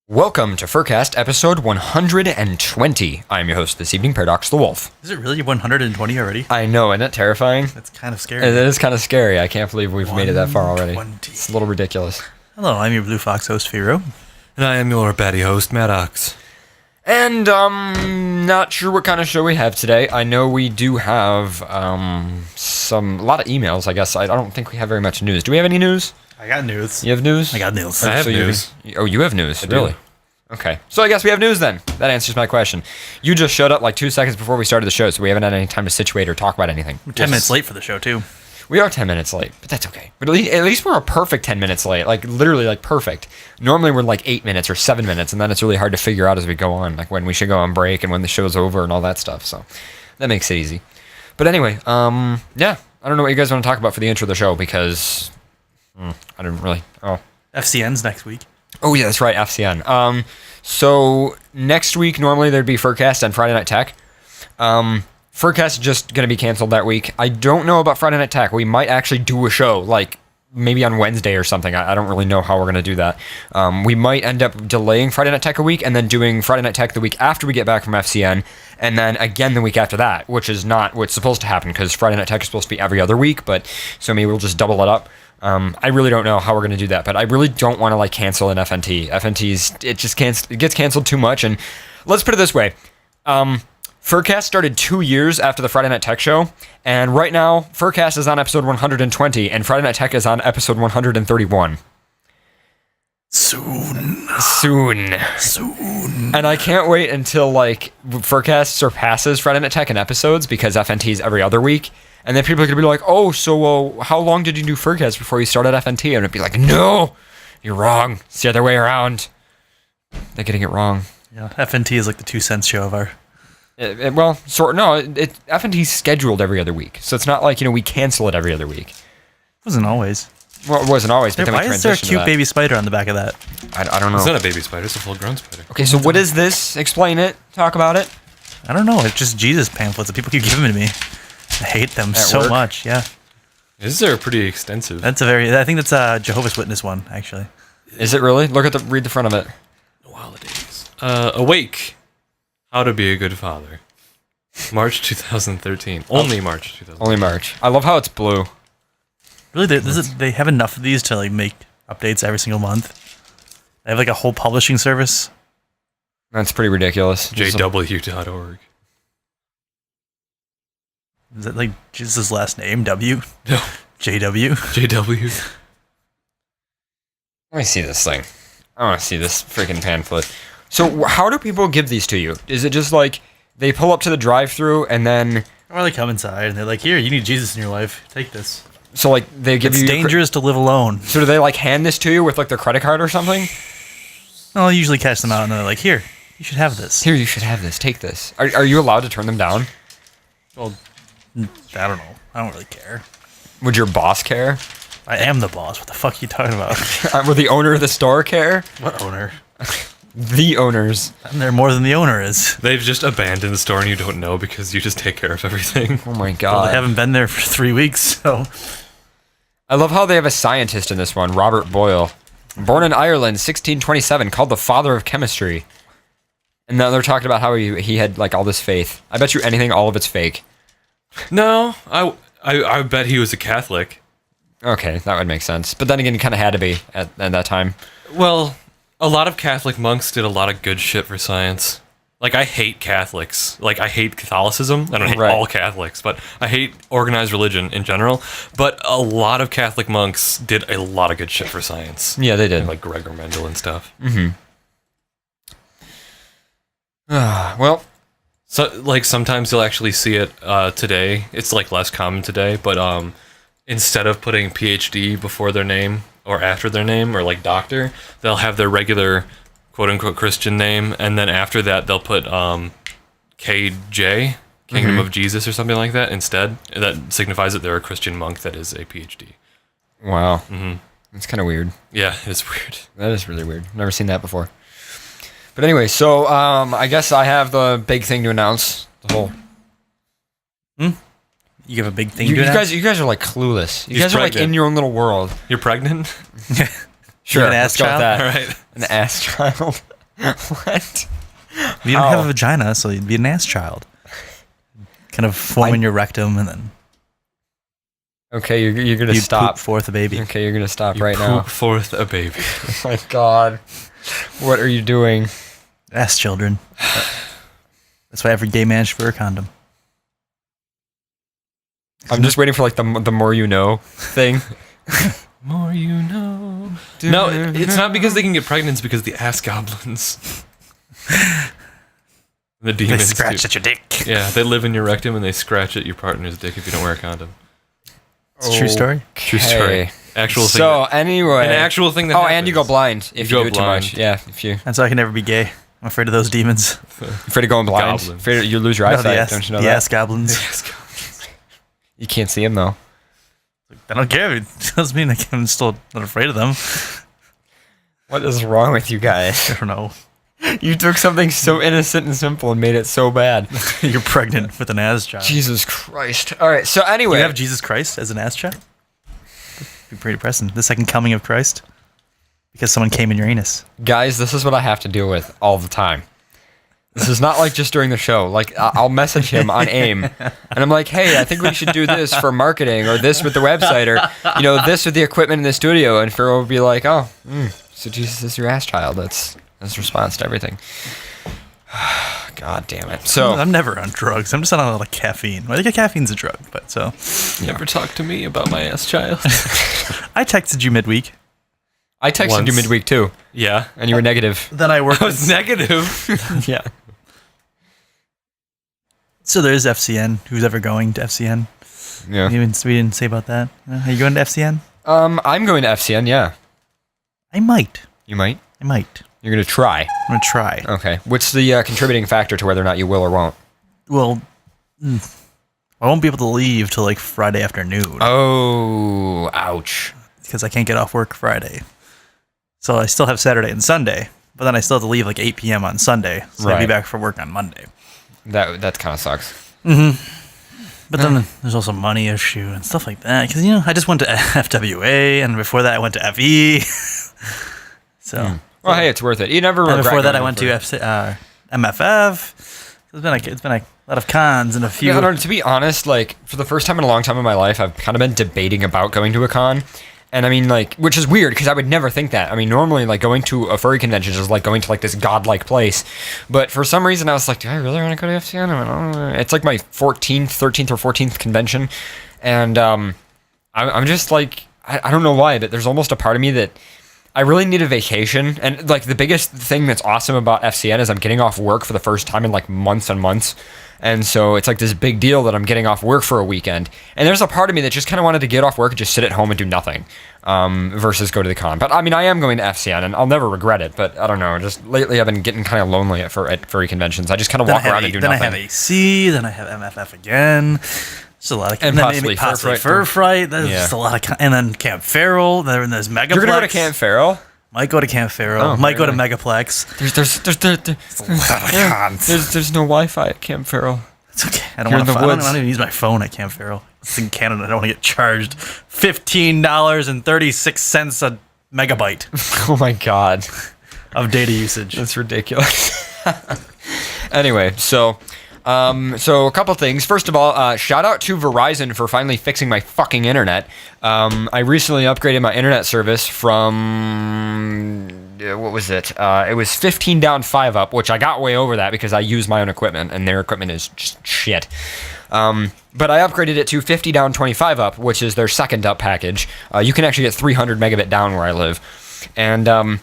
Welcome to FurCast episode 120. I'm your host this evening, Paradox the Wolf. Is it really 120 already? I know, isn't that terrifying? That's kind of scary. It is kind of scary. I can't believe we've made it that far already. 120. It's a little ridiculous. Hello, I'm your Blue Fox host, Firo. And I am your baddie host, Maddox. And, not sure what kind of show we have today. I know we do have, a lot of emails, I guess. I don't think we have very much news. Do we have any news? I got news. You have news? I got news. I have news. You have news? I do. Really? Okay. So I guess we have news then. That answers my question. You just showed up like 2 seconds before we started the show, so we haven't had any time to situate or talk about anything. We're 10 minutes late for the show, too. We are 10 minutes late, but that's okay. But at least we're a perfect 10 minutes late, like literally like perfect. Normally we're like 8 minutes or 7 minutes, and then it's really hard to figure out as we go on, like when we should go on break and when the show's over and all that stuff. So that makes it easy. But anyway, yeah, I don't know what you guys want to talk about for the intro of the show because I didn't really. FCN's next week. Oh yeah, that's right, FCN. So next week normally there'd be FurCast and Friday Night Tech. FurCast is just going to be canceled that week. I don't know about Friday Night Tech. We might actually do a show, like maybe on Wednesday or something. I don't really know how we're going to do that. We might end up delaying Friday Night Tech a week and then doing Friday Night Tech the week after we get back from FCN, and then again the week after that, which is not what's supposed to happen because Friday Night Tech is supposed to be every other week, but so maybe we'll just double it up. I really don't know how we're going to do that, but I really don't want to like cancel an FNT. It gets canceled too much, and let's put it this way. FurCast started 2 years after the Friday Night Tech show, and right now, FurCast is on episode 120, and Friday Night Tech is on episode 131. Soon. And I can't wait until, like, FurCast surpasses Friday Night Tech in episodes, because FNT is every other week, and then people are going to be like, oh, so how long did you do FurCast before you started FNT? And it'd be like, no, you're wrong. It's the other way around. They're getting it wrong. Yeah, FNT is like the 2 cents show of our... FNT's scheduled every other week, so it's not like, we cancel it every other week. Wasn't always. Well, it wasn't always, but then we Why is there a transitioned to cute that. baby spider on the back of that? I don't know. It's not a baby spider, it's a full-grown spider. Okay, so what is this? Explain it. Talk about it. I don't know. It's just Jesus pamphlets that people keep giving to me. I hate them so work? much. Yeah. These are pretty extensive. I think that's a Jehovah's Witness one, actually. Is it really? Read the front of it. Holidays. Awake. How to be a good father. March 2013. Only March 2013. Only March. I love how it's blue. Really, they have enough of these to like make updates every single month. They have like a whole publishing service. That's pretty ridiculous. JW.org. Is that like Jesus' last name? W? No. JW? JW. Let me see this thing. I want to see this freaking pamphlet. So how do people give these to you? Is it just like they pull up to the drive-thru and then... Or they come inside and they're like, here, you need Jesus in your life. Take this. So like they give It's you... dangerous to live alone. So do they like hand this to you with like their credit card or something? I'll usually catch them out and they're like, here, you should have this. Here, you should have this. Take this. Are you allowed to turn them down? Well, I don't know. I don't really care. Would your boss care? I am the boss. What the fuck are you talking about? Would the owner of the store care? What owner? The owners. I'm there more than the owner is. They've just abandoned the store and you don't know because you just take care of everything. Oh my Well, god. they haven't been there for 3 weeks, so... I love how they have a scientist in this one, Robert Boyle. Born in Ireland, 1627, called the father of chemistry. And now they're talking about how he had like all this faith. I bet you anything, all of it's fake. No, I bet he was a Catholic. Okay, that would make sense. But then again, he kind of had to be at that time. Well, a lot of Catholic monks did a lot of good shit for science. Like, I hate Catholics. Like, I hate Catholicism. I don't hate all Catholics, but I hate organized religion in general. But a lot of Catholic monks did a lot of good shit for science. Yeah, they did. Like Gregor Mendel and stuff. Mm-hmm. Well... So, like, sometimes you'll actually see it today. It's, like, less common today, but instead of putting PhD before their name or after their name, or, like, doctor, they'll have their regular quote-unquote Christian name, and then after that, they'll put KJ, Kingdom of Jesus, or something like that instead. That signifies that they're a Christian monk that is a PhD. Wow. Mm-hmm. That's kind of weird. Yeah, it's weird. That is really weird. Never seen that before. But anyway, so I guess I have the big thing to announce. The whole. You have a big thing You to announce? guys are like clueless. You He's guys are like pregnant. in your own little world. You're pregnant? Sure, an let's ass go with child? that. All right. An ass child. What? You don't have a vagina, so you'd be an ass child. Kind of form in your rectum, and then Okay, you're gonna you'd stop. poop forth a baby. Okay, you're gonna stop You right poop now. forth a baby. Oh my god. What are you doing? Ass children. That's why every gay man should wear a condom. I'm just waiting for like the more you know thing. More you know. No, it's not because they can get pregnant. It's because the ass goblins. The They demons scratch do. at your dick. Yeah, they live in your rectum and they scratch at your partner's dick if you don't wear a condom. It's a true story. True story. Okay. Actual thing. So anyway, An actual thing that Oh, happens. and you go blind if you go do it too blind. much. Yeah, if you That's why I can never be gay. I'm afraid of those demons. afraid of going blind, Goblins. afraid you lose your No, eyesight. the ass, Don't you know the that? ass goblins. Ass goblins. You can't see them though. I don't care. It doesn't mean I'm still not afraid of them. What is wrong with you guys? I don't know. You took something so innocent and simple and made it so bad. You're pregnant with an ass child. Jesus Christ. All right. So Do anyway, you have Jesus Christ as an ass child? That'd be pretty depressing. The second coming of Christ? Because someone came in your anus. guys, this is what I have to deal with all the time. This is not like just during the show. Like I'll message him on AIM, and I'm like, "Hey, I think we should do this for marketing, or this with the website, or this with the equipment in the studio." And Pharaoh would be like, "Oh, so Jesus is your ass child." That's response to everything. God damn it. So I'm never on drugs. I'm just on a lot of caffeine. I think caffeine's a drug, but so. Never talk to me about my ass child. I texted you midweek. I texted you Once. midweek too, Yeah. and you were negative. Then I worked. I was negative. Yeah. So there is FCN. Who's ever going to FCN? Yeah. We didn't say about that. Are you going to FCN? I'm going to FCN. Yeah. I might. You might. I might. You're gonna try. I'm gonna try. Okay. What's the contributing factor to whether or not you will or won't? Well, I won't be able to leave till like Friday afternoon Oh, ouch. because I can't get off work Friday. So I still have Saturday and Sunday, but then I still have to leave like 8 p.m. on Sunday. So I'll be Right. back for work on Monday. That kind of sucks. But then there's also money issue and stuff like that. Because, I just went to FWA, and before that I went to FE. So, Well, hey, it's worth it. You never and regret before that I going went for to it. MFF. It's been a lot of cons and a few. Yeah, to be honest, like for the first time in a long time in my life, I've kind of been debating about going to a con. And I mean, like, which is weird because I would never think that. I mean, normally, like, going to a furry convention is like going to like this godlike place. But for some reason, I was like, do I really want to go to FCN? I mean, it's like my 13th or 14th convention. And I'm just like, I don't know why, but there's almost a part of me that I really need a vacation. And like the biggest thing that's awesome about FCN is I'm getting off work for the first time in like months and months. And so it's like this big deal that I'm getting off work for a weekend. And there's a part of me that just kind of wanted to get off work and just sit at home and do nothing versus go to the con. But I mean, I am going to FCN and I'll never regret it. But I don't know. Just lately I've been getting kind of lonely at furry conventions. I just kind of walk around and do then nothing. I have AC, then I have MFF again. There's a lot of And then possibly maybe possibly Fur Fright. Fur Fright. There's Yeah. just a lot of and then Camp Farrell. Then there's Megaplex. You're going to go to Camp Farrell? Might go to Camp Farrell. Oh, Might go to really? Megaplex. There's no Wi-Fi at Camp Farrell. It's okay. I don't You're want in to. the I don't woods. even use my phone at Camp Farrell. It's in Canada. I don't want to get charged $15.36 a megabyte Oh my God. of data usage. That's ridiculous. Anyway, so a couple things. First of all, shout out to Verizon for finally fixing my fucking internet. I recently upgraded my internet service from what was it? It was 15 down, 5 up, which I got way over that because I use my own equipment and their equipment is just shit. But I upgraded it to 50 down, 25 up, which is their second up package. You can actually get 300 megabit down where I live. And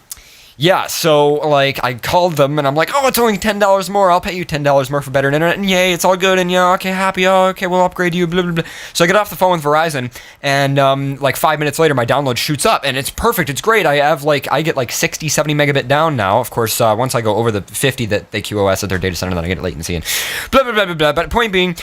yeah, so like I called them and I'm like, oh, it's only $10 more. I'll pay you $10 more for better internet. And yay, it's all good. And yeah, okay, happy. Oh, okay, we'll upgrade you. Blah blah blah. So I get off the phone with Verizon, and like 5 minutes later, my download shoots up, and it's perfect. It's great. I get like 60, 70 megabit down now. Of course, once I go over the 50 that they QoS at their data center, then I get latency and blah blah blah blah blah. But point being,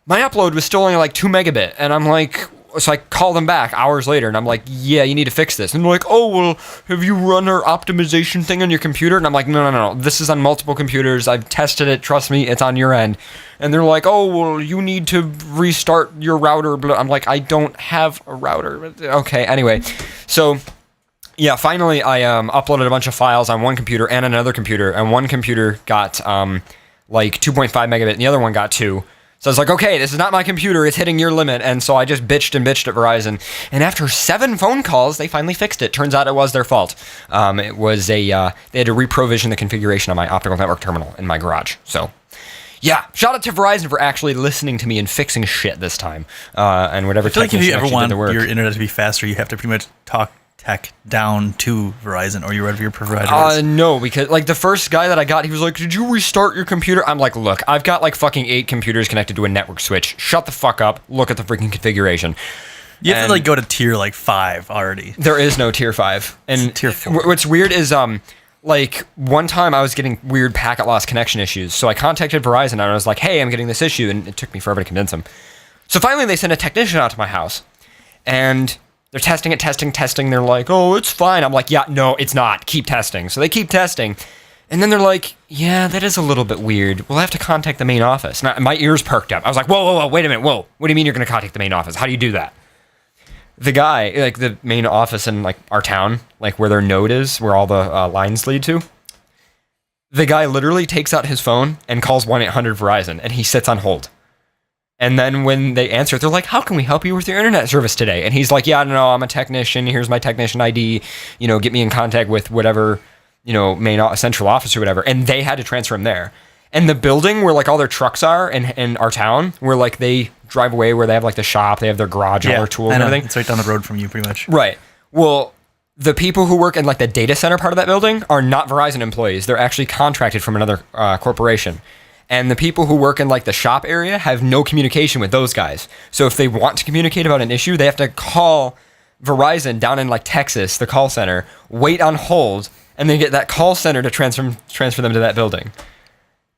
my upload was still only like 2 megabit, and I'm like. So I call them back hours later, and I'm like, yeah, you need to fix this. And they're like, oh, well, have you run our optimization thing on your computer? And I'm like, no. This is on multiple computers. I've tested it. Trust me, it's on your end. And they're like, oh, well, you need to restart your router. I'm like, I don't have a router. Okay, anyway. So Yeah, finally I uploaded a bunch of files on one computer and another computer, and one computer got like 2.5 megabit, and the other one got 2. So I was like, okay, this is not my computer, it's hitting your limit, and so I just bitched at Verizon, and after 7 phone calls, they finally fixed it. Turns out it was their fault. It was they had to reprovision the configuration of my optical network terminal in my garage, so... Yeah, shout out to Verizon for actually listening to me and fixing shit this time, and whatever I feel like if technician you ever actually want did the work. your internet to be faster, you have to pretty much talk tech down to Verizon or whatever your provider is. No, because like the first guy that I got, he was like, "Did you restart your computer?" I'm like, "Look, I've got like fucking 8 computers connected to a network switch. Shut the fuck up. Look at the freaking configuration." You have to like go to tier like 5 already. There is no tier 5, and It's tier 4. What's weird is like one time I was getting weird packet loss connection issues, so I contacted Verizon and I was like, "Hey, I'm getting this issue," and it took me forever to convince them. So finally, they sent a technician out to my house, and they're testing. They're like, "Oh, it's fine." I'm like, "Yeah, no, it's not. Keep testing." So they keep testing, and then they're like, "Yeah, that is a little bit weird. We'll have to contact the main office." And my ears perked up. I was like, "Whoa, wait a minute, whoa! What do you mean you're going to contact the main office? How do you do that?" The guy, like the main office in like our town, like where their node is, where all the lines lead to, the guy literally takes out his phone and calls 1-800 Verizon, and he sits on hold. And then when they answer, they're like, "How can we help you with your internet service today?" And he's like, "Yeah, no, I'm a technician. Here's my technician ID. Get me in contact with whatever, main central office or whatever." And they had to transfer him there. And the building where like all their trucks are in our town, where like they drive away, where they have like the shop, they have their garage and all their tools and everything. It's right down the road from you, pretty much. Right. Well, the people who work in like the data center part of that building are not Verizon employees. They're actually contracted from another corporation. And the people who work in like the shop area have no communication with those guys. So if they want to communicate about an issue, they have to call Verizon down in like Texas, the call center, wait on hold, and then get that call center to transfer them to that building.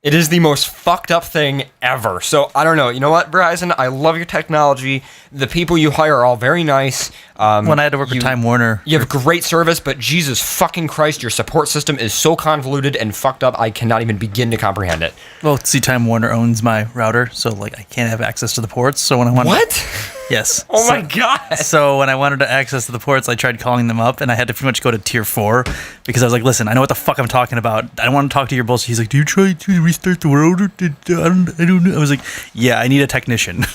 It is the most fucked up thing ever. So I don't know. You know what, Verizon? I love your technology. The people you hire are all very nice. When I had to work with Time Warner, you have great service, but Jesus fucking Christ, your support system is so convoluted and fucked up. I cannot even begin to comprehend it. well, see, Time Warner owns my router, so like I can't have access to the ports. So when I wanted, What? yes, Oh so, my God. So when I wanted to access to the ports, I tried calling them up, and I had to pretty much go to tier 4 because I was like, "Listen, I know what the fuck I'm talking about. I don't want to talk to your bullshit." He's like, "Do you try to restart the router?" I don't know. I was like, "Yeah, I need a technician."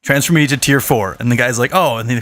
Transfer me to tier 4, and the guy's like, "Oh," and then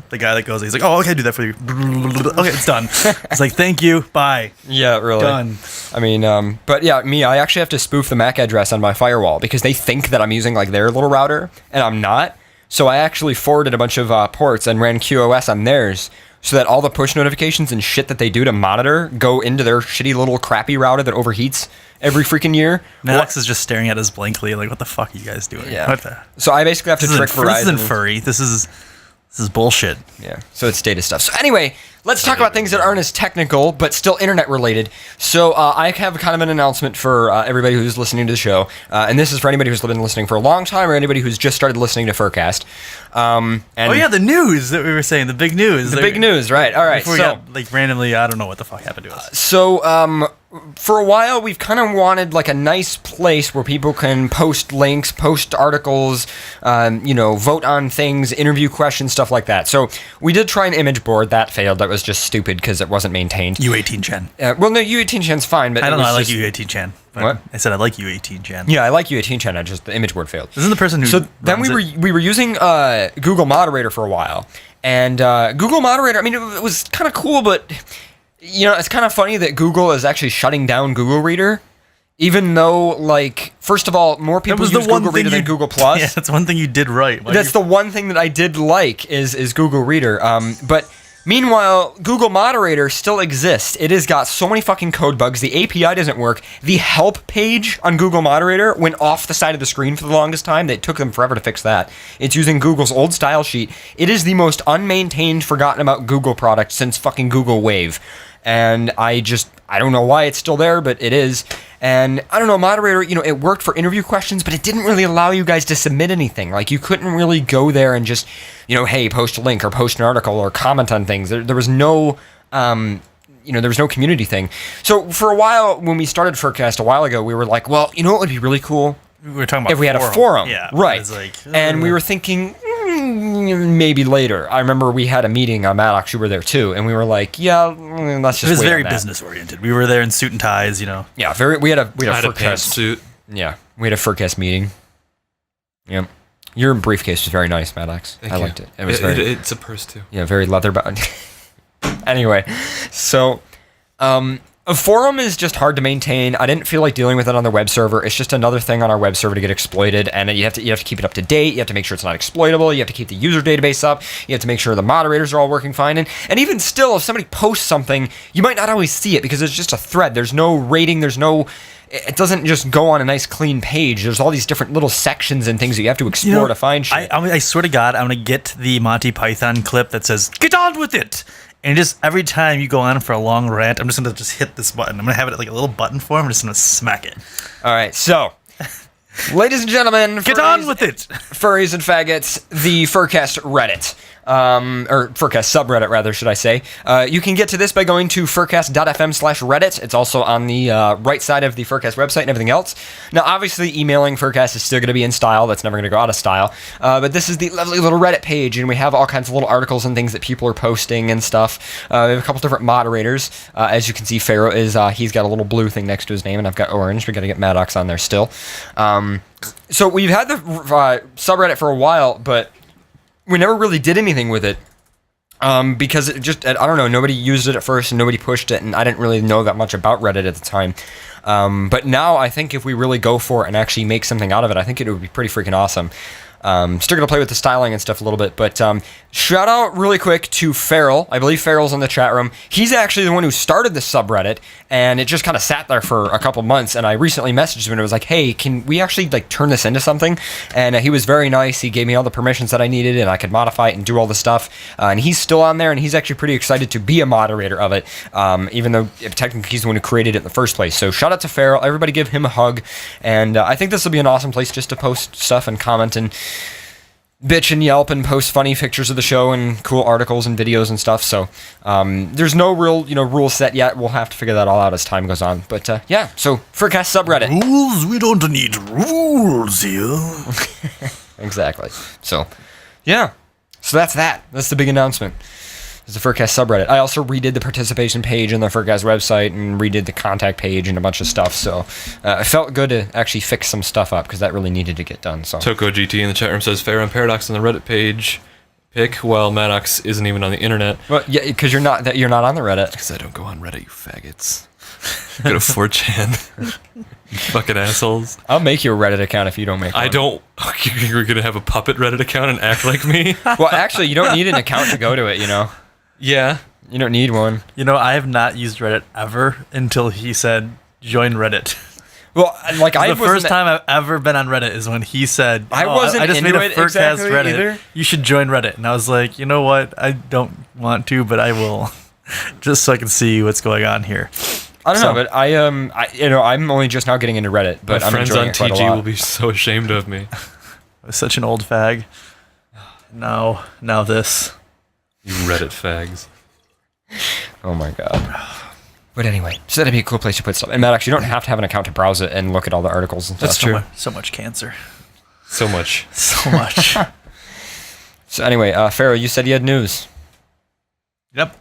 the guy that goes, he's like, "Oh, okay, do that for you." Okay, it's done. It's like, "Thank you, bye." Yeah, really. Done. I mean, but yeah, I actually have to spoof the MAC address on my firewall because they think that I'm using like their little router, and I'm not. So I actually forwarded a bunch of ports and ran QoS on theirs so that all the push notifications and shit that they do to monitor go into their shitty little crappy router that overheats every freaking year. Alex is just staring at us blankly, like, "What the fuck are you guys doing?" Yeah. What the? So I basically have to trick Verizon. This isn't furry. This is bullshit. Yeah, so it's data stuff. So anyway, let's talk about things that aren't as technical, but still internet related. So I have kind of an announcement for everybody who's listening to the show, and this is for anybody who's been listening for a long time or anybody who's just started listening to FurCast. And Oh yeah, the news that we were saying, the big news. the big news, right? All right, Before we so... got, like, randomly, I don't know what the fuck happened to us. So, for a while, we've kind of wanted like a nice place where people can post links, post articles, vote on things, interview questions, stuff like that. So we did try an image board. That failed. That was just stupid because it wasn't maintained. U18 Chen. Well, no, U18 Chan's fine, but I don't know. I like just, U18 Chen. What? I said I like U18 Chen. Yeah, I like U18 Chan. I just the image board failed. Isn't the person who? So then runs we were using Google Moderator for a while, and Google Moderator. I mean, it was kind of cool, but it's kind of funny that Google is actually shutting down Google Reader, even though, like, first of all, more people use Google Reader than Google Plus. Yeah, that's one thing you did right. That's the one thing that I did like is Google Reader. But meanwhile, Google Moderator still exists. It has got so many fucking code bugs. The API doesn't work. The help page on Google Moderator went off the side of the screen for the longest time. It took them forever to fix that. It's using Google's old style sheet. It is the most unmaintained, forgotten about Google product since fucking Google Wave. And I don't know why it's still there, but it is. And I don't know, Moderator, it worked for interview questions, but it didn't really allow you guys to submit anything. Like, you couldn't really go there and just, hey, post a link or post an article or comment on things. There was no, there was no community thing. So for a while, when we started FurCast a while ago, we were like, well, what would be really cool? We were talking about if we had a forum. Yeah. Right. It was like, and we were thinking, maybe later. I remember we had a meeting on Maddox. You were there too, and we were like, yeah, let's just. It was wait very on that. business oriented. We were there in suit and ties, you know. Yeah, very. We had a I had a FurCast pantsuit. Yeah, we had a FurCast meeting. Yep. Your briefcase was very nice, Maddox. Thank I you. liked it. It was very. It's a purse too. Yeah, very leather bound. Anyway, so a forum is just hard to maintain. I didn't feel like dealing with it on the web server. It's just another thing on our web server to get exploited, and you have to keep it up to date. You have to make sure it's not exploitable. You have to keep the user database up. You have to make sure the moderators are all working fine. And even still, if somebody posts something, you might not always see it because it's just a thread. There's no rating. It doesn't just go on a nice clean page. There's all these different little sections and things that you have to explore to find shit. I swear to God, I'm going to get the Monty Python clip that says, "Get on with it!" And just every time you go on for a long rant, I'm just going to hit this button. I'm going to have it like a little button form. I'm just going to smack it. All right, so, ladies and gentlemen, Get on with it! Furries and faggots, the FurCast Reddit. Or FurCast subreddit, rather, should I say. You can get to this by going to furcast.fm/reddit. It's also on the right side of the FurCast website and everything else. Now, obviously, emailing FurCast is still going to be in style. That's never going to go out of style. But this is the lovely little Reddit page, and we have all kinds of little articles and things that people are posting and stuff. We have a couple different moderators. As you can see, Pharaoh is, he's got a little blue thing next to his name, and I've got orange. We got to get Maddox on there still. So we've had the subreddit for a while, but we never really did anything with it because it just, I don't know, nobody used it at first and nobody pushed it, and I didn't really know that much about Reddit at the time. But now I think if we really go for it and actually make something out of it, I think it would be pretty freaking awesome. Still going to play with the styling and stuff a little bit, but shout out really quick to Farrell. I believe Farrell's in the chat room. He's actually the one who started the subreddit, and it just kind of sat there for a couple months, and I recently messaged him and it was like, hey, can we actually like turn this into something? And he was very nice. He gave me all the permissions that I needed, and I could modify it and do all the stuff. And he's still on there, and he's actually pretty excited to be a moderator of it, even though technically he's the one who created it in the first place. So shout out to Farrell. Everybody give him a hug, and I think this will be an awesome place just to post stuff and comment and bitch and yelp and post funny pictures of the show and cool articles and videos and stuff. So there's no real rule set yet. We'll have to figure that all out as time goes on. But yeah, so FurCast subreddit. Rules? We don't need rules here. Exactly. So yeah, so that's that. That's the big announcement. It's the FurCast subreddit. I also redid the participation page on the FurCast website and redid the contact page and a bunch of stuff. So it felt good to actually fix some stuff up because that really needed to get done. So Toko GT in the chat room says Fair and Paradox on the Reddit page. Pick while Maddox isn't even on the internet. Well, yeah, because you're not on the Reddit. Because I don't go on Reddit, you faggots. Go to 4chan. You fucking assholes. I'll make you a Reddit account if you don't make one. I don't. You're gonna have a puppet Reddit account and act like me? Well, actually, you don't need an account to go to it. Yeah. You don't need one. I have not used Reddit ever until he said, join Reddit. Well, like the first time I've ever been on Reddit is when he said, I wasn't I just made into a it FurCast exactly Reddit. either. You should join Reddit. And I was like, you know what? I don't want to, but I will. Just so I can see what's going on here. I don't know, but I'm only just now getting into Reddit, but My I'm friends enjoying on it quite a TG lot. will be so ashamed of me. I was such an old fag. Now this. You Reddit fags. Oh my god. But anyway, so that'd be a cool place to put stuff. And Maddox, you don't have to have an account to browse it and look at all the articles and stuff. That's true. So much cancer. So much. So much. So anyway, Pharaoh, you said you had news. Yep.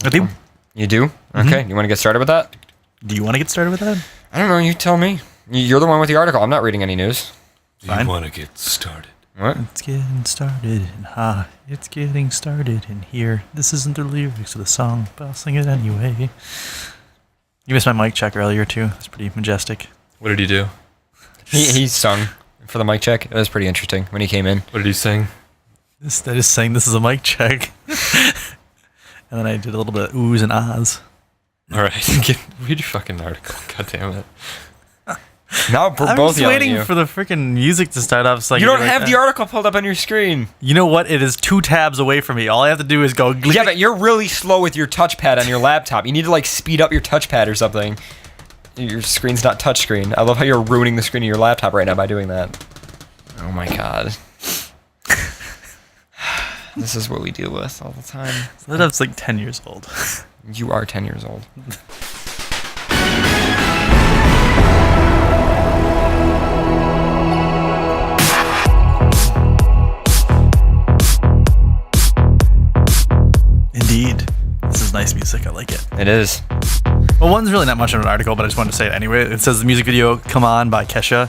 I do. You do? Okay. You want to get started with that? Do you want to get started with that? I don't know. You tell me. You're the one with the article. I'm not reading any news. Fine. You want to get started. What? It's getting started, and it's getting started in here. This isn't the lyrics of the song, but I'll sing it anyway. You missed my mic check earlier, too. It's pretty majestic. What did he do? He sung for the mic check. It was pretty interesting when he came in. What did he sing? I just sang, this is a mic check. And then I did a little bit of oohs and ahs. All right. Read your fucking article. God damn it. Now we're I'm both just yelling waiting at you. for the freaking music to start off. So You don't have the article pulled up on your screen. You know what? It is 2 tabs away from me. All I have to do is go. Yeah, but you're really slow with your touchpad on your laptop. You need to speed up your touchpad or something. Your screen's not touchscreen. I love how you're ruining the screen of your laptop right now by doing that. Oh my god. This is what we deal with all the time. So that's like 10 years old. You are 10 years old. music. I like it. It is. Well, one's really not much of an article, but I just wanted to say it anyway. It says the music video "Come On" by Kesha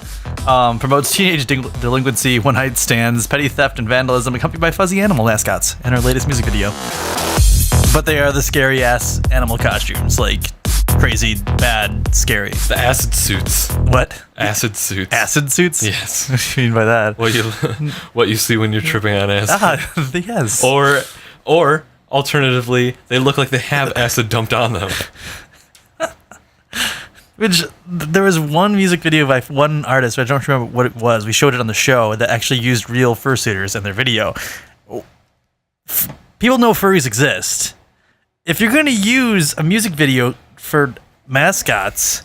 promotes teenage delinquency, one-night stands, petty theft, and vandalism, accompanied by fuzzy animal mascots in her latest music video. But they are the scary-ass animal costumes, like crazy, bad, scary. The acid suits. What? Acid suits. Acid suits? Yes. What do you mean by that? What you see when you're tripping on acid. Yes. Or alternatively, they look like they have acid dumped on them. Which, there was one music video by one artist, but I don't remember what it was. We showed it on the show that actually used real fursuiters in their video. People know furries exist. If you're going to use a music video for mascots,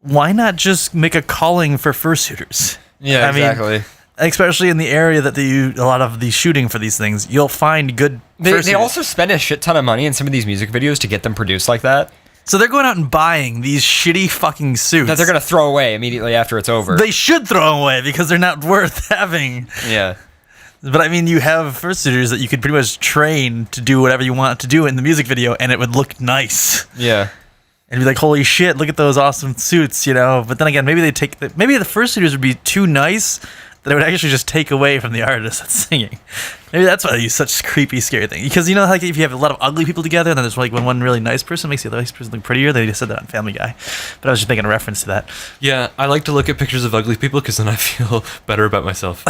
why not just make a calling for fursuiters? Yeah, exactly. Mean, especially in the area that they use a lot of the shooting for these things, you'll find good fursuiters. They also spend a shit ton of money in some of these music videos to get them produced like that. So they're going out and buying these shitty fucking suits that they're going to throw away immediately after it's over. They should throw them away because they're not worth having. Yeah. But I mean, you have fursuiters that you could pretty much train to do whatever you want to do in the music video, and it would look nice. Yeah. And be like, holy shit, look at those awesome suits, you know? But then again, maybe the fursuiters would be too nice that it would actually just take away from the artist that's singing. Maybe that's why they use such creepy, scary things. Because you know, like if you have a lot of ugly people together, and then there's like one really nice person makes the other nice person look prettier. They just said that on Family Guy, but I was just making a reference to that. Yeah, I like to look at pictures of ugly people because then I feel better about myself.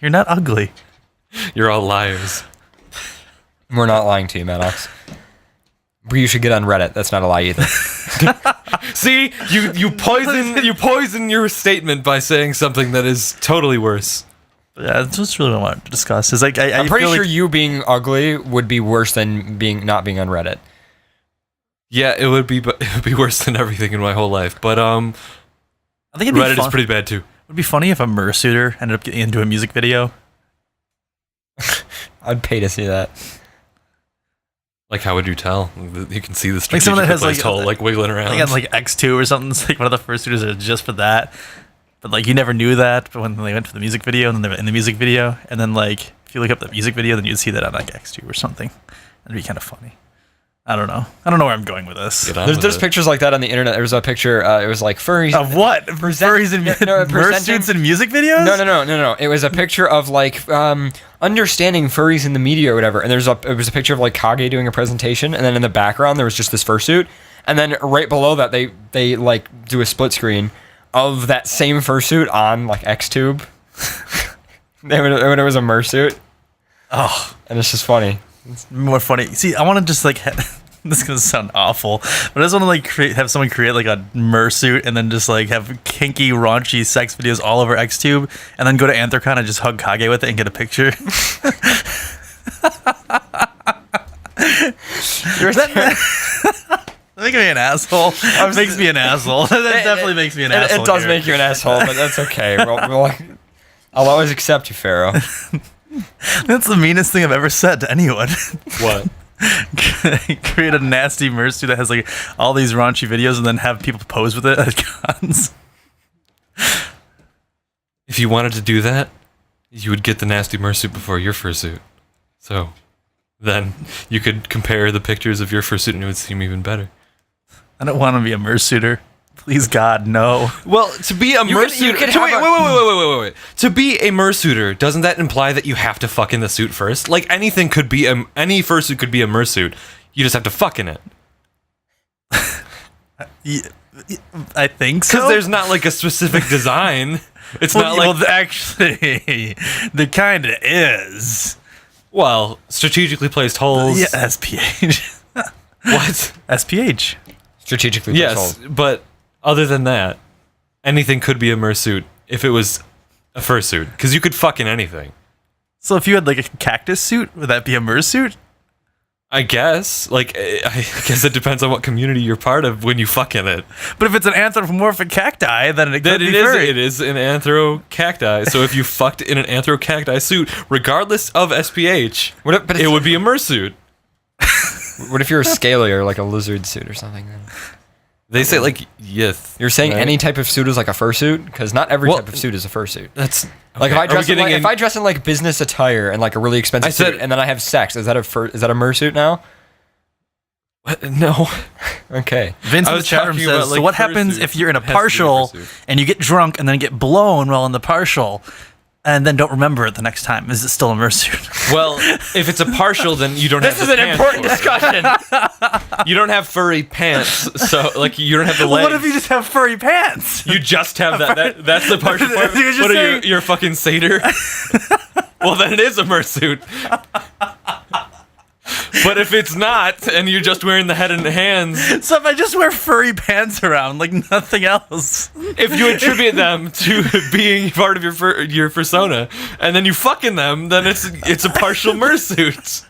You're not ugly. You're all liars. We're not lying to you, Maddox. You should get on Reddit. That's not a lie either. See, you poison your statement by saying something that is totally worse. Yeah, that's just really what I wanted to discuss. Is like I'm pretty feel sure like you being ugly would be worse than not being on Reddit. Yeah, it would be worse than everything in my whole life. But I think Reddit is pretty bad too. It would be funny if a mersuiter ended up getting into a music video. I'd pay to see that. Like, how would you tell? You can see the like someone that has placed hole like wiggling around. Like on like X2 or something. It's like one of the fursuiters are just for that. But like you never knew that. But when they went for the music video, and then they were in the music video, and then like if you look up the music video, then you'd see that on like X2 or something. That'd be kind of funny. I don't know where I'm going with this. There's pictures like that on the internet. There was a picture. It was like furries of what? Furries and mersuits in music videos? No. It was a picture of like understanding furries in the media or whatever. And it was a picture of like Kage doing a presentation, and then in the background there was just this fursuit, and then right below that they like do a split screen of that same fursuit on like Xtube. when it was a mersuit. Oh, and it's just funny. It's more funny. See, I want to just like this is gonna sound awful, but I just want to like have someone create like a mersuit and then just like have kinky, raunchy sex videos all over Xtube, and then go to Anthrocon and just hug Kage with it and get a picture. That makes me an asshole. That makes me an asshole. That definitely makes me an asshole. It does make you an asshole, but that's okay. I'll always accept you, Pharaoh. That's the meanest thing I've ever said to anyone. What? Create a nasty mersuit that has like all these raunchy videos and then have people pose with it at cons. If you wanted to do that, you would get the nasty mersuit before your fursuit. So then you could compare the pictures of your fursuit and it would seem even better. I don't want to be a mersuiter. Please, God, no. Well, to be a mersuiter... Wait. To be a mersuiter, doesn't that imply that you have to fuck in the suit first? Like, anything could be any fursuit could be a mersuit. You just have to fuck in it. I think so. Because there's not, like, a specific design. It's not like... Well, actually, there kind of is. Well, strategically placed holes... Yeah, SPH. What? SPH. Strategically placed holes. Yes, but... Other than that, anything could be a mersuit if it was a fursuit, because you could fuck in anything. So if you had like a cactus suit, would that be a mersuit? I guess. Like, I guess it depends on what community you're part of when you fuck in it. But if it's an anthropomorphic cacti, then it could be furry. It is an anthro-cacti. So if you fucked in an anthro-cacti suit, regardless of SPH, it would be a mersuit. What if you're a scaly, like a lizard suit or something? Then? They say, like, yes. You're saying any type of suit is like a fursuit? Because not every type of suit is a fursuit. That's... Like, okay. if I dress in like business attire and like a really expensive suit, and then I have sex, is that a mersuit now? No. Okay. Vince I in the was chat room talking says, about, so like, what happens fursuit. if you're in a Has to be a partial fursuit. and you get drunk and then get blown while in the partial and then don't remember it the next time? Is it still a mersuit? Well, if it's a partial, then you don't This have is the an pants important for it. discussion. You don't have furry pants, so like you don't have the legs. What if you just have furry pants? You just have that that's the partial part. You're just What are saying- you? You're a fucking satyr? Well, then it is a mersuit. But if it's not, and you're just wearing the head and the hands, So if I just wear furry pants around like nothing else, if you attribute them to being part of your persona, and then you fucking them, then it's a partial mersuit.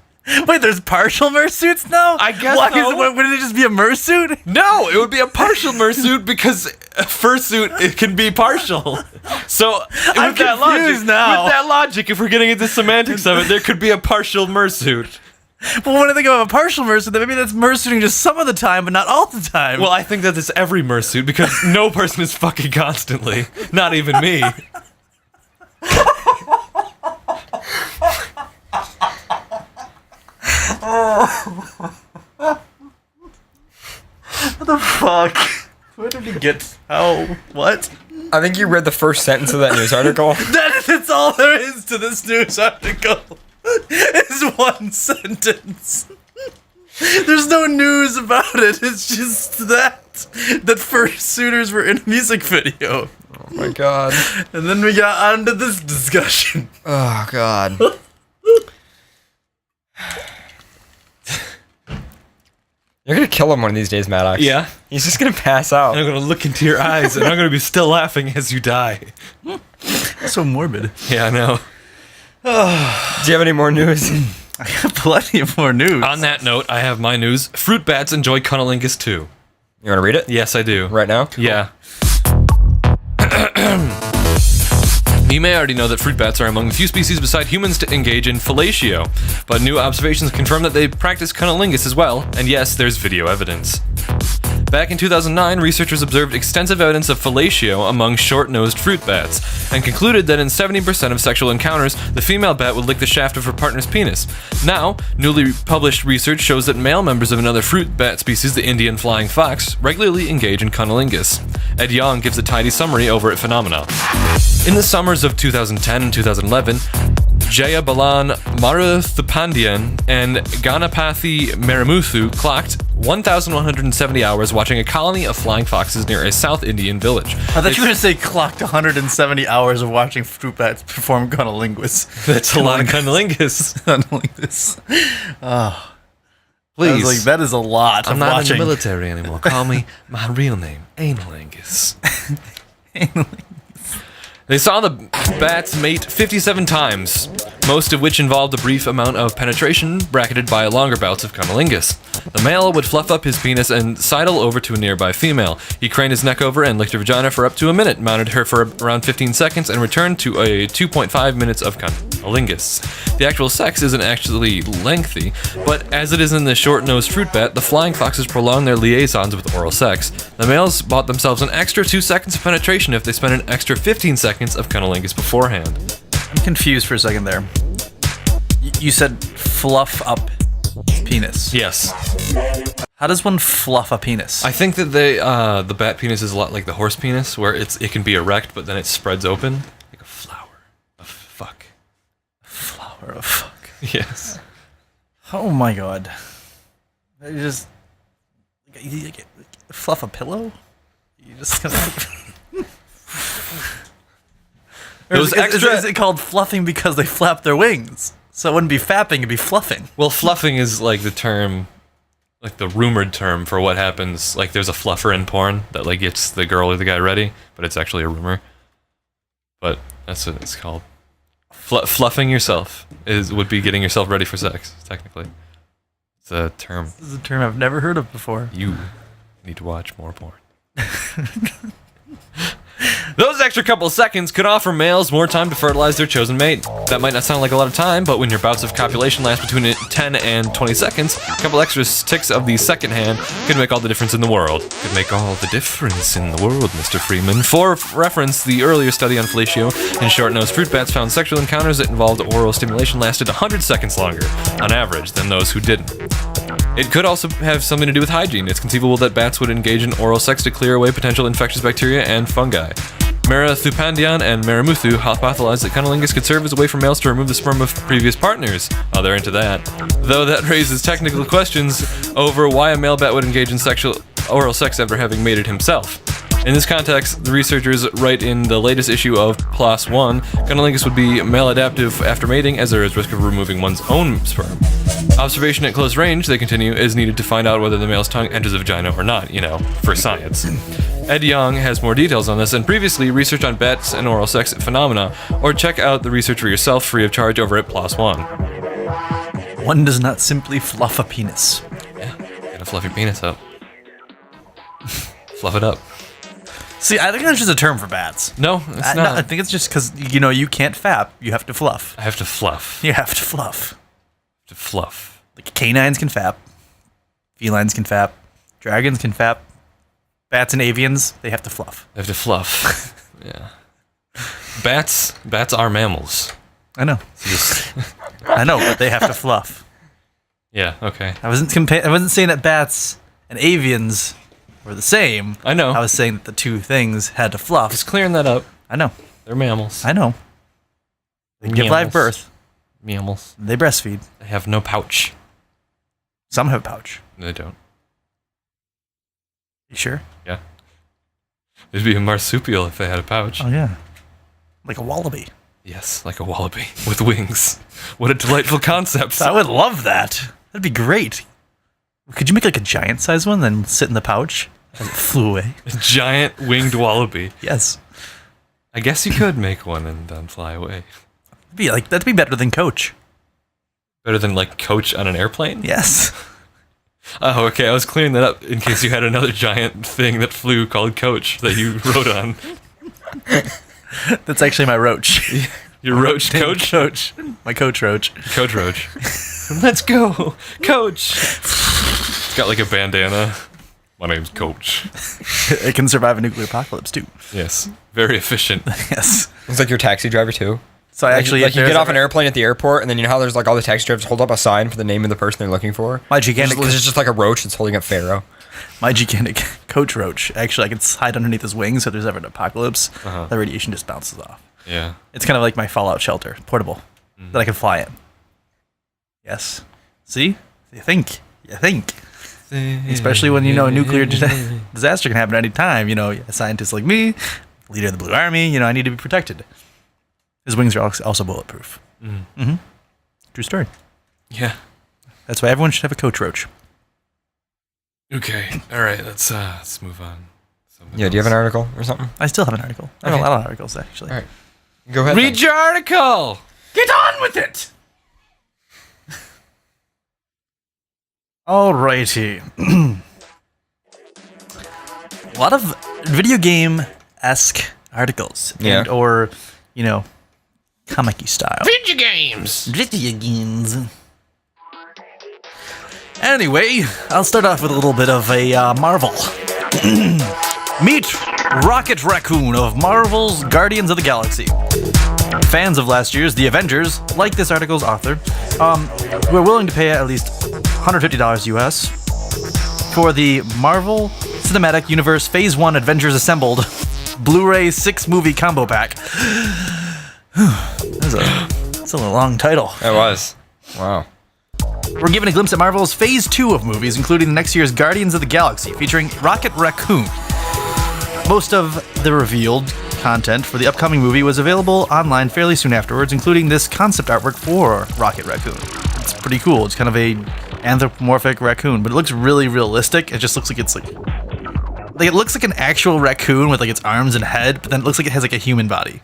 wait, there's partial mersuits now? I guess Why so. wouldn't it just be a mersuit? No, it would be a partial mersuit because a fursuit it can be partial. So I'm with that logic, confused now. with that logic, if we're getting into semantics of it, there could be a partial mersuit. Well, when I think of a partial mersuit, then maybe that's mersuiting just some of the time, but not all the time. Well, I think that it's every mersuit because no person is fucking constantly, not even me. what the fuck? Where did he get? How? What? I think you read the first sentence of that news article. That's all there is to this news article. It's one sentence. There's no news about it. It's just that fursuiters were in a music video. Oh my god. And then we got onto this discussion. Oh god. You're gonna kill him one of these days, Maddox. Yeah. He's just gonna pass out. And I'm gonna look into your eyes and I'm gonna be still laughing as you die. So morbid. Yeah, I know. Do you have any more news? I have plenty of more news. On that note, I have my news. Fruit bats enjoy cunnilingus too. You wanna read it? Yes, I do. Right now? Yeah. You may already know that fruit bats are among the few species beside humans to engage in fellatio, but new observations confirm that they practice cunnilingus as well, and yes, there's video evidence. Back in 2009, researchers observed extensive evidence of fellatio among short-nosed fruit bats, and concluded that in 70% of sexual encounters, the female bat would lick the shaft of her partner's penis. Now, newly published research shows that male members of another fruit bat species, the Indian flying fox, regularly engage in cunnilingus. Ed Young gives a tidy summary over its phenomena. In the summers of 2010 and 2011, Jaya Balan Maruthapandian and Ganapathy Marimuthu clocked 1,170 hours watching a colony of flying foxes near a South Indian village. I thought you were going to say clocked 170 hours of watching fruit bats perform cunnilingus. That's a lot of cunnilingus. Cunnilingus. I Please. was like, that is a lot I'm of not watching. in the military anymore. Call me my real name, Analingus. They saw the bats mate 57 times, most of which involved a brief amount of penetration, bracketed by longer bouts of cunnilingus. The male would fluff up his penis and sidle over to a nearby female. He craned his neck over and licked her vagina for up to a minute, mounted her for around 15 seconds, and returned to a 2.5 minutes of cunnilingus. The actual sex isn't actually lengthy, but as it is in the short-nosed fruit bat, the flying foxes prolong their liaisons with oral sex. The males bought themselves an extra 2 seconds of penetration if they spent an extra 15 seconds of cunnilingus beforehand. I'm confused for a second there. You said fluff up penis. Yes. How does one fluff a penis? I think that the bat penis is a lot like the horse penis, where it can be erect, but then it spreads open like a flower of fuck. Flower of fuck. Yes. Oh my god. You just you fluff a pillow? You just Those extra- is it called fluffing because they flap their wings? So it wouldn't be fapping, it'd be fluffing. Well, fluffing is like the term, like the rumored term for what happens. Like there's a fluffer in porn that like gets the girl or the guy ready, but it's actually a rumor. But that's what it's called. Fluffing yourself would be getting yourself ready for sex, technically. It's a term. This is a term I've never heard of before. You need to watch more porn. Those extra couple of seconds could offer males more time to fertilize their chosen mate. That might not sound like a lot of time, but when your bouts of copulation last between 10 and 20 seconds, a couple extra ticks of the second hand could make all the difference in the world. Could make all the difference in the world, Mr. Freeman. For reference, the earlier study on fellatio in short-nosed fruit bats found sexual encounters that involved oral stimulation lasted 100 seconds longer, on average, than those who didn't. It could also have something to do with hygiene. It's conceivable that bats would engage in oral sex to clear away potential infectious bacteria and fungi. Mara Thupandian and Marimuthu hypothesized that cunnilingus could serve as a way for males to remove the sperm of previous partners. Oh, they're into that. Though that raises technical questions over why a male bat would engage in oral sex after having mated himself. In this context, the researchers write in the latest issue of PLOS ONE, cunnilingus would be maladaptive after mating as there is risk of removing one's own sperm. Observation at close range, they continue, is needed to find out whether the male's tongue enters the vagina or not, for science. Ed Young has more details on this, and previously research on bats and oral sex phenomena, or check out the research for yourself free of charge over at PLOS ONE. One does not simply fluff a penis. Yeah, gotta fluff your penis up. Fluff it up. See, I think that's just a term for bats. No, it's not. No, I think it's just because, you can't fap. You have to fluff. I have to fluff. You have to fluff. To fluff. Like canines can fap. Felines can fap. Dragons can fap. Bats and avians, they have to fluff. They have to fluff. Yeah. Bats are mammals. I know. I know, but they have to fluff. Yeah, okay. I wasn't saying that bats and avians were the same. I know. I was saying that the two things had to fluff. Just clearing that up. I know. They're mammals. I know. They give live birth. Mammals. They breastfeed. They have no pouch. Some have a pouch. They don't. You sure? Yeah. It'd be a marsupial if they had a pouch. Oh, yeah. Like a wallaby. Yes, like a wallaby with wings. What a delightful concept. I would love that. That'd be great. Could you make like a giant size one, then sit in the pouch as it flew away? A giant winged wallaby. Yes. I guess you could make one and then fly away. That'd be better than Coach. Better than like Coach on an airplane? Yes. Oh, okay. I was clearing that up in case you had another giant thing that flew called Coach that you wrote on. That's actually my roach. Your roach coach? Coach. My coach roach. Coach roach. Let's go, Coach. It's got like a bandana. My name's Coach. It can survive a nuclear apocalypse too. Yes. Very efficient. Yes. It's like your taxi driver too. So I actually, you get off an airplane at the airport, and then you know how there's like all the taxi drivers hold up a sign for the name of the person they're looking for. My gigantic, there's just like a roach that's holding up Pharaoh. My gigantic coach roach. Actually, I can hide underneath his wings, so if there's ever an apocalypse, the radiation just bounces off. Yeah. It's kind of like my fallout shelter, portable, that I can fly in. Yes. See? You think. Especially when a nuclear disaster can happen at any time. A scientist like me, leader of the Blue Army. I need to be protected. His wings are also bulletproof. Mm-hmm. True story. Yeah. That's why everyone should have a coach roach. Okay. All right. Let's move on. Do you have an article or something? I still have an article. I have a lot of articles, actually. All right. Go ahead. Read your article. Get on with it! Alrighty. A lot of video game-esque articles. Yeah. Or, comic-y style. Video games. Video games. Anyway, I'll start off with a little bit of a Marvel. Meet Rocket Raccoon of Marvel's Guardians of the Galaxy. Fans of last year's The Avengers, like this article's author, who are willing to pay at least $150 US for the Marvel Cinematic Universe Phase 1 Avengers Assembled Blu-ray 6-movie combo pack. That's a long title. It was. Wow. We're given a glimpse at Marvel's Phase 2 of movies, including next year's Guardians of the Galaxy, featuring Rocket Raccoon. Most of the revealed content for the upcoming movie was available online fairly soon afterwards, including this concept artwork for Rocket Raccoon. It's pretty cool. It's kind of a anthropomorphic raccoon, but it looks really realistic. It just looks like it's like it looks like an actual raccoon with like its arms and head, but then it looks like it has like a human body.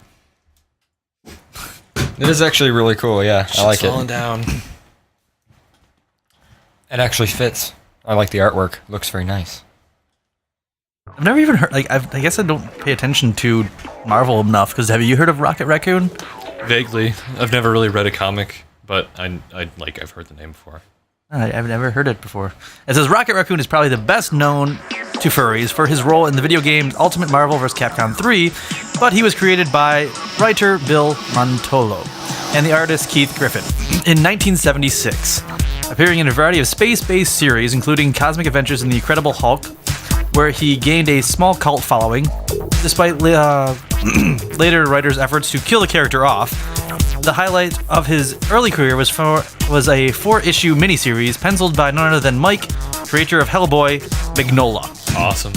It is actually really cool. Yeah, I like it. Falling down. It actually fits. I like the artwork. Looks very nice. I've never even heard. I guess I don't pay attention to Marvel enough. Because have you heard of Rocket Raccoon? Vaguely. I've never really read a comic, but I've heard the name before. I've never heard it before. It says Rocket Raccoon is probably the best known to furries for his role in the video game Ultimate Marvel vs. Capcom 3, but he was created by writer Bill Montolo and the artist Keith Griffin in 1976. appearing in a variety of space-based series, including Cosmic Adventures and The Incredible Hulk, where he gained a small cult following, despite later writers' efforts to kill the character off. The highlight of his early career was a 4-issue miniseries penciled by none other than Mike, creator of Hellboy, Mignola. Awesome.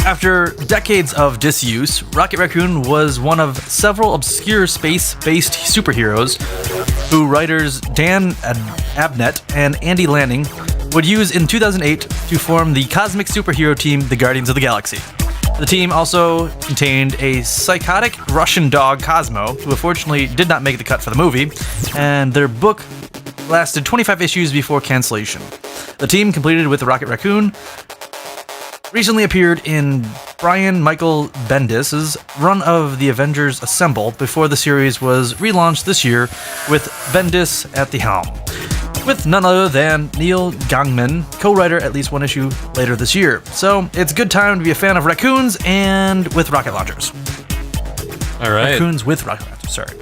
After decades of disuse, Rocket Raccoon was one of several obscure space-based superheroes who writers Dan Abnett and Andy Lanning would use in 2008 to form the cosmic superhero team, the Guardians of the Galaxy. The team also contained a psychotic Russian dog, Cosmo, who unfortunately did not make the cut for the movie, and their book lasted 25 issues before cancellation. The team, completed with Rocket Raccoon, recently appeared in Brian Michael Bendis' run of The Avengers Assemble before the series was relaunched this year with Bendis at the helm, with none other than Neil Gaiman, co-writer at least one issue later this year. So it's a good time to be a fan of raccoons and with rocket launchers. All right. Raccoons with rocket launchers, sorry.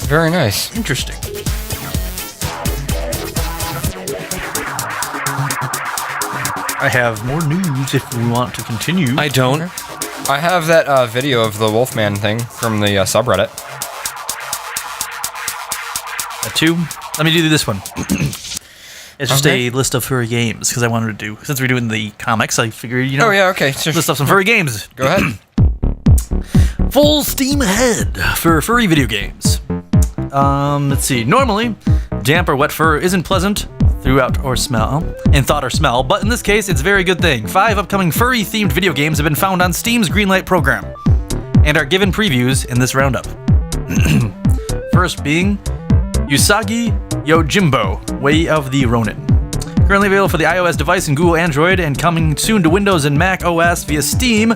Very nice. Interesting. I have more news if we want to continue. I don't. I have that video of the Wolfman thing from the subreddit. Two. Let me do this one. It's just a list of furry games because I wanted to do, since we're doing the comics, I figured, Oh yeah, okay. list off some furry games. Go ahead. Full steam ahead for furry video games. Let's see. Normally, damp or wet fur isn't pleasant throughout or smell, in thought or smell, but in this case, it's a very good thing. 5 upcoming furry-themed video games have been found on Steam's Greenlight program and are given previews in this roundup. First being Usagi Yojimbo, Way of the Ronin. Currently available for the iOS device and Google Android, and coming soon to Windows and Mac OS via Steam,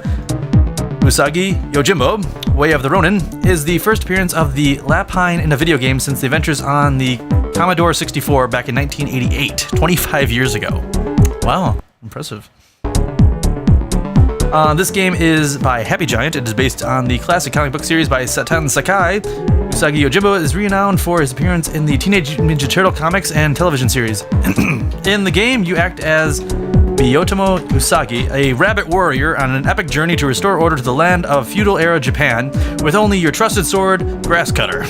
Usagi Yojimbo, Way of the Ronin, is the first appearance of the Lapine in a video game since the adventures on the Commodore 64 back in 1988, 25 years ago. Wow, impressive. This game is by Happy Giant. It is based on the classic comic book series by Satan Sakai. Usagi Yojimbo is renowned for his appearance in the Teenage Ninja Turtle comics and television series. In the game, you act as Miyotomo Usagi, a rabbit warrior on an epic journey to restore order to the land of feudal-era Japan, with only your trusted sword, Grasscutter,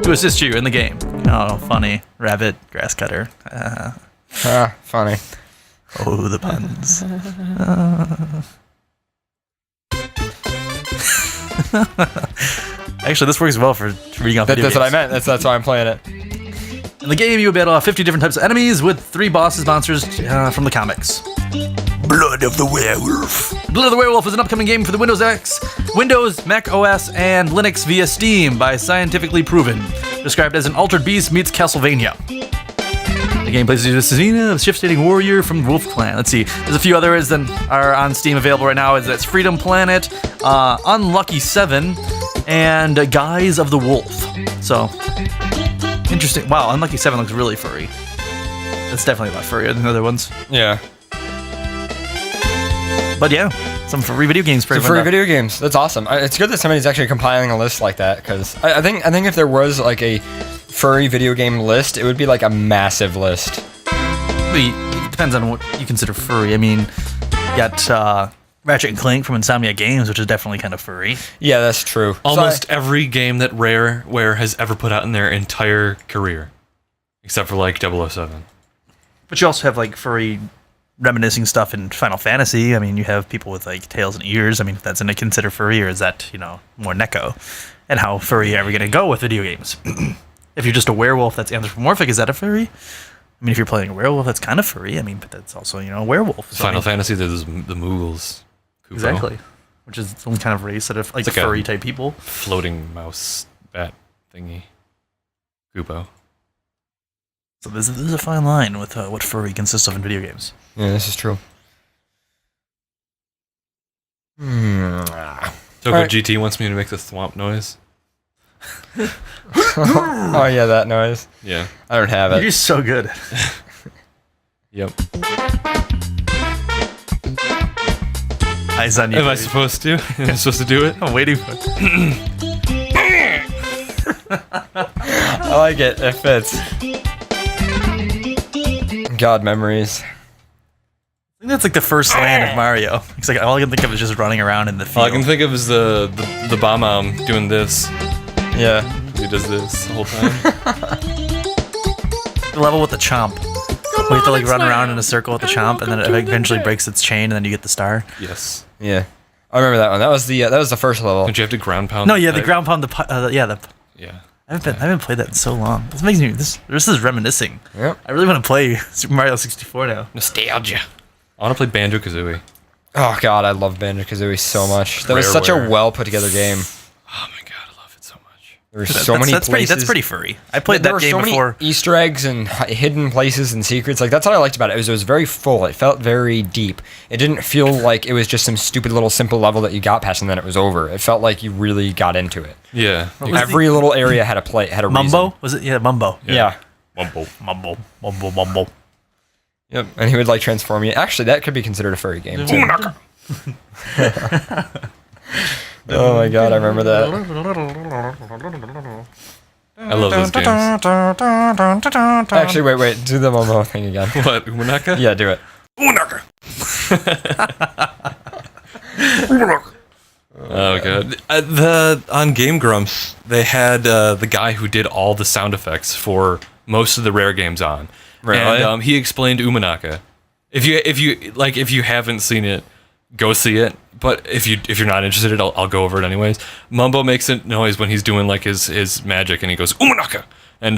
to assist you in the game. Oh, funny. Rabbit, Grasscutter. Funny. Oh, the puns. Actually, this works well for reading off video That's what I games. meant. That's why I'm playing it. In the game, you battle 50 different types of enemies with 3 bosses monsters from the comics. Blood of the Werewolf. Blood of the Werewolf is an upcoming game for the Windows X, Windows, Mac OS, and Linux via Steam by Scientifically Proven, described as an Altered Beast meets Castlevania. The game plays as Selena, a shift-stating warrior from Wolf Clan. Let's see, there's a few others that are on Steam available right now. That's Freedom Planet, Unlucky 7, and Guise of the Wolf. So, interesting. Wow, Unlucky 7 looks really furry. That's definitely a lot furrier than the other ones. Yeah. But yeah, some furry video games for So everyone. for video games, that's awesome. It's good that somebody's actually compiling a list like that, because I think if there was like a furry video game list, it would be like a massive list. It depends on what you consider furry. I mean, you got Ratchet and Clank from Insomnia Games, which is definitely kind of furry. Yeah, that's true. Almost every game that Rareware has ever put out in their entire career, except for like 007. But you also have like furry reminiscing stuff in Final Fantasy. I mean, you have people with like tails and ears. I mean, if that's going to consider furry, or is that, more Neko? And how furry are we going to go with video games? If you're just a werewolf that's anthropomorphic, is that a furry? I mean, if you're playing a werewolf, that's kind of furry. I mean, but that's also, a werewolf. So, Final Fantasy, there's the Moogles. Kupo. Exactly. Which is some kind of race that are like It's like furry a type people. Floating mouse bat thingy. Kupo. So this is a fine line with what furry consists of in video games. Yeah, this is true. Toko Alright. GT wants me to make the thwomp noise. Oh yeah, that noise. Yeah. I don't have it. You're so good. Yep. Eyes on you. Am I baby. supposed to? Am I supposed to do it? I'm waiting for it. I like it. It fits. God, memories. I think that's like the first land of Mario. It's like all I can think of is just running around in the field. All I can think of is the Bomb doing this. Yeah. He does this the whole time. The level with the chomp. We have to like run around in a circle with the chomp, and then it eventually breaks its chain, and then you get the star. Yes. Yeah. I remember that one. That was the first level. Don't you have to ground pound? No, yeah, the pipe? ground pound. Yeah. I haven't played that in so long. This makes me. This is reminiscing. Yep. I really want to play Super Mario 64 now. Nostalgia. I want to play Banjo-Kazooie. Oh God, I love Banjo-Kazooie so much. That was such a well put together game. Oh my god, I love it so much. There were so many places. That's pretty furry. I played that game before. There were so many Easter eggs and hidden places and secrets. Like that's what I liked about it. It was very full. It felt very deep. It didn't feel like it was just some stupid little simple level that you got past and then it was over. It felt like you really got into it. Yeah. Every little area had a Mumbo? reason. Was it? Yeah, Mumbo. Yeah. Mumbo. Yep. And he would like transform you. Actually, that could be considered a furry game too. Oh my god, I remember that. I love those games. Actually, wait. Do the Momo thing again. What, Umanaka? Yeah, do it. Umanaka! Oh god. On Game Grumps, they had the guy who did all the sound effects for most of the rare games on. Really? And he explained Umanaka. If you haven't seen it, go see it. But if you're not interested, I'll go over it anyways. Mumbo makes a noise when he's doing like his magic, and he goes Umanaka, and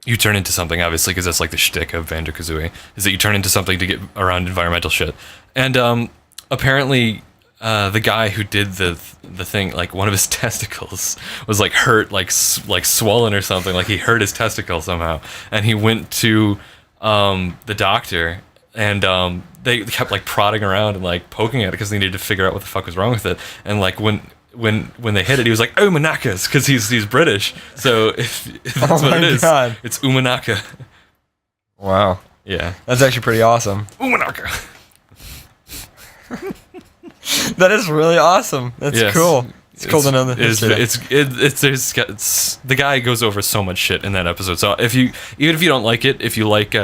you turn into something, obviously, because that's like the shtick of Banjo-Kazooie, is that you turn into something to get around environmental shit. And apparently, the guy who did the thing, like one of his testicles was like hurt, like swollen or something, like he hurt his testicle somehow, and he went to the doctor. And they kept like prodding around and like poking at it because they needed to figure out what the fuck was wrong with it. And like when they hit it, he was like, "Oh, Manakas," because he's British. So if that's what it is, it's Umanaka. Wow. Yeah, that's actually pretty awesome. Umanaka. That is really awesome. That's cool. It's cool to know that. It's the guy goes over so much shit in that episode. So even if you don't like it, if you like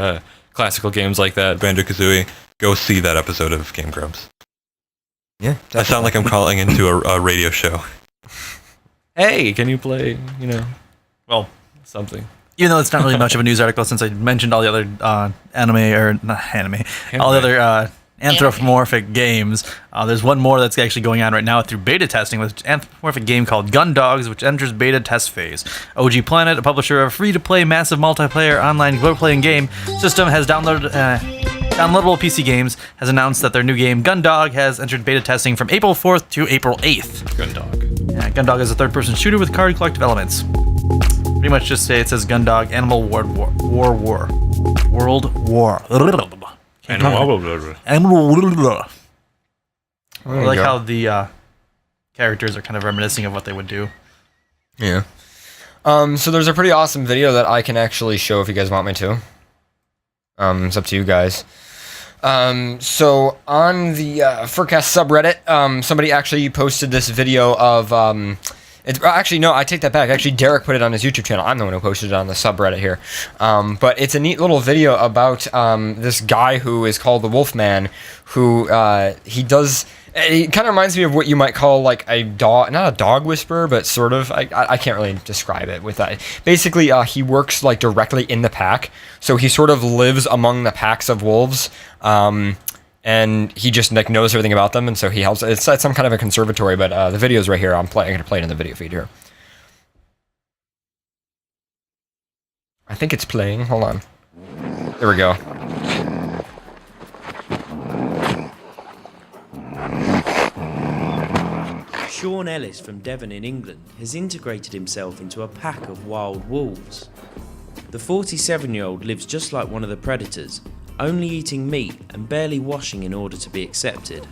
classical games like that, Banjo-Kazooie, go see that episode of Game Grumps. Yeah, definitely. I sound like I'm calling into a radio show. Hey, can you play, something? Even though it's not really much of a news article, since I mentioned all the other all the other anthropomorphic games. There's one more that's actually going on right now through beta testing with an anthropomorphic game called Gun Dogs, which enters beta test phase. OG Planet, a publisher of a free-to-play massive multiplayer online role-playing game system, has downloadable PC games, has announced that their new game Gun Dog has entered beta testing from April 4th to April 8th. Gun Dog. Yeah, Gun Dog is a third-person shooter with card collective elements. Pretty much just say it says Gun Dog Animal World War. I like how the characters are kind of reminiscing of what they would do. Yeah. So there's a pretty awesome video that I can actually show if you guys want me to. It's up to you guys. So on the FurCast subreddit, somebody actually posted this video of actually, no, I take that back. Actually, Derek put it on his YouTube channel. I'm the one who posted it on the subreddit here. But it's a neat little video about this guy who is called the Wolfman, who he kind of reminds me of what you might call like a dog, not a dog whisperer, but sort of. I can't really describe it with that. Basically, he works like directly in the pack, so he sort of lives among the packs of wolves. And he just like knows everything about them, and so he helps. It's at some kind of a conservatory, but the video's right here. I'm going to play it in the video feed here. I think it's playing. Hold on. There we go. Sean Ellis from Devon in England has integrated himself into a pack of wild wolves. The 47-year-old lives just like one of the predators, only eating meat and barely washing in order to be accepted.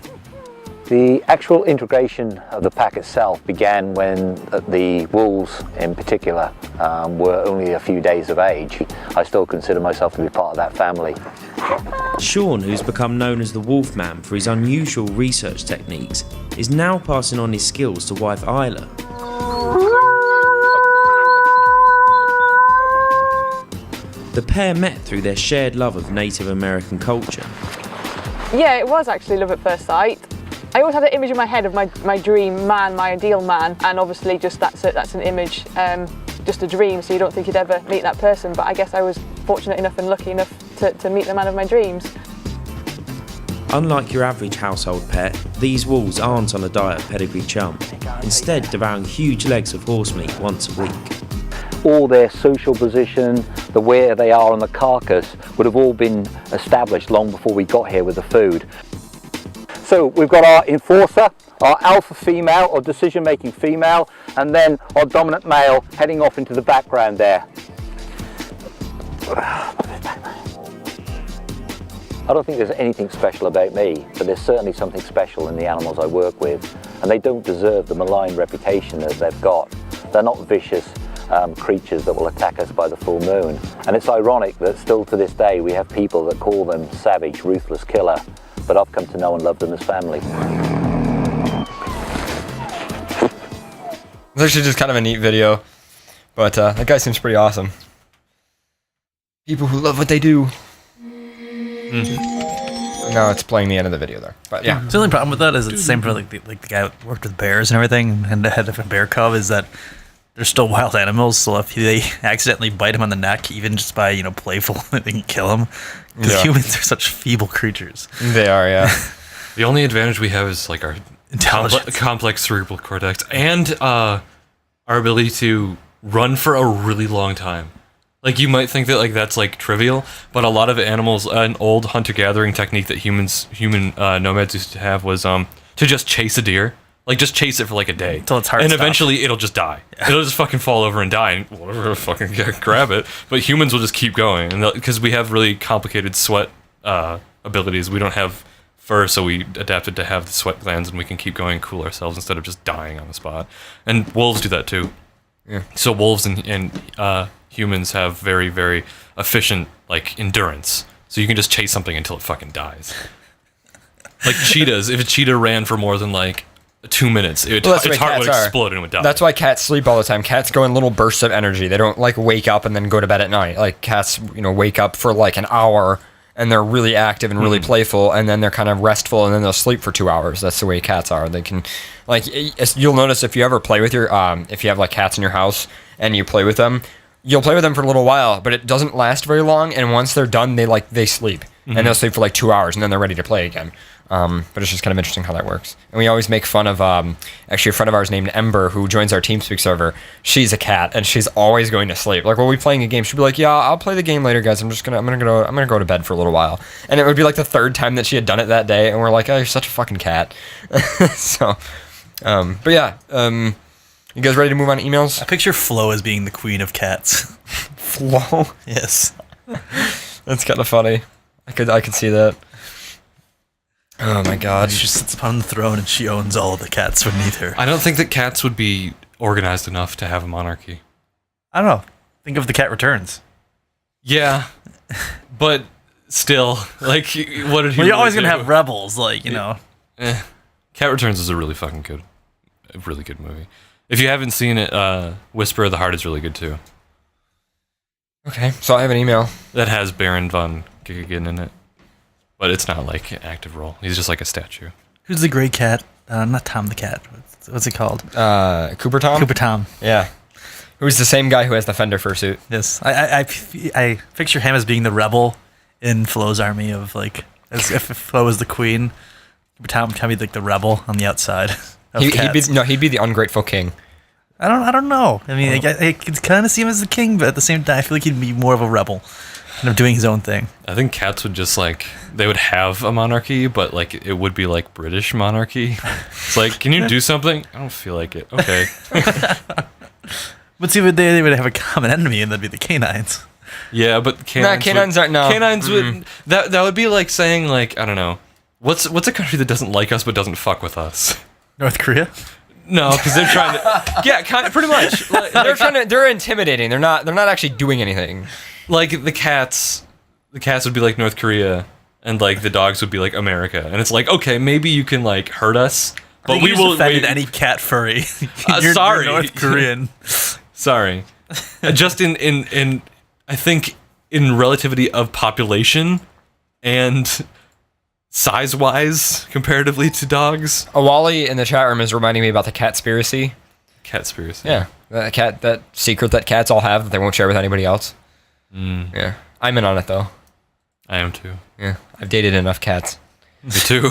The actual integration of the pack itself began when the wolves in particular were only a few days of age. I still consider myself to be part of that family. Sean, who's become known as the Wolfman for his unusual research techniques, is now passing on his skills to wife Isla. The pair met through their shared love of Native American culture. Yeah, it was actually love at first sight. I always had an image in my head of my dream man, my ideal man, and obviously just that's an image, just a dream, so you don't think you'd ever meet that person, but I guess I was fortunate enough and lucky enough to meet the man of my dreams. Unlike your average household pet, these wolves aren't on a diet of pedigree chump, instead devouring huge legs of horse meat once a week. All their social position, the where they are on the carcass would have all been established long before we got here with the food. So we've got our enforcer, our alpha female or decision-making female, and then our dominant male heading off into the background there. I don't think there's anything special about me, but there's certainly something special in the animals I work with, and they don't deserve the malign reputation that they've got. They're not vicious creatures that will attack us by the full moon. And it's ironic that still to this day we have people that call them savage, ruthless killer, but I've come to know and love them as family. It's actually just kind of a neat video, but that guy seems pretty awesome. People who love what they do. No, it's playing the end of the video there, but yeah. The only problem with that is it's the same for like the guy that worked with bears and everything, and the head of a bear cub is that they're still wild animals. So if they accidentally bite him on the neck, even just by playful, they can kill him. Because humans are such feeble creatures. They are, yeah. The only advantage we have is like our complex cerebral cortex and our ability to run for a really long time. Like you might think that like that's like trivial, but a lot of animals, an old hunter-gathering technique that human nomads used to have was to just chase a deer. Like just chase it for like a day. Until it's hard and to stop. Eventually it'll just die. Yeah. It'll just fucking fall over and die and whatever, fucking grab it. But humans will just keep going. And because we have really complicated sweat abilities, we don't have fur, so we adapted to have the sweat glands and we can keep going and cool ourselves instead of just dying on the spot. And wolves do that too. Yeah. So wolves and humans have very, very efficient like endurance. So you can just chase something until it fucking dies. Like cheetahs, if a cheetah ran for more than like 2 minutes, its heart would explode and it would die. That's why cats sleep all the time. Cats go in little bursts of energy. They don't like wake up and then go to bed at night. Like cats, wake up for like an hour and they're really active and really playful, and then they're kind of restful, and then they'll sleep for 2 hours. That's the way cats are. They can, like, you'll notice if you ever play with your, if you have like cats in your house and you play with them, you'll play with them for a little while, but it doesn't last very long. And once they're done, they sleep, and they'll sleep for like 2 hours, and then they're ready to play again. But it's just kind of interesting how that works. And we always make fun of, actually a friend of ours named Ember, who joins our TeamSpeak server. She's a cat, and she's always going to sleep. Like, when we're playing a game, she'd be like, yeah, I'll play the game later, guys. I'm gonna go to bed for a little while. And it would be like the third time that she had done it that day, and we're like, oh, you're such a fucking cat. So, but yeah, you guys ready to move on to emails? I picture Flo as being the queen of cats. Flo? Yes. That's kind of funny. I could see that. Oh my god. She sits upon the throne and she owns all of the cats beneath her. I don't think that cats would be organized enough to have a monarchy. I don't know. Think of The Cat Returns. Yeah, but still, like, what did he? Well, you're always do? gonna have rebels, like Cat Returns is a really good movie. If you haven't seen it, Whisper of the Heart is really good too. Okay, so I have an email That has Baron von Gigan in it, but it's not like an active role. He's just like a statue. Who's the gray cat? Not Tom the cat. What's it called? Cooper Tom? Cooper Tom. Yeah. Who's the same guy who has the Fender fursuit. Yes. I picture him as being the rebel in Flo's army of like, as if Flo was the queen. Cooper Tom can be like the rebel on the outside. He'd be the ungrateful king. I don't know. I mean, I could kind of see him as the king, but at the same time, I feel like he'd be more of a rebel, kind of doing his own thing. I think cats would just like, they would have a monarchy, but like it would be like British monarchy. It's like, can you do something? I don't feel like it. Okay. But see, they would have a common enemy, and that'd be the canines. Yeah, but canines aren't. No, canines would that would be like saying like, I don't know, what's a country that doesn't like us but doesn't fuck with us? North Korea. No, because they're trying to. Yeah, pretty much. Like, They're intimidating. They're not actually doing anything. Like the cats would be like North Korea, and like the dogs would be like America. And it's like, okay, maybe you can like hurt us, but we will offended any cat furry. Sorry, you're North Korean. Sorry. Just in I think in relativity of population and size-wise comparatively to dogs. Awali in the chat room is reminding me about the catspiracy. Catspiracy. Yeah, that secret that cats all have that they won't share with anybody else. Yeah, I'm in on it though. I am too. Yeah, I've dated enough cats. Me too.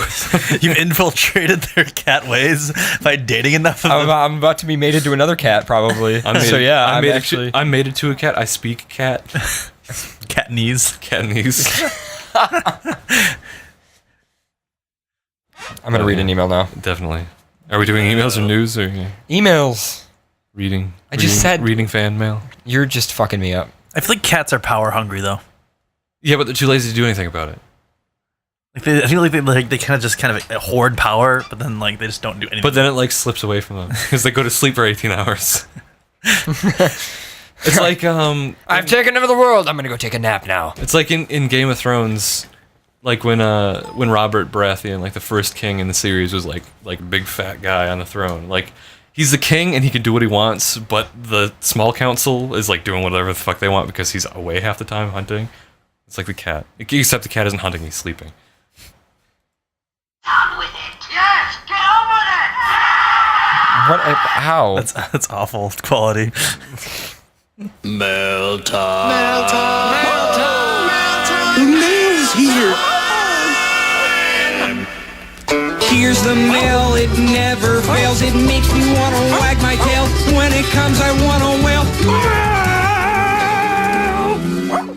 You've infiltrated their cat ways by dating enough of them. I'm about to be mated to another cat probably. So yeah, I'm mated to a cat. I speak cat. Cat knees. Cat knees. I'm gonna read an email now. Definitely. Are we doing emails or news or Emails. reading? I just said reading fan mail. You're just fucking me up. I feel like cats are power hungry though. Yeah, but they're too lazy to do anything about it. I feel like they kind of hoard power, but then like they just don't do anything. But then it like slips away from them because they go to sleep for 18 hours. It's like I've taken over the world. I'm gonna go take a nap now. it's like in Game of Thrones, like when Robert Baratheon, like the first king in the series, was like big fat guy on the throne. Like he's the king and he can do what he wants, but the small council is like doing whatever the fuck they want because he's away half the time hunting. It's like the cat, except the cat isn't hunting; he's sleeping. On with it. Yes, get on with it. What? How? That's awful quality. Mail time. Mail time. Mail time. Mail time. The mail's here. Here's the mail, it never fails. It makes me want to wag my tail. When it comes, I want to wail.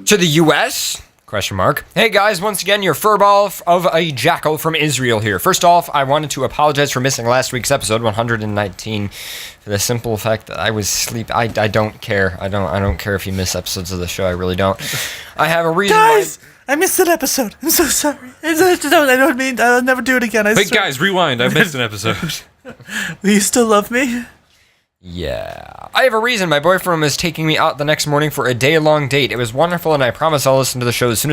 To the U.S.? Question mark. Hey guys, once again, your furball of a jackal from Israel here. First off, I wanted to apologize for missing last week's episode 119 for the simple fact that I was asleep. I don't care. I don't care if you miss episodes of the show. I really don't. I have a reason. Guys, I missed an episode. I'm so sorry. I don't mean. I'll never do it again. Wait, guys, rewind. I missed an episode. Will you still love me? Yeah. I have a reason. My boyfriend was taking me out the next morning for a day-long date. It was wonderful, and I promise I'll listen to the show as soon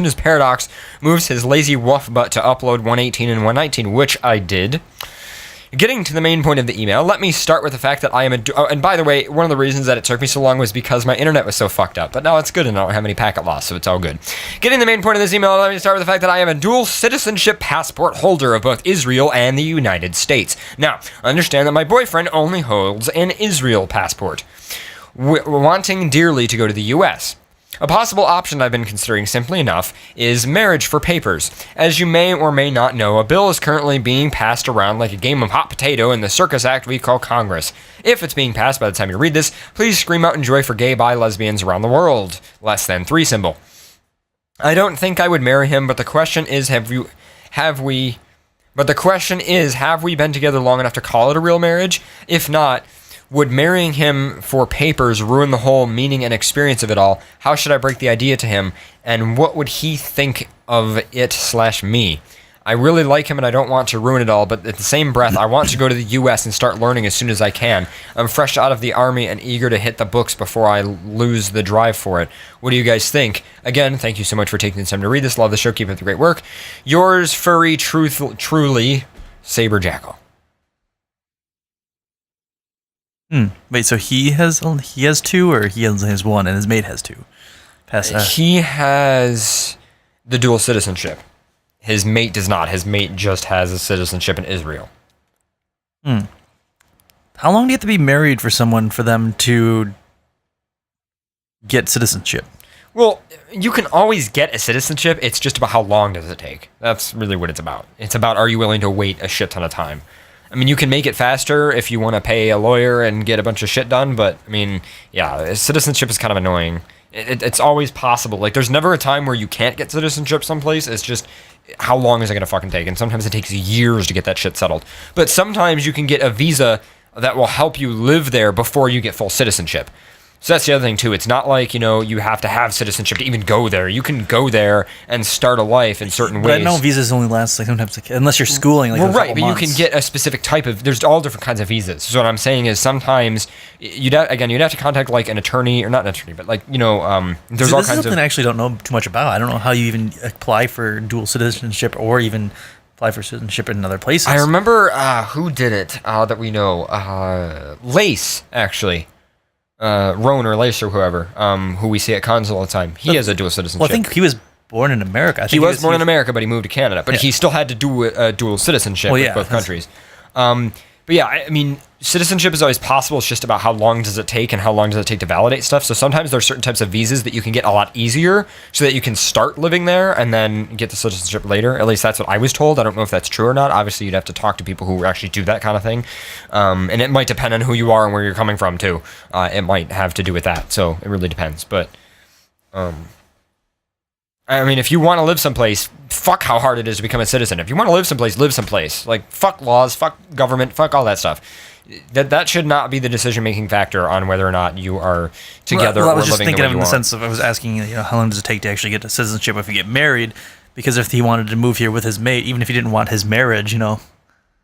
as Paradox moves his lazy woof butt to upload 118 and 119, which I did. Getting to the main point of the email, let me start with the fact that I am and by the way, one of the reasons that it took me so long was because my internet was so fucked up. But now it's good and I don't have any packet loss, so it's all good. Getting to the main point of this email, let me start with the fact that I am a dual citizenship passport holder of both Israel and the United States. Now, understand that my boyfriend only holds an Israel passport, wanting dearly to go to the U.S. A possible option I've been considering, simply enough, is marriage for papers. As you may or may not know, a bill is currently being passed around like a game of hot potato in the circus act we call Congress. If it's being passed by the time you read this, please scream out and joy for gay, bi, lesbians around the world. Less than 3 symbol. I don't think I would marry him, but the question is, have we been together long enough to call it a real marriage? If not, would marrying him for papers ruin the whole meaning and experience of it all? How should I break the idea to him? And what would he think of it/me? I really like him and I don't want to ruin it all, but at the same breath, I want to go to the US and start learning as soon as I can. I'm fresh out of the army and eager to hit the books before I lose the drive for it. What do you guys think? Again, thank you so much for taking the time to read this. Love the show. Keep up the great work. Yours, furry, truly, Saber Jackal. Wait, so he has 2, or he has 1, and his mate has 2? He has the dual citizenship. His mate does not. His mate just has a citizenship in Israel. How long do you have to be married for them to get citizenship? Well, you can always get a citizenship. It's just about how long does it take. That's really what it's about. It's about, are you willing to wait a shit ton of time? I mean, you can make it faster if you want to pay a lawyer and get a bunch of shit done, but, I mean, yeah, citizenship is kind of annoying. It's always possible. Like, there's never a time where you can't get citizenship someplace. It's just, how long is it going to fucking take? And sometimes it takes years to get that shit settled. But sometimes you can get a visa that will help you live there before you get full citizenship. So that's the other thing, too. It's not like, you have to have citizenship to even go there. You can go there and start a life in certain ways. But I know visas only last, sometimes, unless you're schooling, well, right, but months. You can get a specific type of, there's all different kinds of visas. So what I'm saying is sometimes, you'd have to contact, like, an attorney, or not an attorney, but, like, there's all kinds of... This is something I actually don't know too much about. I don't know how you even apply for dual citizenship, or even apply for citizenship in other places. I remember, who did it, that we know, Lace, actually. Roan or Lace or whoever, who we see at cons all the time. He has a dual citizenship. Well, I think he was born in America. I think he was born in America, but he moved to Canada. But Yeah. he still had to do a dual citizenship with both countries. But yeah, I mean, citizenship is always possible. It's just about how long does it take and how long does it take to validate stuff. So sometimes there are certain types of visas that you can get a lot easier so that you can start living there and then get the citizenship later. At least that's what I was told. I don't know if that's true or not. Obviously, you'd have to talk to people who actually do that kind of thing. And it might depend on who you are and where you're coming from, too. It might have to do with that. So it really depends. But, I mean, if you want to live someplace, fuck how hard it is to become a citizen. If you want to live someplace. Like, fuck laws, fuck government, fuck all that stuff. That should not be the decision-making factor on whether or not you are together well, I or was just living thinking the way of you in the are. sense of I was asking, how long does it take to actually get to citizenship if you get married? Because if he wanted to move here with his mate, even if he didn't want his marriage, even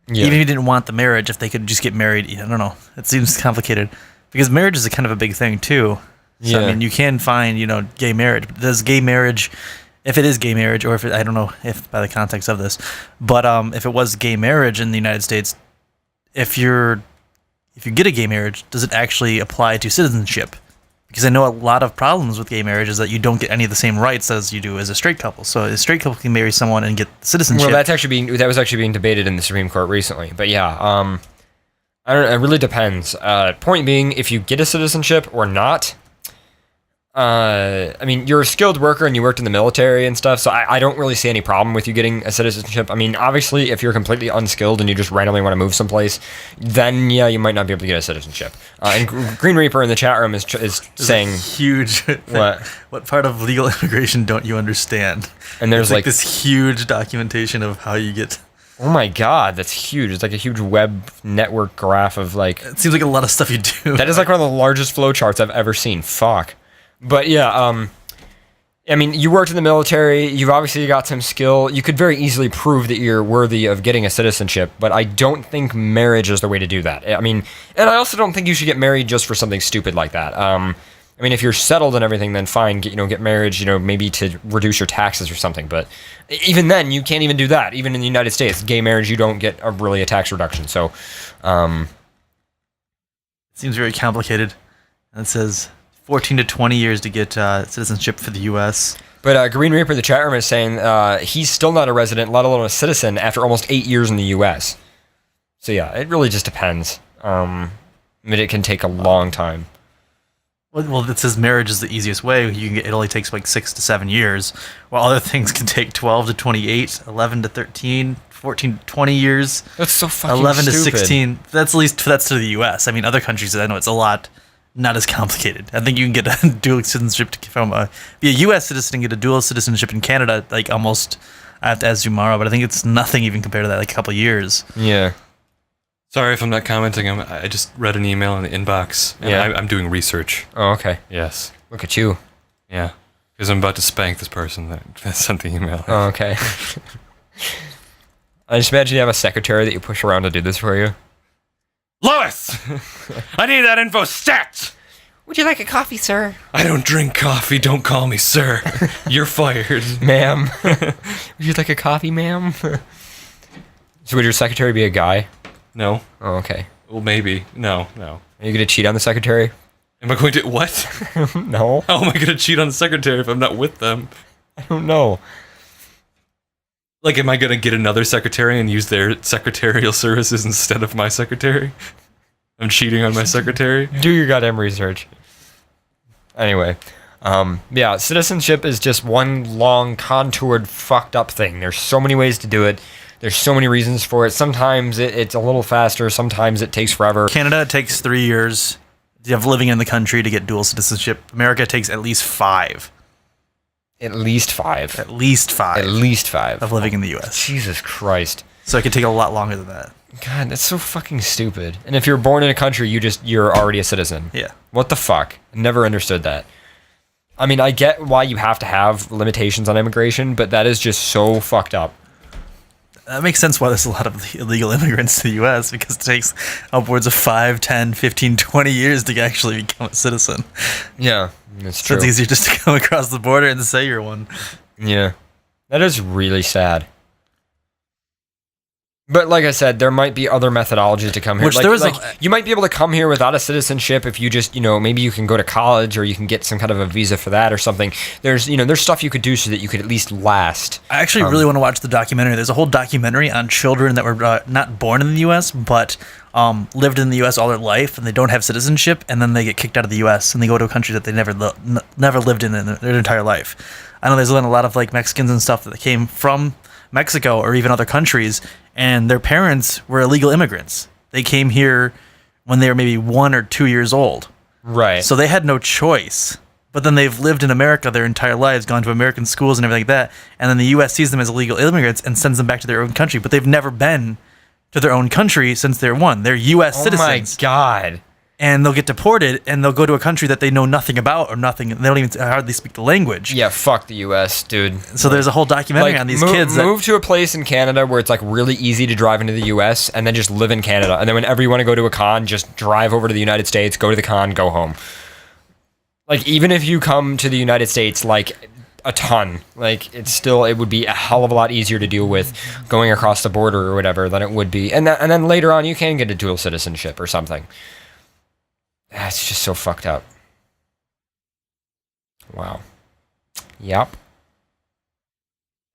if he didn't want the marriage, if they could just get married, I don't know. It seems complicated because marriage is a kind of a big thing too. So I mean, you can find gay marriage. But does gay marriage, if it is gay marriage, or if I don't know if by the context of this, but if it was gay marriage in the United States, if you get a gay marriage, does it actually apply to citizenship? Because I know a lot of problems with gay marriage is that you don't get any of the same rights as you do as a straight couple. So a straight couple can marry someone and get citizenship. Well, that was actually being debated in the Supreme Court recently. But yeah, I don't know, it really depends. Point being, if you get a citizenship or not, I mean, you're a skilled worker and you worked in the military and stuff, so I don't really see any problem with you getting a citizenship. I mean, obviously, if you're completely unskilled and you just randomly want to move someplace, then yeah, you might not be able to get a citizenship. And Green Reaper in the chat room is saying huge. What part of legal immigration don't you understand? And there's like this huge documentation of how you get. Oh my god, that's huge. It's like a huge web network graph of like. It seems like a lot of stuff you do. That is like one of the largest flowcharts I've ever seen. Fuck. But yeah, I mean, you worked in the military, you've obviously got some skill, you could very easily prove that you're worthy of getting a citizenship, but I don't think marriage is the way to do that. I mean, and I also don't think you should get married just for something stupid like that. I mean, if you're settled and everything, then fine, get marriage, maybe to reduce your taxes or something, but even then, you can't even do that. Even in the United States, gay marriage, you don't get really a tax reduction, so... It seems very complicated. And it says... 14 to 20 years to get citizenship for the U.S. But Green Reaper in the chat room is saying he's still not a resident, let alone a citizen, after almost 8 years in the U.S. So yeah, it really just depends. I mean, it can take a long time. Well, it says marriage is the easiest way. It only takes like 6 to 7 years, while other things can take 12 to 28, 11 to 13, 14 to 20 years. That's so fucking 11 stupid. to 16. That's to the U.S. I mean, other countries, I know it's a lot. Not as complicated. I think you can get a dual citizenship be a U.S. citizen and get a dual citizenship in Canada. Like almost, I have to ask tomorrow, but I think it's nothing even compared to that. Like a couple of years. Yeah. Sorry if I'm not commenting. I just read an email in the inbox. And Yeah. I'm doing research. Oh, okay. Yes. Look at you. Yeah. Because I'm about to spank this person that sent the email. Oh, okay. I just imagine you have a secretary that you push around to do this for you. Lois! I need that info stat! Would you like a coffee, sir? I don't drink coffee. Don't call me sir. You're fired. Ma'am. Would you like a coffee, ma'am? So would your secretary be a guy? No. Oh, okay. Well, maybe. No. Are you going to cheat on the secretary? Am I going to... What? No. How am I going to cheat on the secretary if I'm not with them? I don't know. Like, am I going to get another secretary and use their secretarial services instead of my secretary? I'm cheating on my secretary? Do your goddamn research. Anyway, yeah, citizenship is just one long, contoured, fucked up thing. There's so many ways to do it. There's so many reasons for it. Sometimes it's a little faster. Sometimes it takes forever. Canada, it takes 3 years of living in the country to get dual citizenship. America, it takes at least 5. At least 5. At least 5. At least 5. Of living in the U.S. Jesus Christ. So it could take a lot longer than that. God, that's so fucking stupid. And if you're born in a country, you're already a citizen. Yeah. What the fuck? Never understood that. I mean, I get why you have to have limitations on immigration, but that is just so fucked up. That makes sense why there's a lot of illegal immigrants to the U.S. because it takes upwards of 5, 10, 15, 20 years to actually become a citizen. Yeah, that's So true. it's easier just to come across the border and say you're one. Yeah. That is really sad. But like I said, there might be other methodologies to come here. Which you might be able to come here without a citizenship if you just, maybe you can go to college or you can get some kind of a visa for that or something. There's stuff you could do so that you could at least last. I actually really want to watch the documentary. There's a whole documentary on children that were not born in the U.S., but lived in the U.S. all their life, and they don't have citizenship, and then they get kicked out of the U.S., and they go to a country that they never lived in their entire life. I know there's a lot of like Mexicans and stuff that came from Mexico or even other countries, and their parents were illegal immigrants. They came here when they were maybe 1 or 2 years old. Right. So they had no choice. But then they've lived in America their entire lives, gone to American schools and everything like that, and then the U.S. sees them as illegal immigrants and sends them back to their own country. But they've never been to their own country since they're one. They're U.S. citizens. Oh my God. And they'll get deported, and they'll go to a country that they know nothing about or nothing. They don't even hardly speak the language. Yeah, fuck the U.S., dude. So there's a whole documentary on these kids. Move to a place in Canada where it's like really easy to drive into the U.S. and then just live in Canada. And then whenever you want to go to a con, just drive over to the United States, go to the con, go home. Like, even if you come to the United States, like, a ton, like, it would be a hell of a lot easier to deal with going across the border or whatever than it would be. And then later on, you can get a dual citizenship or something. That's just so fucked up. Wow. Yep.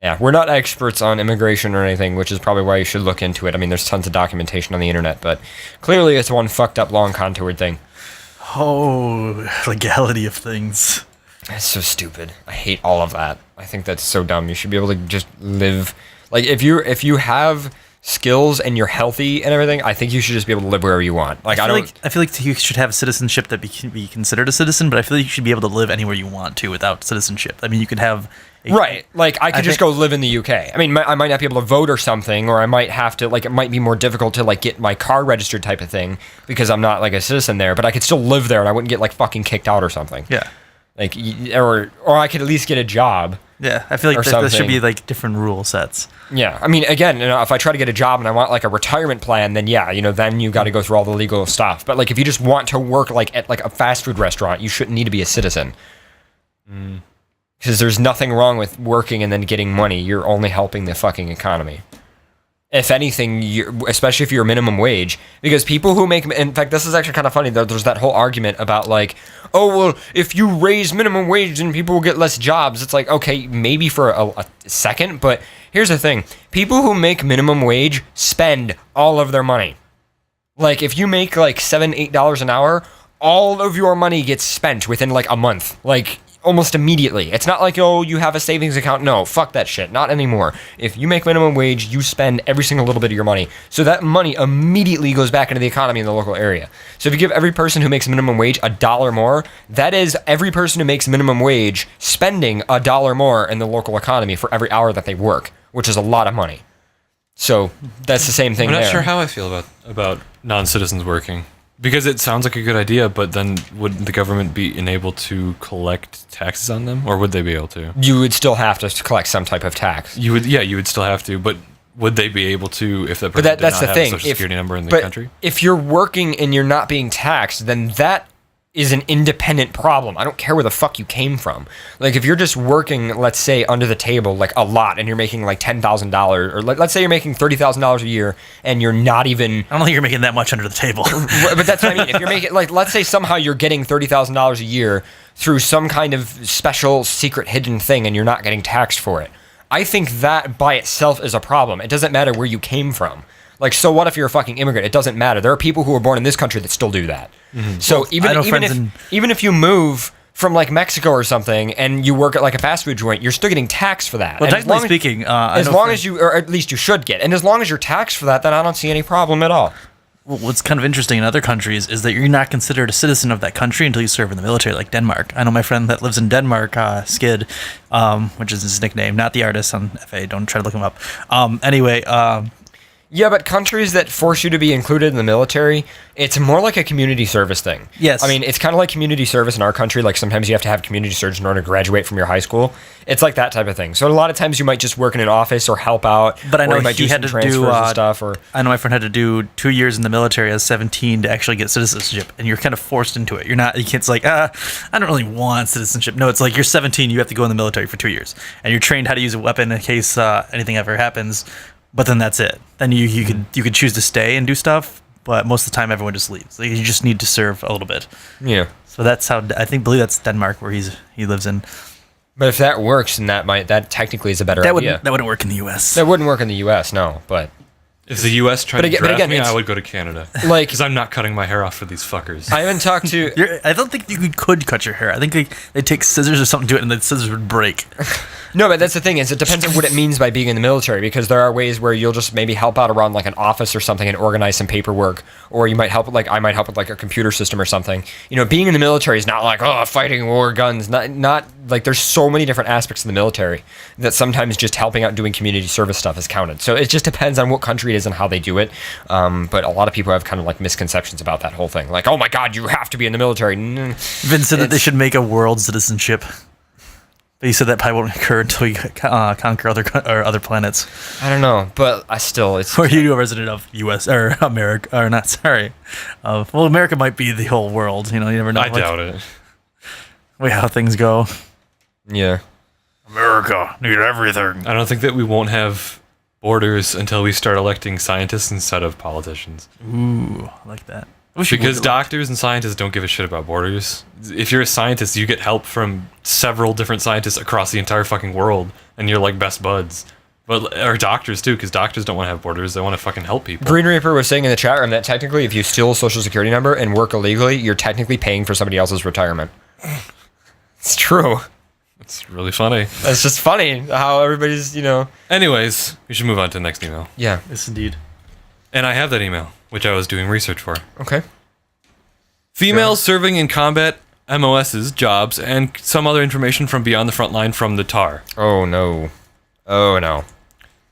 Yeah, we're not experts on immigration or anything, which is probably why you should look into it. I mean, there's tons of documentation on the internet, but clearly it's one fucked up, long, contoured thing. Oh, legality of things. That's so stupid. I hate all of that. I think that's so dumb. You should be able to just live. Like, if you have skills and you're healthy and everything, I think you should just be able to live wherever you want. Like, I feel like you should have citizenship that can be considered a citizen, but I feel like you should be able to live anywhere you want to without citizenship. I mean, you could have right. Like, I could just go live in the UK. I mean, I might not be able to vote or something, or I might have to, like, it might be more difficult to, like, get my car registered type of thing because I'm not, like, a citizen there, but I could still live there and I wouldn't get, like, fucking kicked out or something. Yeah. Like, or I could at least get a job. Yeah, I feel like there should be, like, different rule sets. Yeah, I mean, again, if I try to get a job and I want, like, a retirement plan, then yeah, then you got to go through all the legal stuff. But, like, if you just want to work, like, at, like, a fast food restaurant, you shouldn't need to be a citizen. Because there's nothing wrong with working and then getting money. You're only helping the fucking economy. If anything, especially if you're minimum wage, because people who make, in fact, this is actually kind of funny. There's that whole argument about, like, oh, well, if you raise minimum wage, then people will get less jobs. It's like, okay, maybe for a second, but here's the thing. People who make minimum wage spend all of their money. Like, if you make, like, $7, $8 an hour, all of your money gets spent within, like, a month. Like, almost immediately. It's not like, oh, you have a savings account. No, fuck that shit. Not anymore. If you make minimum wage, you spend every single little bit of your money. So that money immediately goes back into the economy in the local area. So if you give every person who makes minimum wage $1 more, that is every person who makes minimum wage spending $1 more in the local economy for every hour that they work, which is a lot of money. So that's the same thing I'm not there. sure how I feel about non-citizens working. Because it sounds like a good idea, but then would the government be enabled to collect taxes on them, or would they be able to? You would still have to collect some type of tax. You would still have to, but would they be able to if that person But that's did the not have thing. a social security number in the country? If you're working and you're not being taxed, then that is an independent problem. I don't care where the fuck you came from. Like, if you're just working, let's say, under the table, like, a lot, and you're making, like, $10,000, or let's say you're making $30,000 a year, and you're not even... I don't think you're making that much under the table. But that's what I mean. If you're making, like, let's say somehow you're getting $30,000 a year through some kind of special, secret, hidden thing, and you're not getting taxed for it. I think that by itself is a problem. It doesn't matter where you came from. Like, so what if you're a fucking immigrant? It doesn't matter. There are people who are born in this country that still do that. Mm-hmm. So even if you move from, like, Mexico or something and you work at, like, a fast food joint, you're still getting taxed for that. Well, technically speaking, or at least you should get, and as long as you're taxed for that, then I don't see any problem at all. Well, what's kind of interesting in other countries is that you're not considered a citizen of that country until you serve in the military, like Denmark. I know my friend that lives in Denmark, Skid, which is his nickname, not the artist on FA. Don't try to look him up. Yeah, but countries that force you to be included in the military, it's more like a community service thing. Yes. I mean, it's kind of like community service in our country. Like, sometimes you have to have community service in order to graduate from your high school. It's like that type of thing. So a lot of times you might just work in an office or help out. But I know or you might he had to do stuff. Or I know my friend had to do 2 years in the military as 17 to actually get citizenship, and you're kind of forced into it. You can't like, I don't really want citizenship. No, it's like you're 17, you have to go in the military for 2 years, and you're trained how to use a weapon in case anything ever happens. but then that's it. Then you could choose to stay and do stuff, but most of the time everyone just leaves. Like, you just need to serve a little bit. Yeah. So that's how believe that's Denmark where he lives in. But if that works, then that technically is a better idea. That wouldn't work in the U.S. That wouldn't work in the U.S. No, but if the U.S. tried to draft me, it's- I would go to Canada. Like- because I'm not cutting my hair off for these fuckers. I haven't talked to. I don't think you could cut your hair. I think they take scissors or something to it, and the scissors would break. No, but that's the thing is it depends on what it means by being in the military, because there are ways where you'll just maybe help out around like an office or something and organize some paperwork, or you might help with I might help with like a computer system or something. You know, being in the military is not like fighting war guns. Not like there's so many different aspects of the military that sometimes just helping out doing community service stuff is counted. So it just depends on what country it is and how they do it. But a lot of people have kind of like misconceptions about that whole thing. Like, oh my God, you have to be in the military. Vince said that they should make a world citizenship. But he said that probably won't occur until you conquer other planets. I don't know, but it's. Or you do a resident of U.S. or America, or not? Sorry. Well, America might be the whole world. You know, you never know. I doubt it. Way how things go. Yeah. America need everything. I don't think that we won't have borders until we start electing scientists instead of politicians. Ooh, I like that. Because doctors and scientists don't give a shit about borders. If you're a scientist, you get help from several different scientists across the entire fucking world, and you're like best buds. Or doctors too, because doctors don't want to have borders. They want to fucking help people. Green Reaper was saying in the chat room that technically if you steal a social security number and work illegally, you're technically paying for somebody else's retirement. It's true. It's really funny. It's just funny how everybody's, Anyways, we should move on to the next email. Yeah. Yes, indeed. And I have that email, which I was doing research for. Okay. Females serving in combat MOS's jobs and some other information from beyond the front line from the TAR. Oh, no. Oh, no.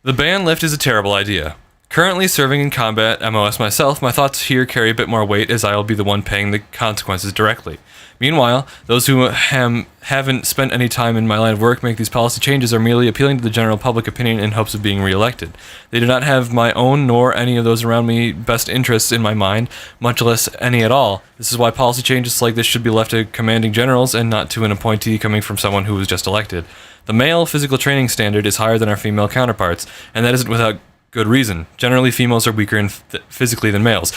The ban lift is a terrible idea. Currently serving in combat MOS myself, my thoughts here carry a bit more weight as I will be the one paying the consequences directly. Meanwhile, those who haven't spent any time in my line of work make these policy changes are merely appealing to the general public opinion in hopes of being reelected. They do not have my own nor any of those around me best interests in my mind, much less any at all. This is why policy changes like this should be left to commanding generals and not to an appointee coming from someone who was just elected. The male physical training standard is higher than our female counterparts, and that isn't without good reason. Generally, females are weaker physically than males.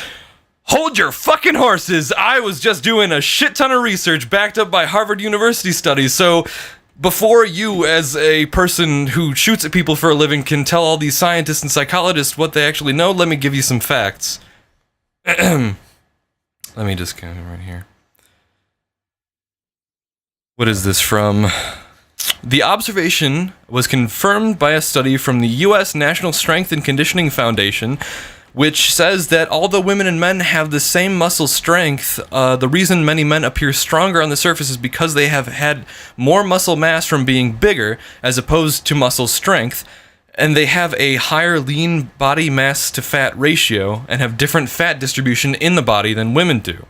Hold your fucking horses! I was just doing a shit ton of research backed up by Harvard University studies, so before you, as a person who shoots at people for a living, can tell all these scientists and psychologists what they actually know, let me give you some facts. Let me just go right here. What is this from? The observation was confirmed by a study from the U.S. National Strength and Conditioning Foundation, which says that although women and men have the same muscle strength, the reason many men appear stronger on the surface is because they have had more muscle mass from being bigger as opposed to muscle strength, and they have a higher lean body mass to fat ratio and have different fat distribution in the body than women do.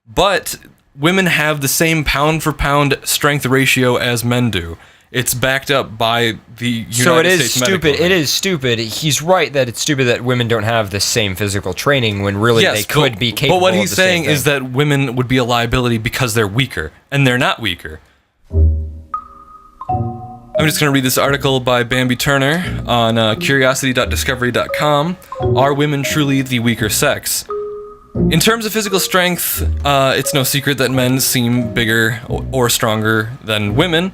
But women have the same pound for pound strength ratio as men do. It's backed up by the United States So it is Medical stupid. It is stupid. He's right that it's stupid that women don't have the same physical training when really they could be capable. But what of he's the same saying is thing. that women would be a liability because they're weaker, and they're not weaker. I'm just going to read this article by Bambi Turner on curiosity.discovery.com. Are women truly the weaker sex? In terms of physical strength, it's no secret that men seem bigger or stronger than women.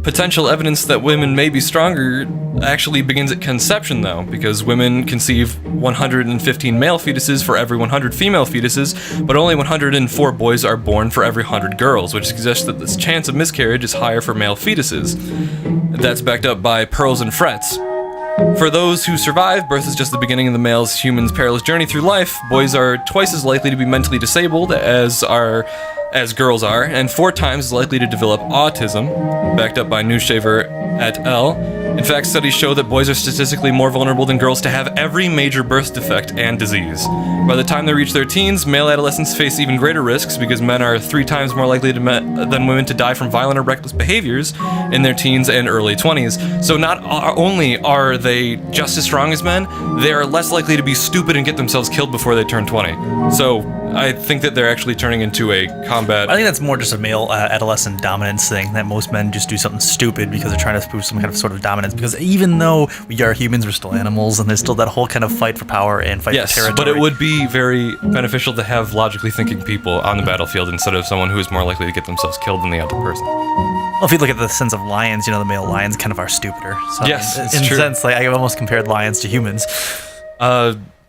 Potential evidence that women may be stronger actually begins at conception, though, because women conceive 115 male fetuses for every 100 female fetuses, but only 104 boys are born for every 100 girls, which suggests that this chance of miscarriage is higher for male fetuses. That's backed up by Pearls and Frets. For those who survive, birth is just the beginning of the male's human's perilous journey through life. Boys are twice as likely to be mentally disabled as girls are, and 4 times as likely to develop autism, backed up by Newshaver et al. In fact, studies show that boys are statistically more vulnerable than girls to have every major birth defect and disease. By the time they reach their teens, male adolescents face even greater risks because men are 3 times more likely than women to die from violent or reckless behaviors in their teens and early 20s. So not only are they just as strong as men, they are less likely to be stupid and get themselves killed before they turn 20. So I think that they're actually turning into a combat. I think that's more just a male adolescent dominance thing, that most men just do something stupid because they're trying to prove some kind of sort of dominance. Because even though we are humans, we're still animals, and there's still that whole kind of fight for power and fight for territory. But it would be very beneficial to have logically thinking people on the battlefield instead of someone who is more likely to get themselves killed than the other person. Well, if you look at the sense of lions, the male lions kind of are stupider. So Yes, it's in true. a sense, like I almost compared lions to humans.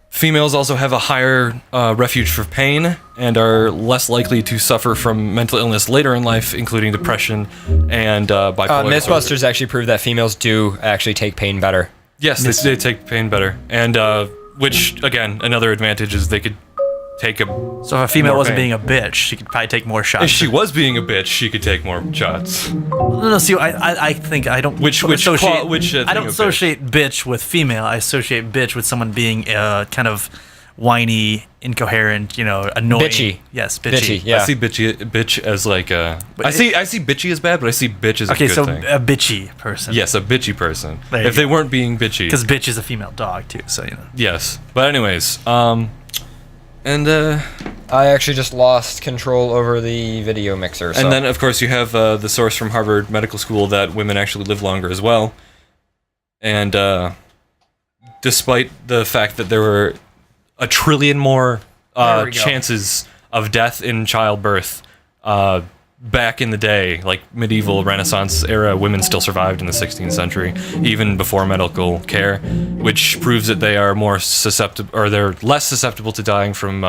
Females also have a higher refuge for pain and are less likely to suffer from mental illness later in life, including depression and bipolar disorder. Mythbusters actually prove that females do actually take pain better. Yes, they take pain better. And which, again, another advantage is they could take a... So if a female more wasn't pain. being a bitch, she could probably take more shots. If she was being a bitch, she could take more shots. No, see, I think I don't Which associate. thing I don't of associate bitch with female. I associate bitch with someone being kind of whiny, incoherent, annoying. Bitchy. Yes, bitchy. Yeah. I see bitch as like a... I see bitchy as bad, but I see bitch as a Okay, good so thing. a bitchy person. Yes, a bitchy person. There you If they go. weren't being bitchy. Because bitch is a female dog too. So Yes. But anyways, I actually just lost control over the video mixer. So. and then, of course, you have the source from Harvard Medical School that women actually live longer as well. And despite the fact that there were a trillion more There we go. chances of death in childbirth back in the day, like medieval Renaissance era, women still survived in the 16th century, even before medical care, which proves that they are more susceptible, or they're less susceptible to dying from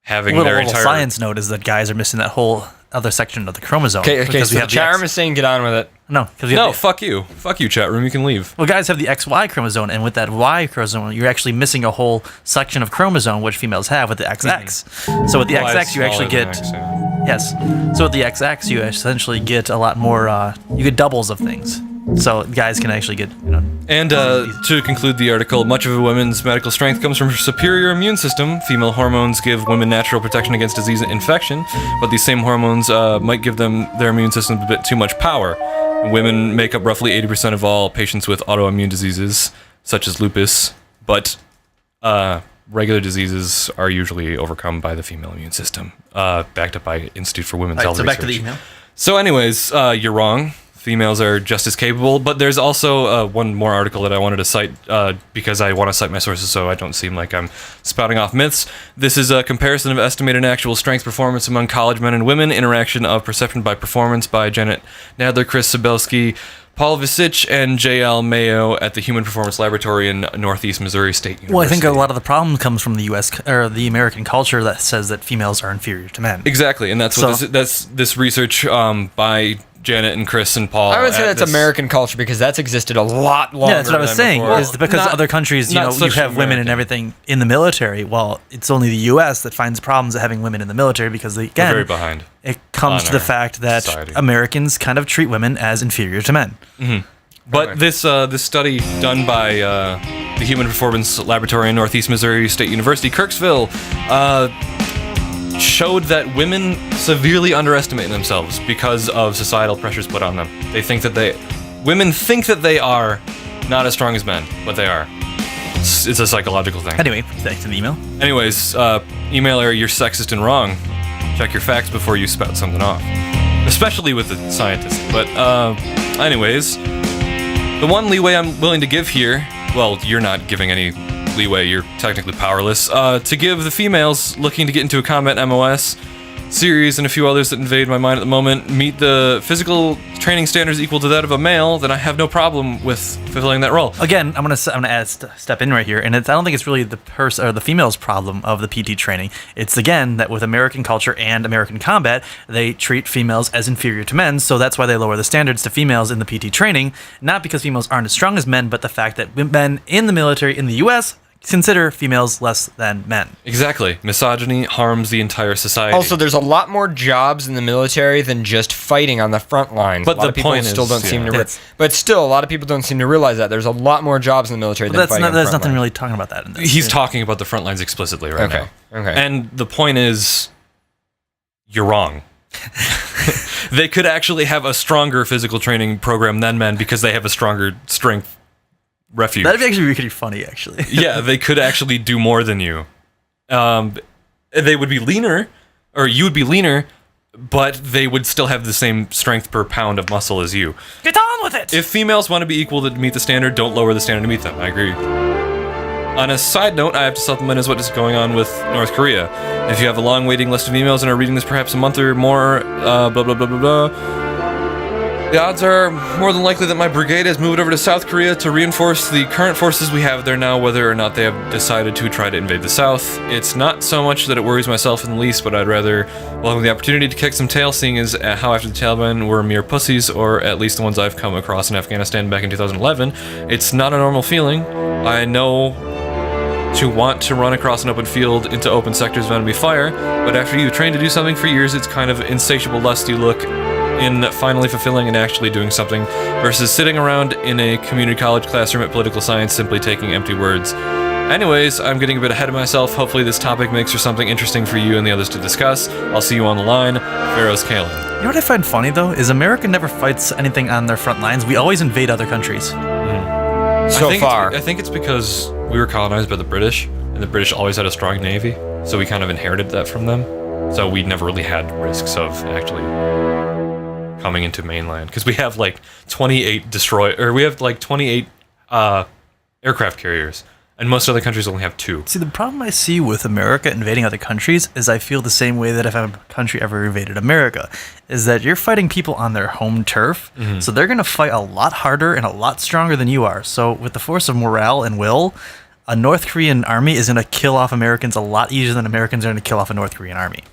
having little their entire science note is that guys are missing that whole other section of the chromosome. Okay, because so the chat room is saying get on with it. No, because we have No, fuck you, chat room. You can leave. well, guys have the XY chromosome, and with that Y chromosome, you're actually missing a whole section of chromosome, which females have with the XX. So with the Well, XX, it's you actually smaller get than X, yeah. yes. So with the XX, you essentially get a lot more. You get doubles of things. So guys can actually get And to conclude the article, much of a woman's medical strength comes from her superior immune system. Female hormones give women natural protection against disease and infection, but these same hormones might give them their immune system a bit too much power. Women make up roughly 80% of all patients with autoimmune diseases, such as lupus, but regular diseases are usually overcome by the female immune system, backed up by Institute for Women's Health so Research. back to the email. So anyways, you're wrong. Females are just as capable, but there's also one more article that I wanted to cite because I want to cite my sources so I don't seem like I'm spouting off myths. This is a comparison of estimated actual strength performance among college men and women, interaction of perception by performance by Janet Nadler, Chris Sabelski, Paul Visich, and J.L. Mayo at the Human Performance Laboratory in Northeast Missouri State University. Well, I think a lot of the problem comes from the U.S. or the American culture that says that females are inferior to men. Exactly, and that's what So- this research by Janet and Chris and Paul. I would say at that's this- American culture because that's existed a lot longer. Yeah, that's what I was than saying. before. Is because not- other countries, not you such have women and American. everything in the military. Well, it's only the U.S. that finds problems of having women in the military because We're again, very behind. it comes on to the our fact that society. Americans kind of treat women as inferior to men. But Okay. this study done by the Human Performance Laboratory in Northeast Missouri State University, Kirksville, showed that women severely underestimate themselves because of societal pressures put on them. Women think that they are not as strong as men, but they are. It's a psychological thing. Anyway, back to the email. Anyways, emailer, you're sexist and wrong. Check your facts before you spout something off. Especially with the scientists. But, anyways, the one leeway I'm willing to give here, well, you're not giving any leeway, you're technically powerless, to give the females looking to get into a combat MOS series and a few others that invade my mind at the moment meet the physical training standards equal to that of a male, then I have no problem with fulfilling that role. Again, I'm gonna step in right here, and I don't think it's really the female's problem of the PT training. It's again that with American culture and American combat, they treat females as inferior to men, so that's why they lower the standards to females in the PT training. Not because females aren't as strong as men, but the fact that men in the military in the U.S. consider females less than men. Exactly. Misogyny harms the entire society. Also, there's a lot more jobs in the military than just fighting on the front lines. But a lot the of people point still is, don't seem yeah. to. But still, a lot of people don't seem to realize that there's a lot more jobs in the military than But fighting on the there's front nothing lines. really talking about that in this. He's talking about the front lines explicitly right Okay, now. okay. And the point is, you're wrong. They could actually have a stronger physical training program than men because they have a stronger strength refuge. That'd actually be pretty funny, actually. Yeah, they could actually do more than you. they would be leaner, or you would be leaner, but they would still have the same strength per pound of muscle as you. Get on with it! If females want to be equal to meet the standard, don't lower the standard to meet them. I agree. On a side note, I have to supplement as what is going on with North Korea. If you have a long waiting list of emails and are reading this perhaps a month or more, blah, blah, blah, blah, blah. The odds are more than likely that my brigade has moved over to South Korea to reinforce the current forces we have there now, whether or not they have decided to try to invade the South. It's not so much that it worries myself in the least, but I'd rather welcome the opportunity to kick some tail, seeing as how after the Taliban were mere pussies, or at least the ones I've come across in Afghanistan back in 2011, it's not a normal feeling. I know to want to run across an open field into open sectors of enemy fire, but after you've trained to do something for years, it's kind of insatiable lust you look in finally fulfilling and actually doing something versus sitting around in a community college classroom at political science simply taking empty words. Anyways, I'm getting a bit ahead of myself. Hopefully this topic makes for something interesting for you and the others to discuss. I'll see you on the line. Pharaoh's Kalen. You know what I find funny, though, is America never fights anything on their front lines. We always invade other countries. I think it's because we were colonized by the British, and the British always had a strong navy, so we kind of inherited that from them. So we never really had risks of actually coming into mainland, because we have like 28 aircraft carriers, and most other countries only have 2. See, the problem I see with America invading other countries is I feel the same way that if a country ever invaded America, is that you're fighting people on their home turf, so they're going to fight a lot harder and a lot stronger than you are. So with the force of morale and will, a North Korean army is going to kill off Americans a lot easier than Americans are going to kill off a North Korean army.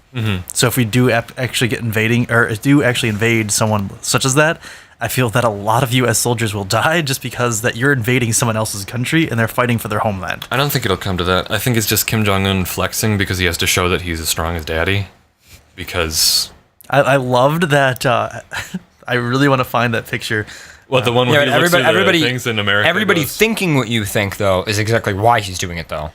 So if we do actually invade someone such as that, I feel that a lot of U.S. soldiers will die just because that you're invading someone else's country and they're fighting for their homeland. I don't think it'll come to that. I think it's just Kim Jong-un flexing because he has to show that he's as strong as daddy. Because I loved that. I really want to find that picture. Well, the one where he looks everybody, through the things in America. Everybody thinking what you think, though, is exactly why he's doing it, though.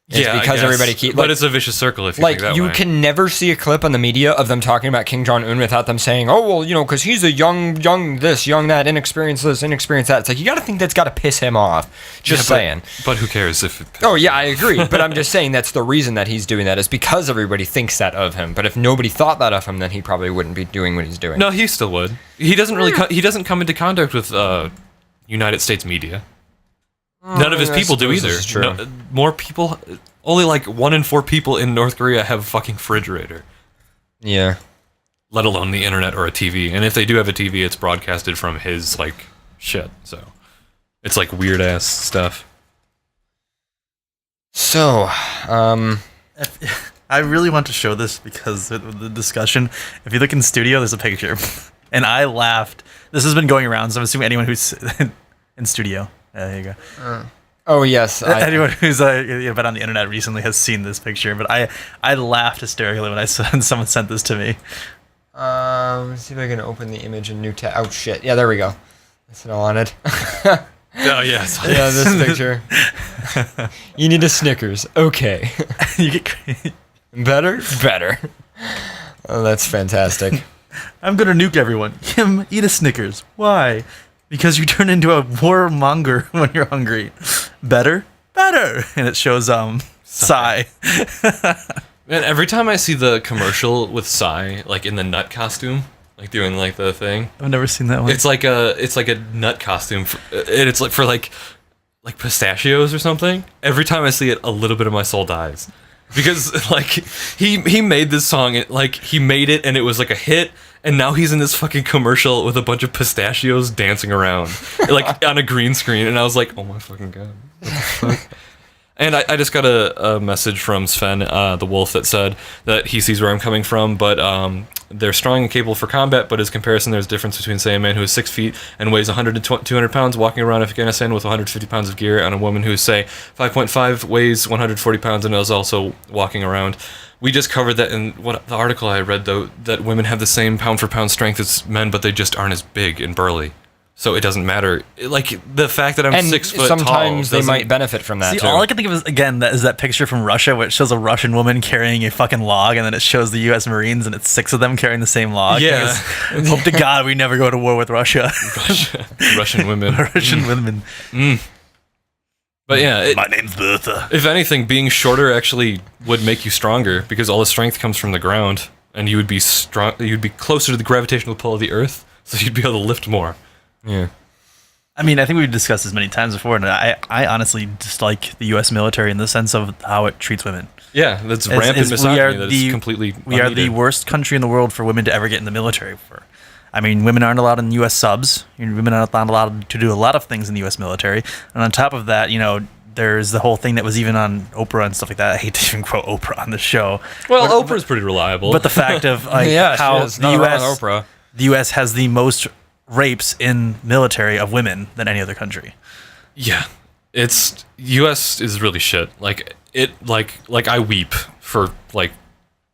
It's because everybody keeps... But it's a vicious circle if you think that way. You can never see a clip on the media of them talking about Kim Jong-un without them saying, oh, well, because he's a young this, young that, inexperienced this, inexperienced that. It's like, you got to think that's got to piss him off. Just saying. But who cares if... Oh, yeah, I agree. But I'm just saying that's the reason that he's doing that is because everybody thinks that of him. But if nobody thought that of him, then he probably wouldn't be doing what he's doing. No, he still would. He doesn't really... he doesn't come into contact with United States media. None of his people do either. True. No, more people... Only like 1 in 4 people in North Korea have a fucking refrigerator. Yeah. Let alone the internet or a TV. And if they do have a TV, it's broadcasted from his, like, shit. So, it's like weird ass stuff. So, I really want to show this because of the discussion. If you look in the studio, there's a picture. And I laughed. This has been going around, so I'm assuming anyone who's in studio. There you go. oh, yes. Anyone who's been on the internet recently has seen this picture, but I laughed hysterically when someone sent this to me. Let's see if I can open the image in new tab. Oh, shit. Yeah, there we go. That's what I wanted. Oh, yes. Yeah, this picture. You need a Snickers. Okay. You get crazy. Better? Better. Oh, that's fantastic. I'm going to nuke everyone. Kim, eat a Snickers. Why? Because you turn into a warmonger when you're hungry. Better? Better. And it shows Psy. Man, every time I see the commercial with Psy, like in the nut costume, like doing like the thing. I've never seen that one. It's like a nut costume, and it's like for like pistachios or something. Every time I see it, a little bit of my soul dies. Because like he made this song, like he made it and it was like a hit, and now he's in this fucking commercial with a bunch of pistachios dancing around like on a green screen, and I was like, oh my fucking god. What the fuck? And I just got a message from Sven, the wolf, that said that he sees where I'm coming from, but they're strong and capable for combat, but as comparison, there's a difference between, say, a man who is 6 feet and weighs 100 to 200 pounds walking around Afghanistan with 150 pounds of gear, and a woman who, say, 5.5 weighs 140 pounds and is also walking around. We just covered that in what the article I read, though, that women have the same pound-for-pound strength as men, but they just aren't as big and burly. So it doesn't matter. Like, the fact that I'm 6 foot tall. Sometimes they might benefit from that, too. All I can think of is, again, is that picture from Russia where it shows a Russian woman carrying a fucking log, and then it shows the U.S. Marines, and it's 6 of them carrying the same log. Yeah. Hope to God we never go to war with Russia. Russian women. Russian women. Mm. But yeah, My name's Bertha. if anything, being shorter actually would make you stronger because all the strength comes from the ground, and you would be strong. You'd be closer to the gravitational pull of the Earth, so you'd be able to lift more. Yeah. I mean, I think we've discussed this many times before, and I honestly dislike the U.S. military in the sense of how it treats women. Yeah, that's rampant misogyny. That is completely. We are the unneeded. worst country in the world for women to ever get in the military. I mean, women aren't allowed in U.S. subs. Women aren't allowed to do a lot of things in the U.S. military. And on top of that, there's the whole thing that was even on Oprah and stuff like that. I hate to even quote Oprah on the show. Well, Oprah's pretty reliable. But the fact of how the U.S. Oprah. The U.S. has the most rapes in military of women than any other country. Yeah, it's U.S. is really shit. Like I weep for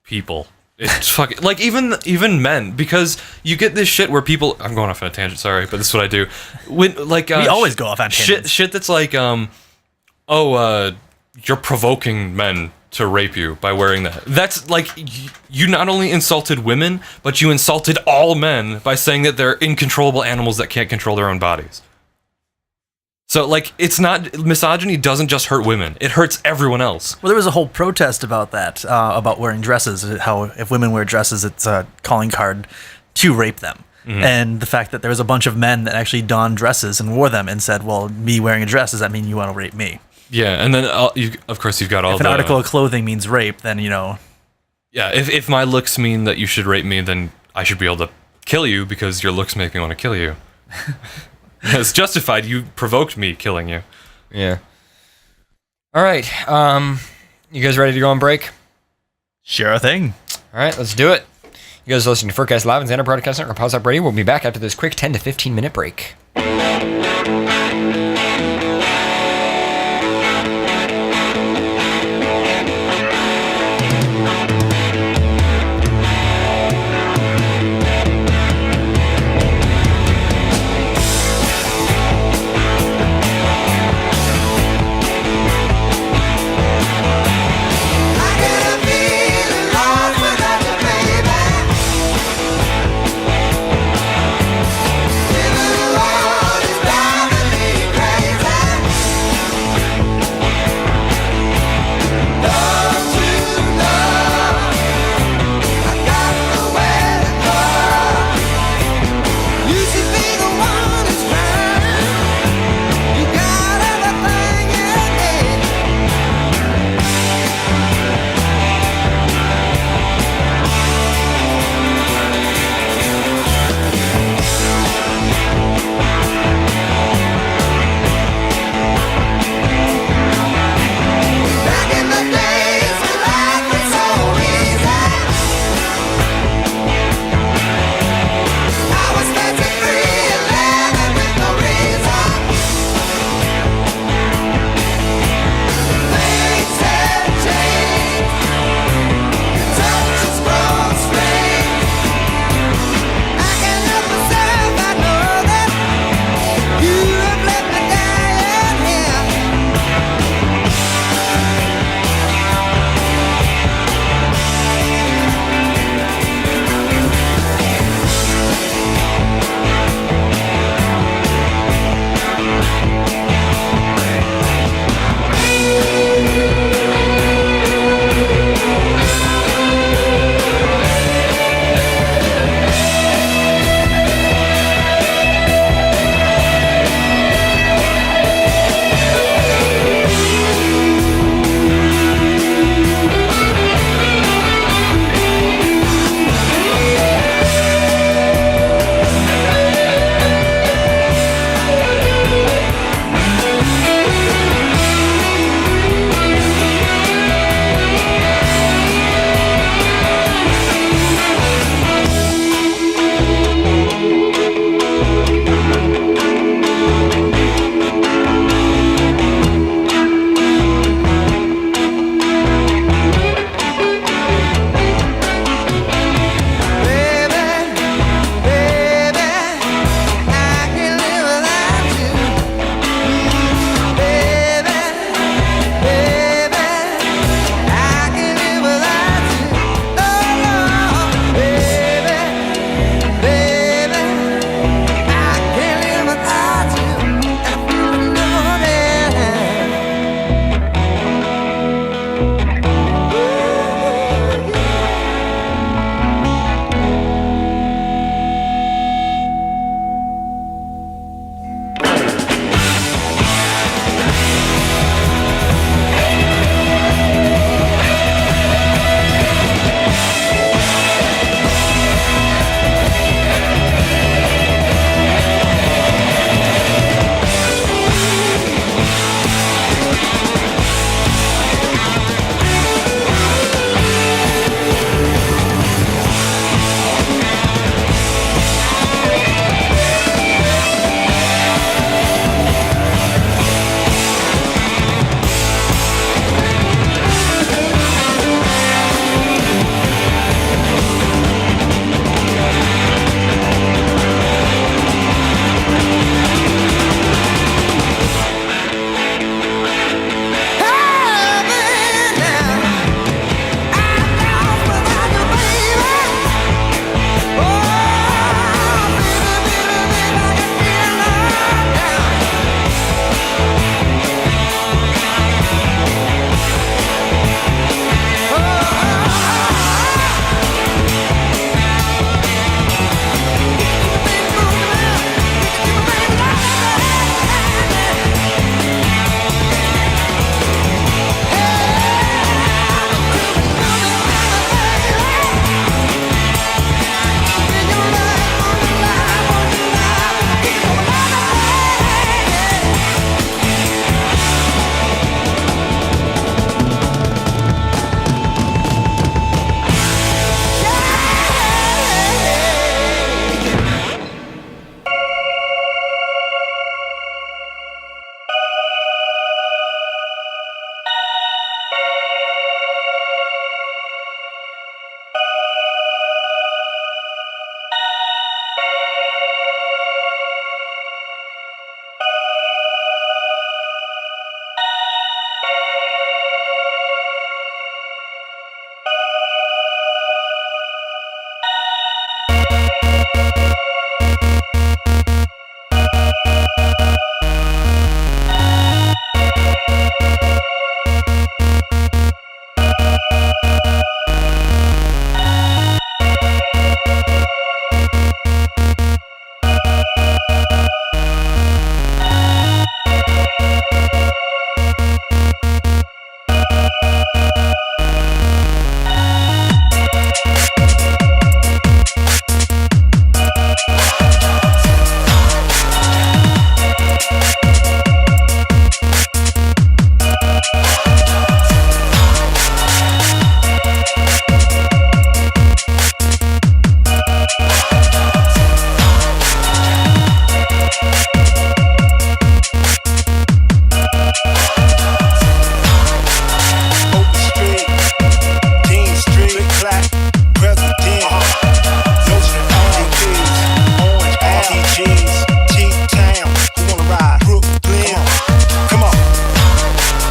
people. It's fucking even men, because you get this shit where people. I'm going off on a tangent. Sorry, but this is what I do. When we always go off on tangents. Shit that's like you're provoking men to rape you by wearing that. That's like you not only insulted women, but you insulted all men by saying that they're incontrollable animals that can't control their own bodies. So, it's not... Misogyny doesn't just hurt women. It hurts everyone else. Well, there was a whole protest about that, about wearing dresses, how if women wear dresses, it's a calling card to rape them. Mm-hmm. And the fact that there was a bunch of men that actually donned dresses and wore them and said, well, me wearing a dress, does that mean you want to rape me? Yeah, and then, of course, you've got all the... If an article of clothing means rape, then, Yeah, if my looks mean that you should rape me, then I should be able to kill you because your looks make me want to kill you. It's justified. You provoked me killing you. Yeah. All right. You guys ready to go on break? Sure thing. All right, let's do it. You guys listening to FurCast Live and Xander Broadcast Network. Pause up, Brady. We'll be back after this quick 10 to 15 minute break. Living alone.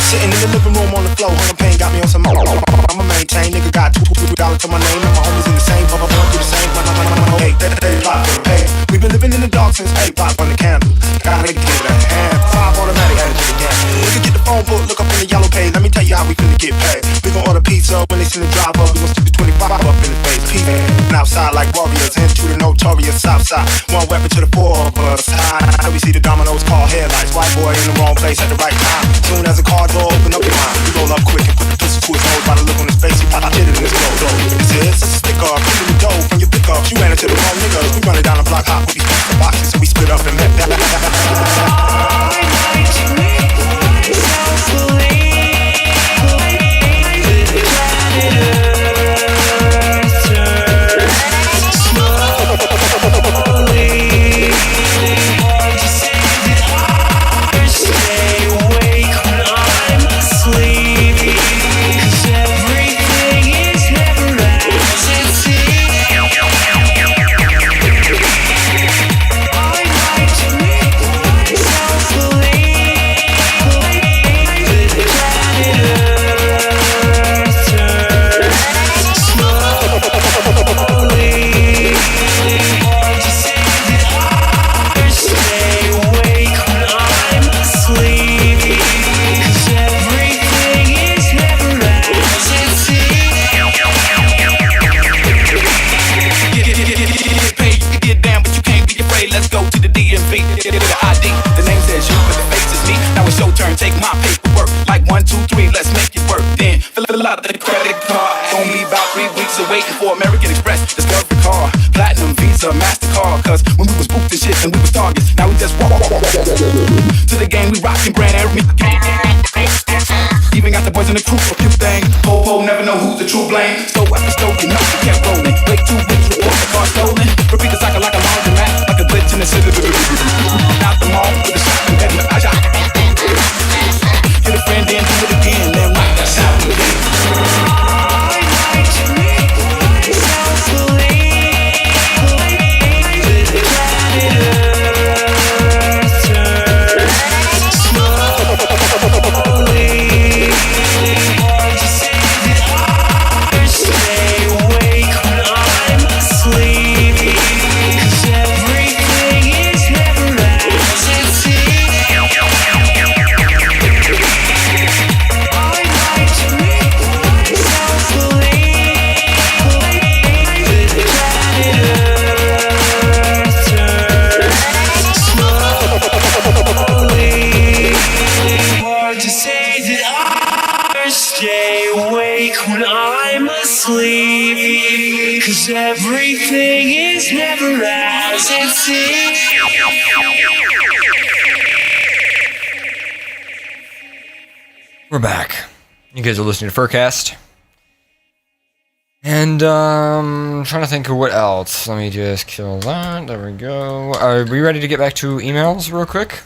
Sitting in the living room on the floor, hunger pain got me on some. I'ma maintain, nigga got $2 to my name, and my homies in the same. Going through the same. Hey, hey, we've been living in the dark since 8 o'clock on the candle. Gotta get it at hand. 5 automatic, had to get it down. We can get the phone book, look up in the yellow page. Let me tell you how we finna get paid. We gon' order pizza when they send the drive up. We gon' stick the 25 up in the face. People outside like warriors, into the notorious south side. One weapon to the 4 of us. High, we see the dominoes call headlights. White boy in the wrong place at the right time. Soon as a car door open up your mind, we roll up quick and put the pistol to his nose. By the look on his face, he pop shit in his throat. This is a sticker, put in the dough from your pickup. You ran into the wrong nigga. We running down the block hot with these pizza boxes, so we split up and met that. Take my paperwork like 1, 2, 3, let's make it work. Then fill out the credit card. Only about 3 weeks of waiting for American Express. Discovery card, Platinum, Visa, MasterCard. Cause when we was booked and shit and we was targets, now we just walk to the game. We rockin' brand every even got the boys in the crew for a few things. Ho, never know who's the true blame. Stove after stove, you know we kept rolling. Wait 2 weeks, report the car stolen. Repeat the cycle like a laundromat, like a glitch in the city. Out the mall with the shot and head in the eye shot. Hit a friend, then do it again, then rock that sound again. Cause everything is never as it seems. We're back. You guys are listening to FurCast. And trying to think of what else. Let me just kill that. There we go. Are we ready to get back to emails real quick?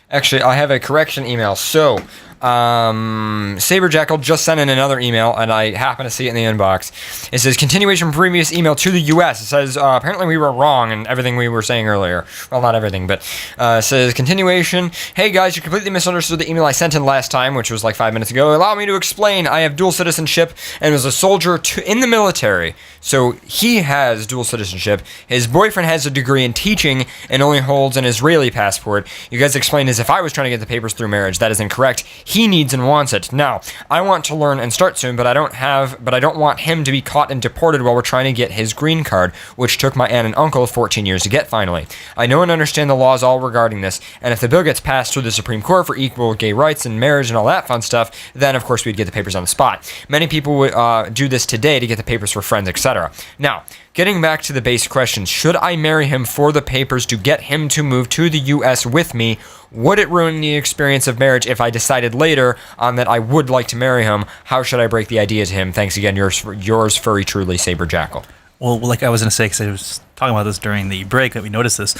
Actually, I have a correction email. So, Saber Jackal just sent in another email, and I happen to see it in the inbox. It says, continuation from previous email to the U.S. It says, apparently we were wrong in everything we were saying earlier. Well, not everything, but it says, continuation. Hey, guys, you completely misunderstood the email I sent in last time, which was like 5 minutes ago. Allow me to explain. I have dual citizenship and was a soldier in the military. So he has dual citizenship. His boyfriend has a degree in teaching and only holds an Israeli passport. You guys explained as if I was trying to get the papers through marriage. That is incorrect. He needs and wants it. Now, I want to learn and start soon, but I don't want him to be caught and deported while we're trying to get his green card, which took my aunt and uncle 14 years to get finally. I know and understand the laws all regarding this, and if the bill gets passed through the Supreme Court for equal gay rights and marriage and all that fun stuff, then of course we'd get the papers on the spot. Many people would do this today to get the papers for friends, etc. Now, getting back to the base question, should I marry him for the papers to get him to move to the U.S. with me? Would it ruin the experience of marriage if I decided later on that I would like to marry him? How should I break the idea to him? Thanks again, yours furry truly, Saber Jackal. Well, like I was going to say, because I was talking about this during the break that we noticed this.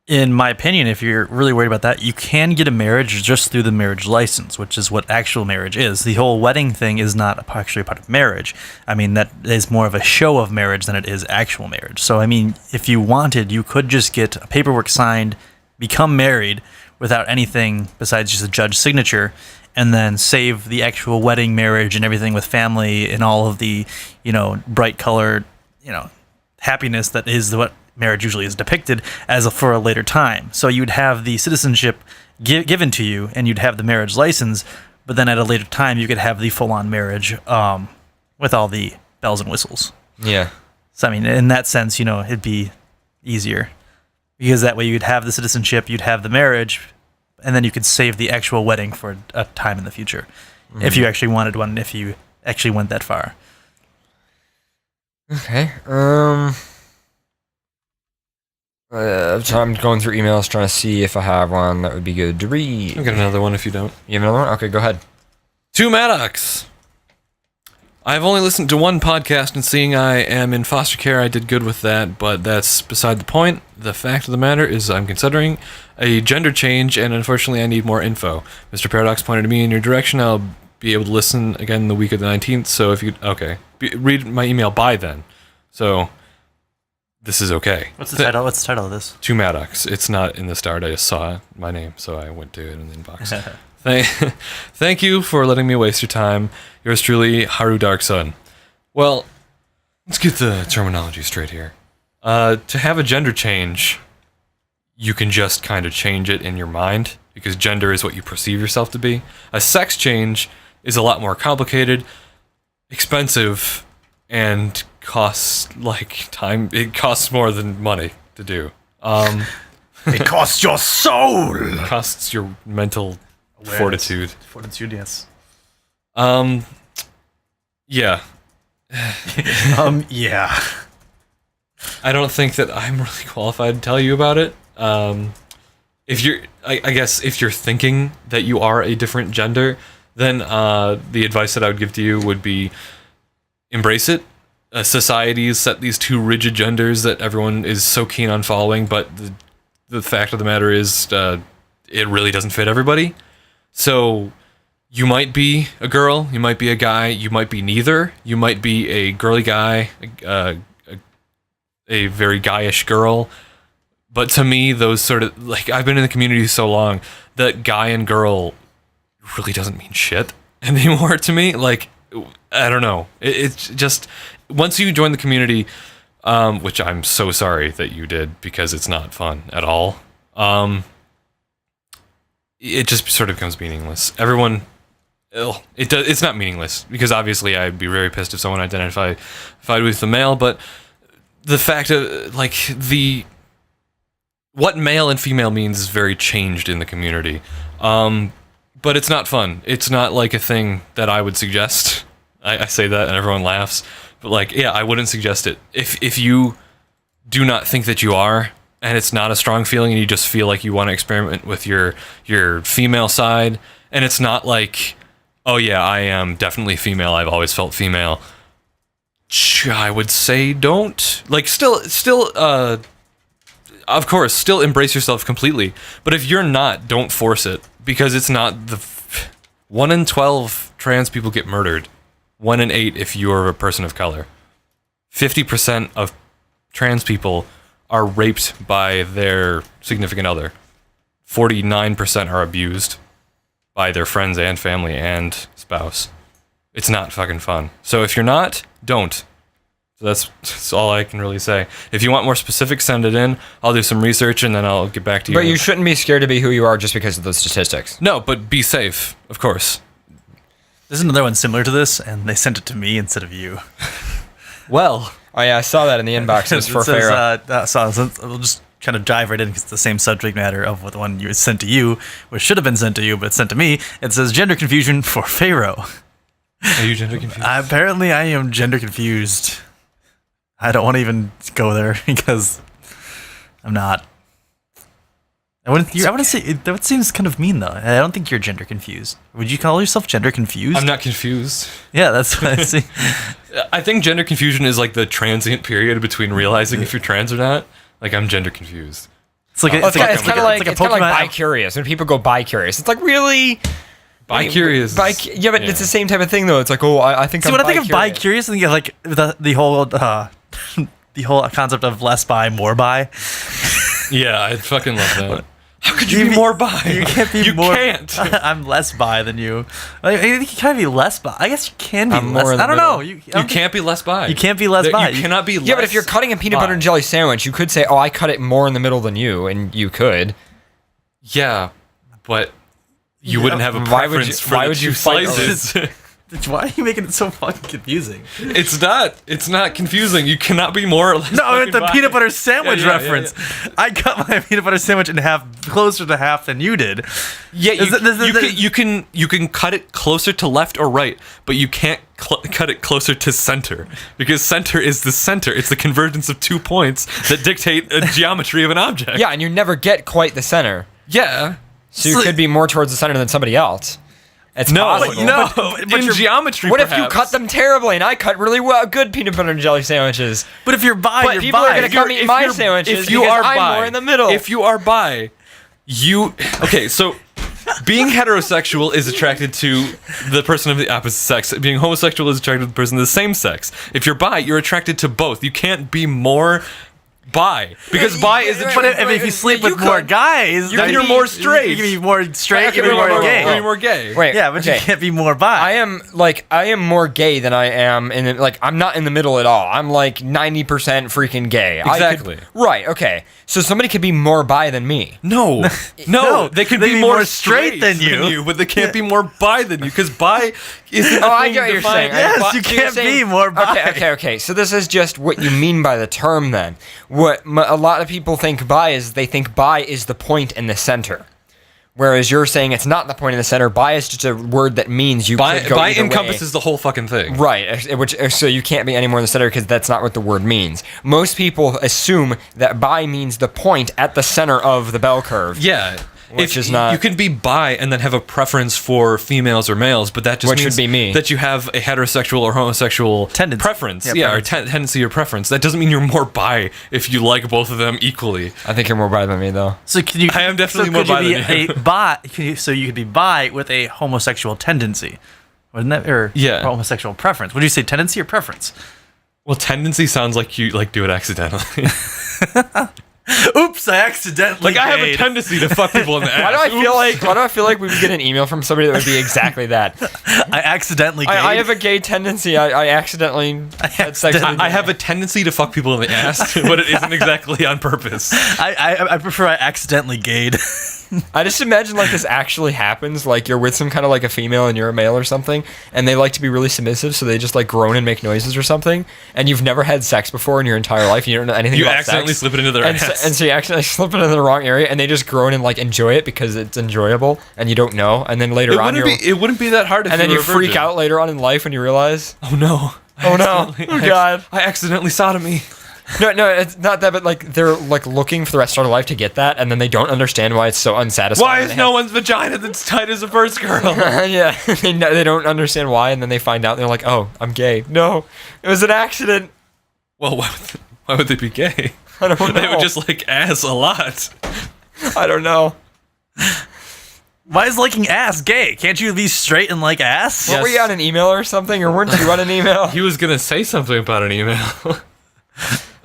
In my opinion, if you're really worried about that, you can get a marriage just through the marriage license, which is what actual marriage is. The whole wedding thing is not actually a part of marriage. I mean, that is more of a show of marriage than it is actual marriage. So, I mean, if you wanted, you could just get paperwork signed, become married without anything besides just a judge's signature, and then save the actual wedding, marriage, and everything with family and all of the, bright colored, happiness that is what marriage usually is depicted as for a later time. So you'd have the citizenship given to you, and you'd have the marriage license, but then at a later time you could have the full-on marriage with all the bells and whistles. Yeah. So I mean, in that sense, it'd be easier because that way you'd have the citizenship, you'd have the marriage, and then you could save the actual wedding for a time in the future, if you actually wanted one, if you actually went that far. Okay. So I'm going through emails trying to see if I have one that would be good to read. I've got another one if you don't. You have another one? Okay, go ahead. To Maddox. I've only listened to one podcast, and seeing I am in foster care, I did good with that, but that's beside the point. The fact of the matter is I'm considering a gender change, and unfortunately I need more info. Mr. Paradox pointed me in your direction. I'll be able to listen again the week of the 19th, so if you... Okay. Read my email by then. So... This is okay. What's the title? What's the title of this? To Maddox. It's not in the start. I just saw my name, so I went to it in the inbox. Thank you for letting me waste your time. Yours truly, Haru Dark Sun. Well, let's get the terminology straight here. To have a gender change, you can just kind of change it in your mind, because gender is what you perceive yourself to be. A sex change is a lot more complicated, expensive, and costs time. It costs more than money to do. It costs your soul. It costs your mental fortitude. Fortitude, yes. Yeah. Yeah. I don't think that I'm really qualified to tell you about it. If you're, I guess, if you're thinking that you are a different gender, then the advice that I would give to you would be embrace it. Societies set these two rigid genders that everyone is so keen on following, but the fact of the matter is it really doesn't fit everybody. So you might be a girl, you might be a guy, you might be neither. You might be a girly guy, a very guyish girl. But to me, those sort of, I've been in the community so long that guy and girl really doesn't mean shit anymore to me. I don't know. It's just, once you join the community, which I'm so sorry that you did because it's not fun at all, it just sort of becomes meaningless. Everyone, it's not meaningless because obviously I'd be very pissed if someone identified with the male, but the fact of, what male and female means is very changed in the community. But it's not fun. It's not a thing that I would suggest. I say that and everyone laughs, but I wouldn't suggest it. If you do not think that you are, and it's not a strong feeling, and you just feel like you want to experiment with your female side, and it's not oh yeah, I am definitely female, I've always felt female, I would say don't. Still, of course, still embrace yourself completely, but if you're not, don't force it, because it's not 1 in 12 trans people get murdered. 1 in 8 if you're a person of color. 50% of trans people are raped by their significant other. 49% are abused by their friends and family and spouse. It's not fucking fun. So if you're not, don't. So that's all I can really say. If you want more specifics, send it in. I'll do some research and then I'll get back to you. But you shouldn't be scared to be who you are just because of the statistics. No, but be safe, of course. There's another one similar to this, and they sent it to me instead of you. Well, oh yeah, I saw that in the inbox. It was for Pharaoh. So we'll just kind of dive right in because it's the same subject matter of what the one you sent to you, which should have been sent to you, but sent to me. It says gender confusion for Pharaoh. Are you gender confused? Apparently, I am gender confused. I don't want to even go there because I'm not. I wouldn't say that seems kind of mean though. I don't think you're gender confused. Would you call yourself gender confused? I'm not confused. Yeah, that's what I see. I think gender confusion is the transient period between realizing if you're trans or not. I'm gender confused. It's kind of like bi-curious. When people go bi-curious, it's really bi-curious. Yeah, but it's the same type of thing though. It's I think. See, when I think of bi-curious, I think of the whole the whole concept of less bi, more bi. Yeah, I fucking love that. How could you be more bi? You can't be You more. can't. I'm less bi than you. I think you can't be less bi. I guess you can be I'm less. more in the I don't know. middle. You can't be less bi. You can't be less There- bi. You cannot be. Yeah, but if you're cutting a peanut butter and jelly sandwich, you could say, "Oh, I cut it more in the middle than you," and you could. Yeah, but you wouldn't have a Why would preference you- for why the would you two fight slices. Why are you making it so fucking confusing? It's not. It's not confusing. You cannot be more or less. No, fucking it's the bi. peanut butter sandwich Yeah, yeah, reference. I cut my peanut butter sandwich in half, closer to half than you did. Yeah, Is you can cut it closer to left or right, but you can't cut it closer to center because center is the center. It's the convergence of 2 points that dictate a geometry of an object. Yeah, and you never get quite the center, Yeah. so you could be more towards the center than somebody else. It's No, possible. no. but in you're- geometry, What if you perhaps. cut them terribly and I cut really good peanut butter and jelly sandwiches? But if you're bi, But you're people bi. are gonna come eat my sandwiches If you because are I'm bi, more in the middle. If you are bi, okay. So, being heterosexual is attracted to the person of the opposite sex. Being homosexual is attracted to the person of the same sex. If you're bi, you're attracted to both. You can't be more bi because bi is. But if you sleep with more guys, Then you're more straight. You can be more straight. Okay, You can be wait, more wait, gay. wait, You're more gay. Wait, Yeah, but okay. you can't be more bi. I am more gay than I am I'm not in the middle at all. I'm like 90% freaking gay. Exactly. Right, okay. So somebody could be more bi than me. No, No, they could they'd be be more more straight straight than you. but they can't be more bi than you because bi isn't. Oh, a I thing get what you're defined- saying. Yes, Bi- you so you're can't be more bi. Okay. So this is just what you mean by the term then. What a lot of people think bi is they think bi is the point in the center. Whereas you're saying it's not the point in the center. Bi is just a word that means you Bi, could go bi either way. encompasses the whole fucking thing. Right, so you can't be any more in the center because that's not what the word means. Most people assume that bi means the point at the center of the bell curve. Yeah. Which is not- You can be bi and then have a preference for females or males, but that just Which means would be me. that you have a heterosexual or homosexual Tendency. preference. Yeah, Yeah, preference. or tendency or preference. That doesn't mean you're more bi if you like both of them equally. I think you're more bi than me though. So can you? I am definitely so more could bi you than be you. a bi? So you could be bi with a homosexual tendency, wouldn't that? Or Yeah. or homosexual preference. Would you say tendency or preference? Well, tendency sounds like you do it accidentally. Oops! I accidentally. Like I have a gayed. tendency to fuck people in the ass. Why do I feel like we would get an email from somebody that would be exactly that? I accidentally. Gayed. I have a gay tendency. I accidentally had sex. accidentally- I have a tendency to fuck people in the ass, but it isn't exactly on purpose. I prefer I accidentally gayed. I just imagine like this actually happens. Like you're with some kind of like a female and you're a male or something, and they like to be really submissive, so they just like groan and make noises or something. And you've never had sex before in your entire life. And you don't know anything You about accidentally sex. slip it into their and ass. so you accidentally slip it into the wrong area, and they just groan and like enjoy it because it's enjoyable, and you don't know. And then later on, It wouldn't be that hard if and then you you were a freak virgin. out later on in life when you realize, Oh no. oh no, oh god. I accidentally sodomy. No, it's not that, but like they're like looking for the rest of their life to get that, and then they don't understand why it's so unsatisfying. Why They is no one's vagina that's tight as a first girl? yeah, they don't understand why, and then they find out, and they're like, "Oh, I'm gay." No, it was an accident. Well, why would they be gay? I don't know. They would just like ass a lot. I don't know. Why is liking ass gay? Can't you be straight and like ass? What, were you on an email or something, or weren't you on an email? He was gonna say something about an email.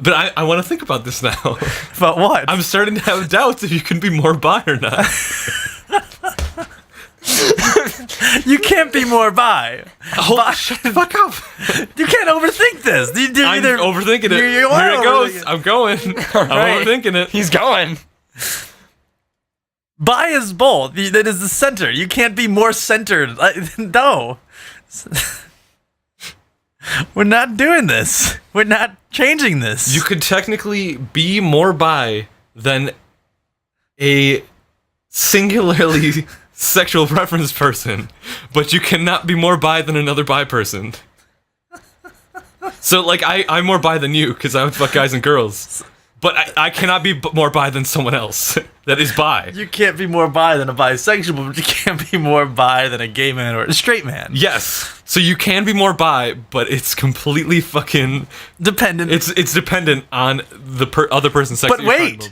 But I want to think about this now. But what? I'm starting to have doubts if you can be more bi or not. You can't be more bi. Shut the fuck up. You can't overthink this. I'm overthinking it. You are Here it goes. overthinking it. I'm going. I'm right. overthinking it. He's going. Bi is both. That is the center. You can't be more centered. No. We're not doing this. We're not changing this. You could technically be more bi than a singularly sexual preference person, but you cannot be more bi than another bi person. So, like, I'm more bi than you because I would fuck guys and girls, but I cannot be more bi than someone else that is bi. You can't be more bi than a bisexual, but you can't be more bi than a gay man or a straight man. Yes. So you can be more bi, but it's completely fucking Dependent. It's dependent on the other person's sex. but that you're talking wait,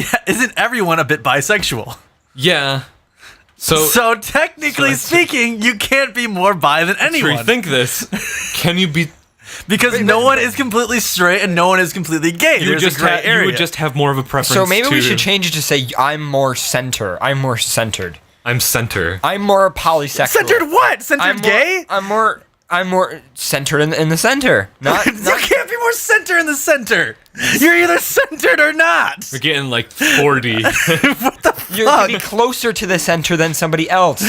about. isn't everyone a bit bisexual? Yeah. So technically so- speaking, you can't be more bi than to anyone. rethink this, can you be Because no one is completely straight and no one is completely gay. You would There's just a gray area. you would just have more of a preference. So maybe we to- should change it to say I'm more center. I'm more centered. I'm center. I'm more polysexual. Centered what? Centered gay? I'm more centered in the center. Not You can't be more center in the center. You're either centered or not. We're getting like 40. What the you fuck? can be closer to the center than somebody else.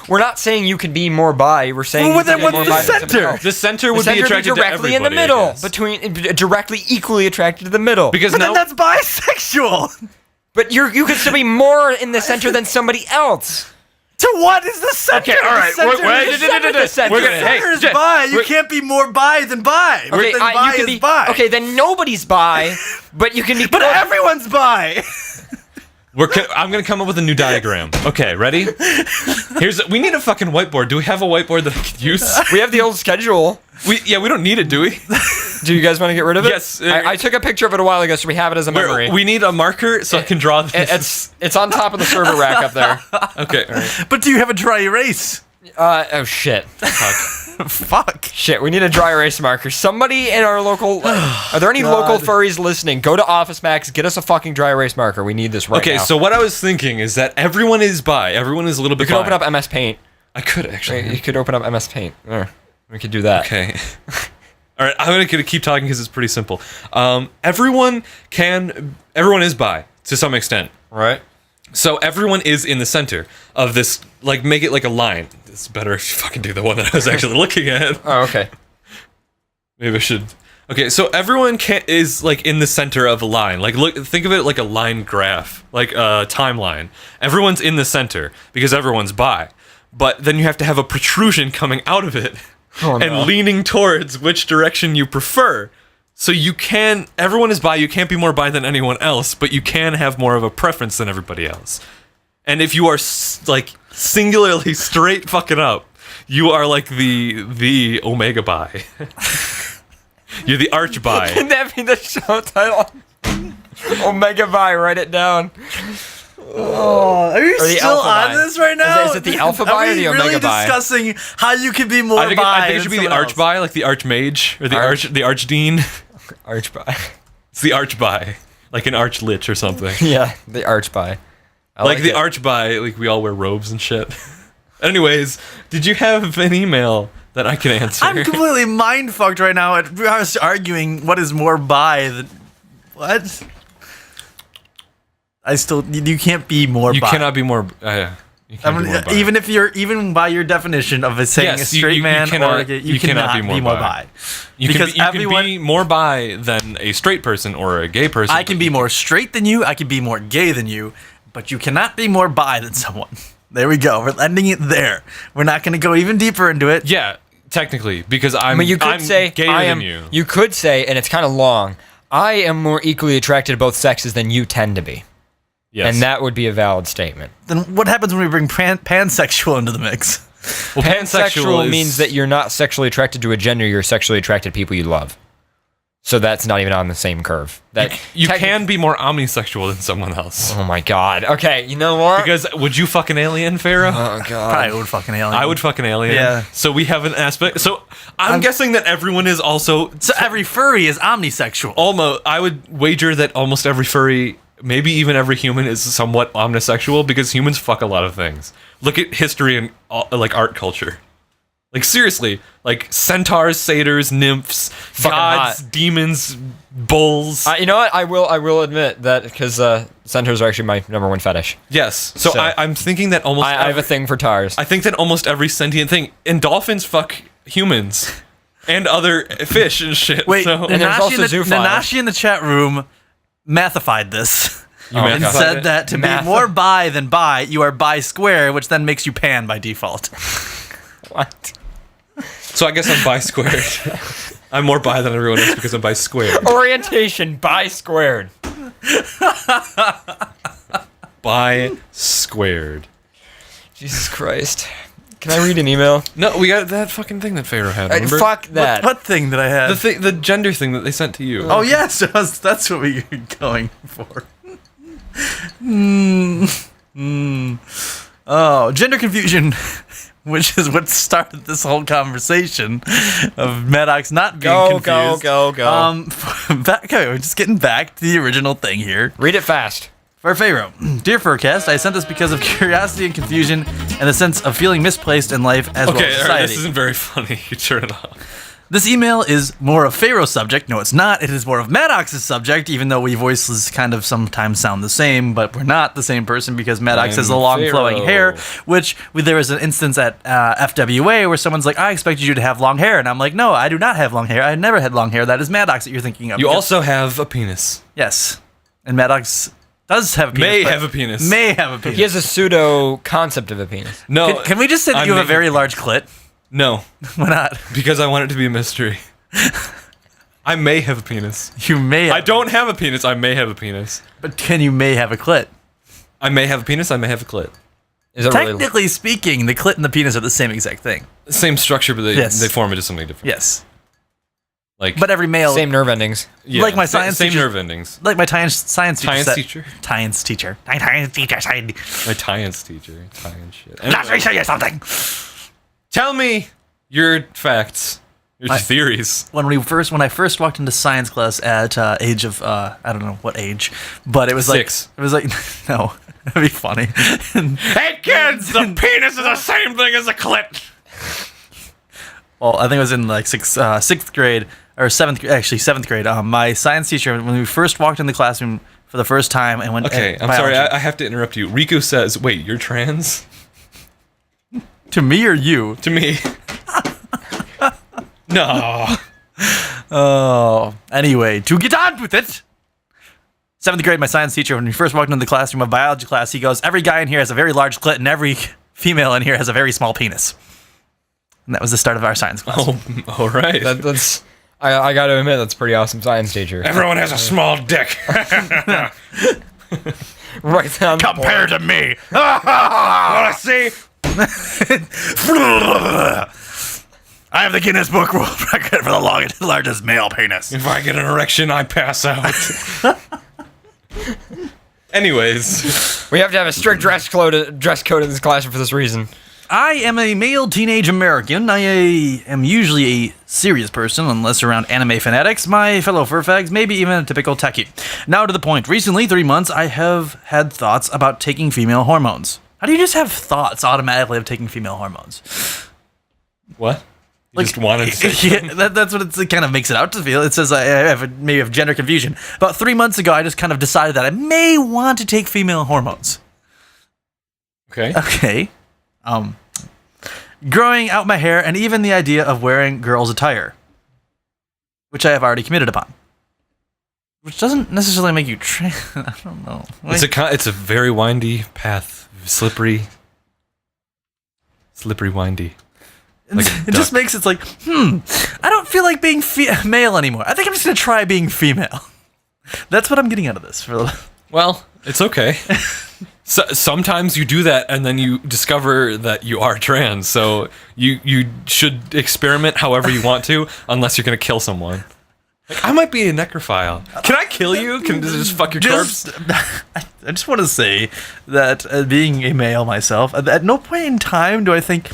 We're not saying you can be more bi. We're saying Well, you then can be what's more the bi than somebody center? else. The center The would center be attracted directly to in the everybody, I middle, guess. directly equally attracted to the middle. Because But now then that's bisexual. But you could still be more in the center than somebody else. To what is the center? Okay, all right. The center We're is the center. We're The gonna- center hey, is Jen, bi. You we're- can't be more bi than bi. Okay, then you bi can is be bi. Okay, then nobody's bi, but you can be. But everyone's bi. I'm gonna come up with a new diagram. Okay, ready? We need a fucking whiteboard. Do we have a whiteboard that I could use? We have the old schedule. We don't need it, do we? Do you guys want to get rid of it? Yes. I took a picture of it a while ago, so we have it as a memory. We need a marker so I can draw this. It's on top of the server rack up there. Okay, all right. But do you have a dry erase? Oh shit. Fuck. Shit, we need a dry erase marker. Somebody in our local... are there any local furries listening? Go to Office Max, get us a fucking dry erase marker. We need this right now. Okay, so what I was thinking is that everyone is bi. Everyone is a little bit You bi. could open up MS Paint. I could actually. You could open up MS Paint. We could do that. Okay. All right, I'm gonna keep talking because it's pretty simple. Everyone is bi to some extent. Right? So everyone is in the center of this, like, make it like a line. It's better if you fucking do the one that I was actually looking at. Oh, okay. Maybe I should. Okay, so everyone is like in the center of a line. Like, think of it like a line graph, like a timeline. Everyone's in the center because everyone's bi. But then you have to have a protrusion coming out of it and leaning towards which direction you prefer. So everyone is bi, you can't be more bi than anyone else, but you can have more of a preference than everybody else. And if you are like singularly straight fucking up, you are like the omega bi. You're the arch bi. Can that be the show title? Omega Bi, write it down. Are you Or the still alpha on bi. this right now? Is it the alpha bi or the omega really bi? discussing how you can be more I think bi it should be than the someone arch else? bi, like the archmage or the archdean. Arch Bi. It's the arch bi, like an arch lich or something. Yeah, the Arch Bi. I Like the it. arch bi, like we all wear robes and shit. Anyways, did you have an email that I can answer? I'm completely mind fucked right now. I was arguing what is more bi than what? You can't be more You bi. cannot be more. You can't be more bi. even by your definition of saying Yes, a straight you man cannot- or a gay, you cannot be more bi. You because can be more bi than a straight person or a gay person. I can be more straight than you. I can be more gay than you, but you cannot be more bi than someone. There we go. We're ending it there. We're not going to go even deeper into it. Yeah, technically, because I'm. I mean, you could I'm say gayer I am. than you. You could say, and it's kind of long. I am more equally attracted to both sexes than you tend to be, Yes. and that would be a valid statement. Then what happens when we bring pansexual into the mix? Well, Pansexual is- means that you're not sexually attracted to a gender. You're sexually attracted to people you love. So that's not even on the same curve. That you can be more omnisexual than someone else. Oh my god. Okay, you know what? Because would you fucking alien, Pharaoh? Oh god. Probably would fucking alien. I would fucking alien. Yeah. So we have an aspect. So I'm guessing that everyone is also So every furry is omnisexual. almost. I would wager that almost every furry, maybe even every human, is somewhat omnisexual because humans fuck a lot of things. Look at history and like art culture. Like seriously, like centaurs, satyrs, nymphs, gods, hot. demons, bulls. You know what? I will admit that because centaurs are actually my #1 fetish. Yes. So, So- I'm thinking that almost. I have a thing for tars. I think that almost every sentient thing, and dolphins fuck humans and other fish and shit. Wait, so, And there's also zoophiles. Nanashi in the chat room mathified this. you Oh, meant And God. said that to Math. be more bi than bi, you are bi square, which then makes you pan by default. What? So I guess I'm bi squared. I'm more bi than everyone else because I'm bi squared. Orientation bi squared. Bi squared. Jesus Christ. Can I read an email? No, we got that fucking thing that Pharaoh had. Remember? Fuck that. What thing that I had? The gender thing that they sent to you. Oh yes, that's what we were going for. Oh, gender confusion which is what started this whole conversation of Maddox not being confused. Go. Okay, we're just getting back to the original thing here. Read it fast. For Pharaoh, dear FurCast, I sent this because of curiosity and confusion and the sense of feeling misplaced in life as well as Okay, society. this isn't very funny. You turn it off. This email is more of Pharaoh's subject. No, it's not. It is more of Maddox's subject, even though we voices kind of sometimes sound the same, but we're not the same person because Maddox has the long flowing hair, which there was an instance at FWA where someone's like, I expected you to have long hair. And I'm like, no, I do not have long hair. I never had long hair. That is Maddox that you're thinking of. You also have a penis. Yes. And Maddox does have a penis. May have a penis. May have a penis. He has a pseudo concept of a penis. No. Can we just say that you have a very large clit? No. Why not? Because I want it to be a mystery. I may have a penis. You may have I don't have a penis. I may have a penis. But you may have a clit? I may have a penis. I may have a clit. Is it Technically speaking, the clit and the penis are the same exact thing. Same structure, but Yes. they form into something different. Yes. Like, But every male... same nerve endings? yeah, like my science same teacher- nerve endings. Like my science teacher. Science said- teacher? Science teacher. Science teacher said, My science teacher. Science shit. let me show you something. Tell me your facts. Your theories. When I first walked into science class at age of I don't know what age, but it was 6. It was like no, that'd be funny. Hey kids, the penis is the same thing as a clit. Well, I think it was in like sixth grade or seventh grade. My science teacher, when we first walked in the classroom for the first time, and when Okay, I'm sorry, I have to interrupt you. Riku says, wait, you're trans? to me or you? To me. No. Oh, anyway, to get on with it. 7th grade, my science teacher, when we first walked into the classroom of biology class, he goes, every guy in here has a very large clit and every female in here has a very small penis. And that was the start of our science class. Oh, all right. That's. I got to admit, that's a pretty awesome science teacher. Everyone has a small dick. Right down the Compared to me. Wanna see? I have the Guinness Book World Record for the largest male penis. If I get an erection, I pass out. Anyways. We have to have a strict dress code in this classroom for this reason. I am a male teenage American. I am usually a serious person, unless around anime fanatics, my fellow furfags, maybe even a typical techie. Now to the point. Recently, 3 months, I have had thoughts about taking female hormones. How do you just have thoughts automatically of taking female hormones? What? You just wanted to say Yeah, that's what it kind of makes it out to feel. It says I have gender confusion. About 3 months ago, I just kind of decided that I may want to take female hormones. Okay. Okay. Growing out my hair and even the idea of wearing girls' attire, which I have already committed upon. Which doesn't necessarily make you I don't know. It's a very windy path. Slippery, windy. Like a it just duck. makes it like, I don't feel like being male anymore. I think I'm just going to try being female. That's what I'm getting out of this. Well, it's okay. So, sometimes you do that and then you discover that you are trans. So you should experiment however you want to, unless you're going to kill someone. Like, I might be a necrophile. Can I kill you? Can I just fuck your corpse? I just want to say that being a male myself, at no point in time do I think,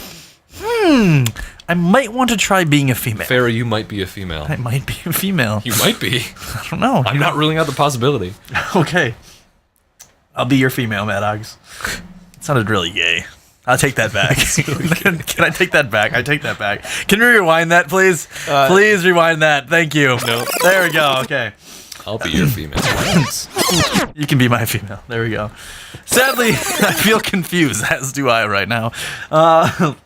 I might want to try being a female. Farrah, you might be a female. I might be a female. You might be. I don't know. I'm not ruling out the possibility. Okay. I'll be your female, Maddox. It sounded really gay. I'll take that back. Can I take that back? I take that back. Can we rewind that, please? Please rewind that. Thank you. No. There we go. Okay. I'll be your female. You can be my female. There we go. Sadly, I feel confused, as do I right now.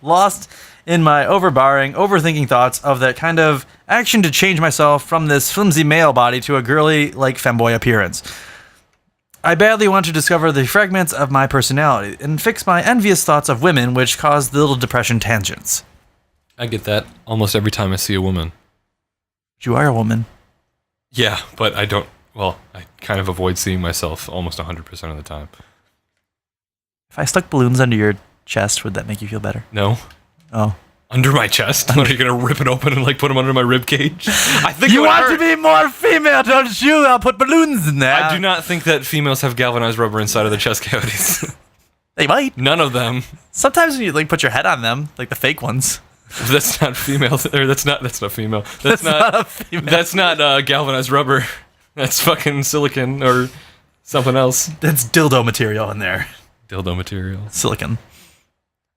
Lost in my overthinking thoughts of that kind of action to change myself from this flimsy male body to a girly, like, femboy appearance. I badly want to discover the fragments of my personality and fix my envious thoughts of women, which cause the little depression tangents. I get that almost every time I see a woman. You are a woman. Yeah, but I don't. Well, I kind of avoid seeing myself almost 100% of the time. If I stuck balloons under your chest, would that make you feel better? No. Oh. Under my chest? What, are you gonna rip it open and like put them under my rib cage? I think You want to be more female, don't you? I'll put balloons in there. I do not think that females have galvanized rubber inside of their chest cavities. They might. None of them. Sometimes when you like put your head on them, like the fake ones. That's not female. Or that's not female. That's not a female. That's not galvanized rubber. That's fucking silicon or something else. That's dildo material in there. Dildo material. Silicon.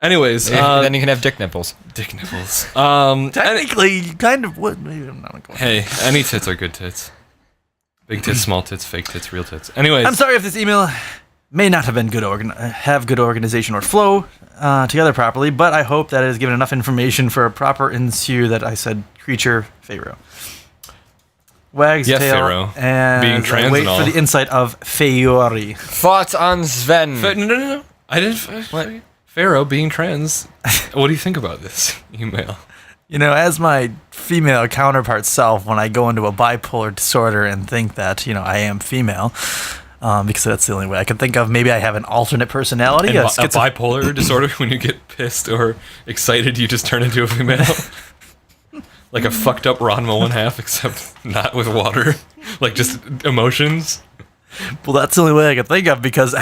Anyways, then you can have dick nipples. Dick nipples. Technically, you kind of would. Maybe I'm not going. Hey, any tits are good tits. Big tits, small tits, fake tits, real tits. Anyways, I'm sorry if this email may not have been have good organization or flow together properly, but I hope that it has given enough information for a proper ensue that I said creature Pharaoh. Wags Yes, tail Pharaoh. and Being trans wait and all. for the insight of Fayori. Thoughts on Sven? no. I didn't. What? Pharaoh being trans. What do you think about this email? You know, as my female counterpart self, when I go into a bipolar disorder and think that, I am female, because that's the only way I can think of, maybe I have an alternate personality. And a bipolar disorder, when you get pissed or excited, you just turn into a female? Like a fucked up Ranma 1/2, except not with water. Like just emotions. Well, that's the only way I can think of, because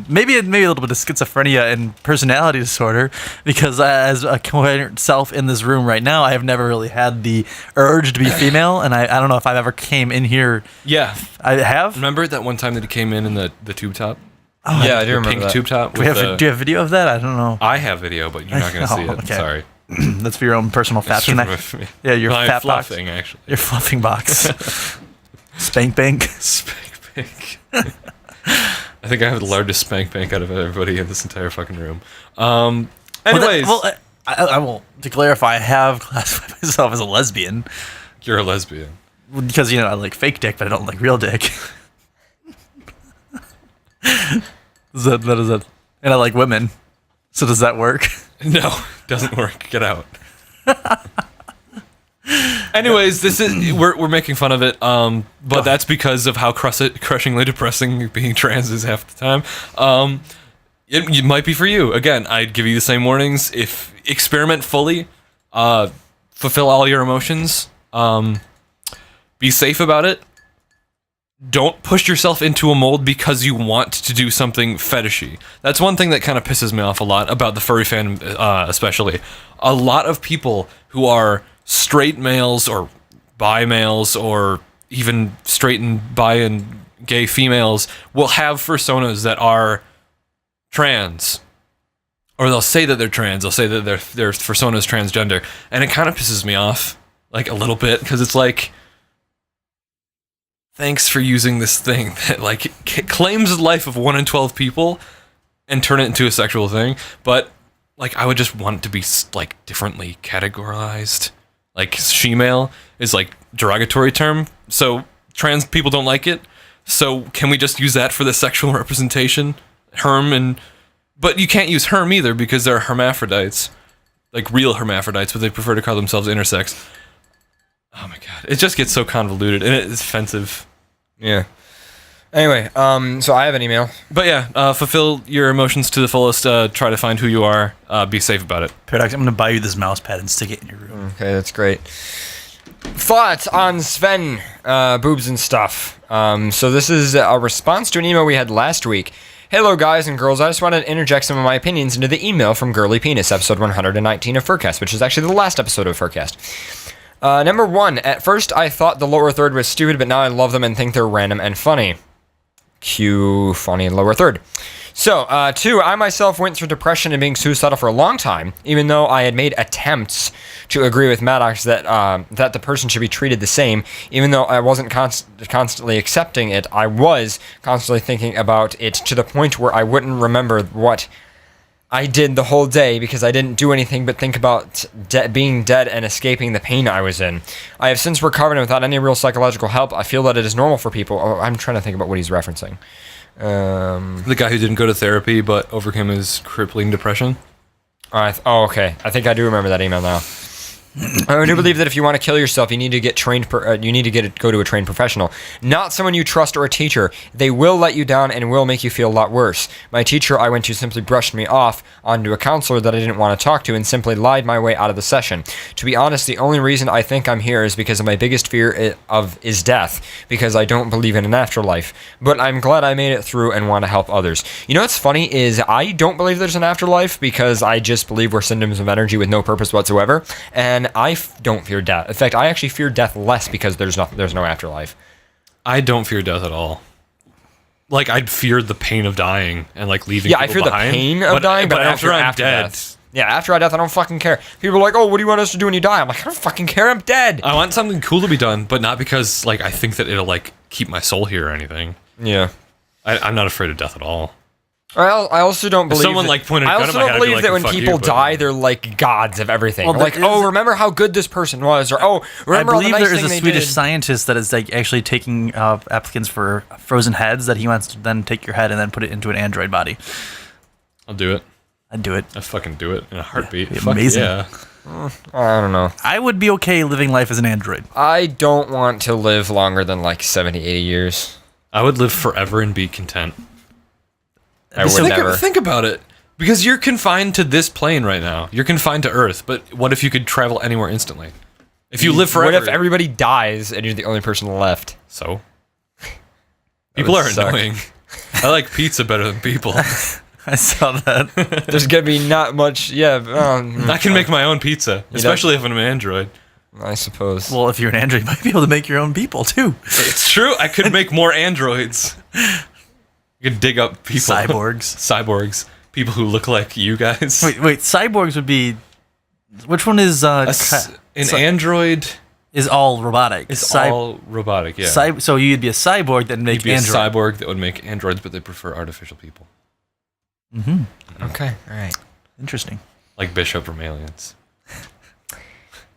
maybe a little bit of schizophrenia and personality disorder, because as a coherent self in this room right now, I have never really had the urge to be female, and I don't know if I've ever came in here. Yeah. I have? Remember that one time that he came in the tube top? Oh, Yeah, I do The remember pink that. tube top? do you have video of that? I don't know. I have video, but you're not going to see it. Okay. Sorry. That's for your own personal fat It's connect. me. Yeah, your My fat box. fluffing, actually. Your fluffing box. Spank bank. Spank bank. I think I have the largest spank bank out of everybody in this entire fucking room. Anyways. I will, to clarify, I have classified myself as a lesbian. You're a lesbian. Because, I like fake dick, but I don't like real dick. Is that? And I like women. So does that work? No, doesn't work. Get out. Anyways, we're making fun of it, but that's because of how crushingly depressing being trans is half the time. It might be for you. Again, I'd give you the same warnings. If experiment fully, fulfill all your emotions, be safe about it. Don't push yourself into a mold because you want to do something fetishy. That's one thing that kind of pisses me off a lot about the furry fan, especially. A lot of people who are straight males or bi males or even straight and bi and gay females will have personas that are trans. Or they'll say that they're trans. They'll say that their persona is transgender. And it kind of pisses me off, like, a little bit, because it's like, thanks for using this thing that like claims the life of 1 in 12 people and turn it into a sexual thing. But like, I would just want it to be like differently categorized. Like she-male is like derogatory term, so trans people don't like it. So can we just use that for the sexual representation? But you can't use herm either, because they're hermaphrodites, like real hermaphrodites, but they prefer to call themselves intersex. Oh my god, it just gets so convoluted and it's offensive. Yeah. Anyway, so I have an email. But yeah, fulfill your emotions to the fullest. Try to find who you are. Be safe about it. Paradox, I'm going to buy you this mouse pad and stick it in your room. Okay, that's great. Thoughts on Sven, boobs and stuff. So this is a response to an email we had last week. Hello guys and girls, I just wanted to interject some of my opinions into the email from Girly Penis, episode 119 of FurCast, which is actually the last episode of FurCast. Number 1, at first I thought the lower third was stupid, but now I love them and think they're random and funny. Cue funny lower third. So, 2, I myself went through depression and being suicidal for a long time, even though I had made attempts to agree with Maddox that the person should be treated the same. Even though I wasn't constantly accepting it, I was constantly thinking about it to the point where I wouldn't remember what I did the whole day because I didn't do anything but think about being dead and escaping the pain I was in. I have since recovered, and without any real psychological help, I feel that it is normal for people. Oh, I'm trying to think about what he's referencing. The guy who didn't go to therapy but overcame his crippling depression. Okay. I think I do remember that email now. I do believe that if you want to kill yourself, you need to get trained. Go to a trained professional, not someone you trust or a teacher. They will let you down and will make you feel a lot worse. My teacher I went to simply brushed me off onto a counselor that I didn't want to talk to and simply lied my way out of the session. To be honest, the only reason I think I'm here is because of my biggest fear is death, because I don't believe in an afterlife. But I'm glad I made it through and want to help others. You know what's funny is I don't believe there's an afterlife because I just believe we're symptoms of energy with no purpose whatsoever, and I don't fear death. In fact, I actually fear death less because there's no afterlife. I don't fear death at all. Like, I'd fear the pain of dying and like leaving. Yeah, I people fear behind. the pain of dying, but after I'm after dead, death. Yeah, after I death, I don't fucking care. People are like, "Oh, what do you want us to do when you die?" I'm like, "I don't fucking care. I'm dead." I want something cool to be done, but not because like I think that it'll like keep my soul here or anything. Yeah, I'm not afraid of death at all. I also don't believe. Someone like pointed a I gun also at my don't head, I'd be believe like, that when "Fuck you," people but- die, they're like gods of everything. Well, Like, there oh, is- remember how good this person was, or oh, I remember all the believe nice there is thing a they Swedish did. scientist that is like actually taking applicants for frozen heads that he wants to then take your head and then put it into an android body. I'll do it. I'd do it. I fucking do it in a heartbeat. It'd be Fuck amazing. yeah. I don't know. I would be okay living life as an android. I don't want to live longer than like 70, 80 years. I would live forever and be content. I would never. Think about it. Because you're confined to this plane right now. You're confined to Earth. But what if you could travel anywhere instantly? If you live forever. What if everybody dies and you're the only person left? So? People would are suck. annoying. I like pizza better than people. I saw that. There's gonna be not much. Yeah, I can make my own pizza, especially if I'm an android. I suppose. Well, if you're an android, you might be able to make your own people too. It's true. I could make more androids. You could dig up people. Cyborgs. People who look like you guys. Wait. Cyborgs would be. Which one is An android is all robotic? is all robotic, yeah. So you'd be a cyborg that make You'd be android. a cyborg that would make androids, but they prefer artificial people. Okay, all right. Interesting. Like Bishop from Aliens.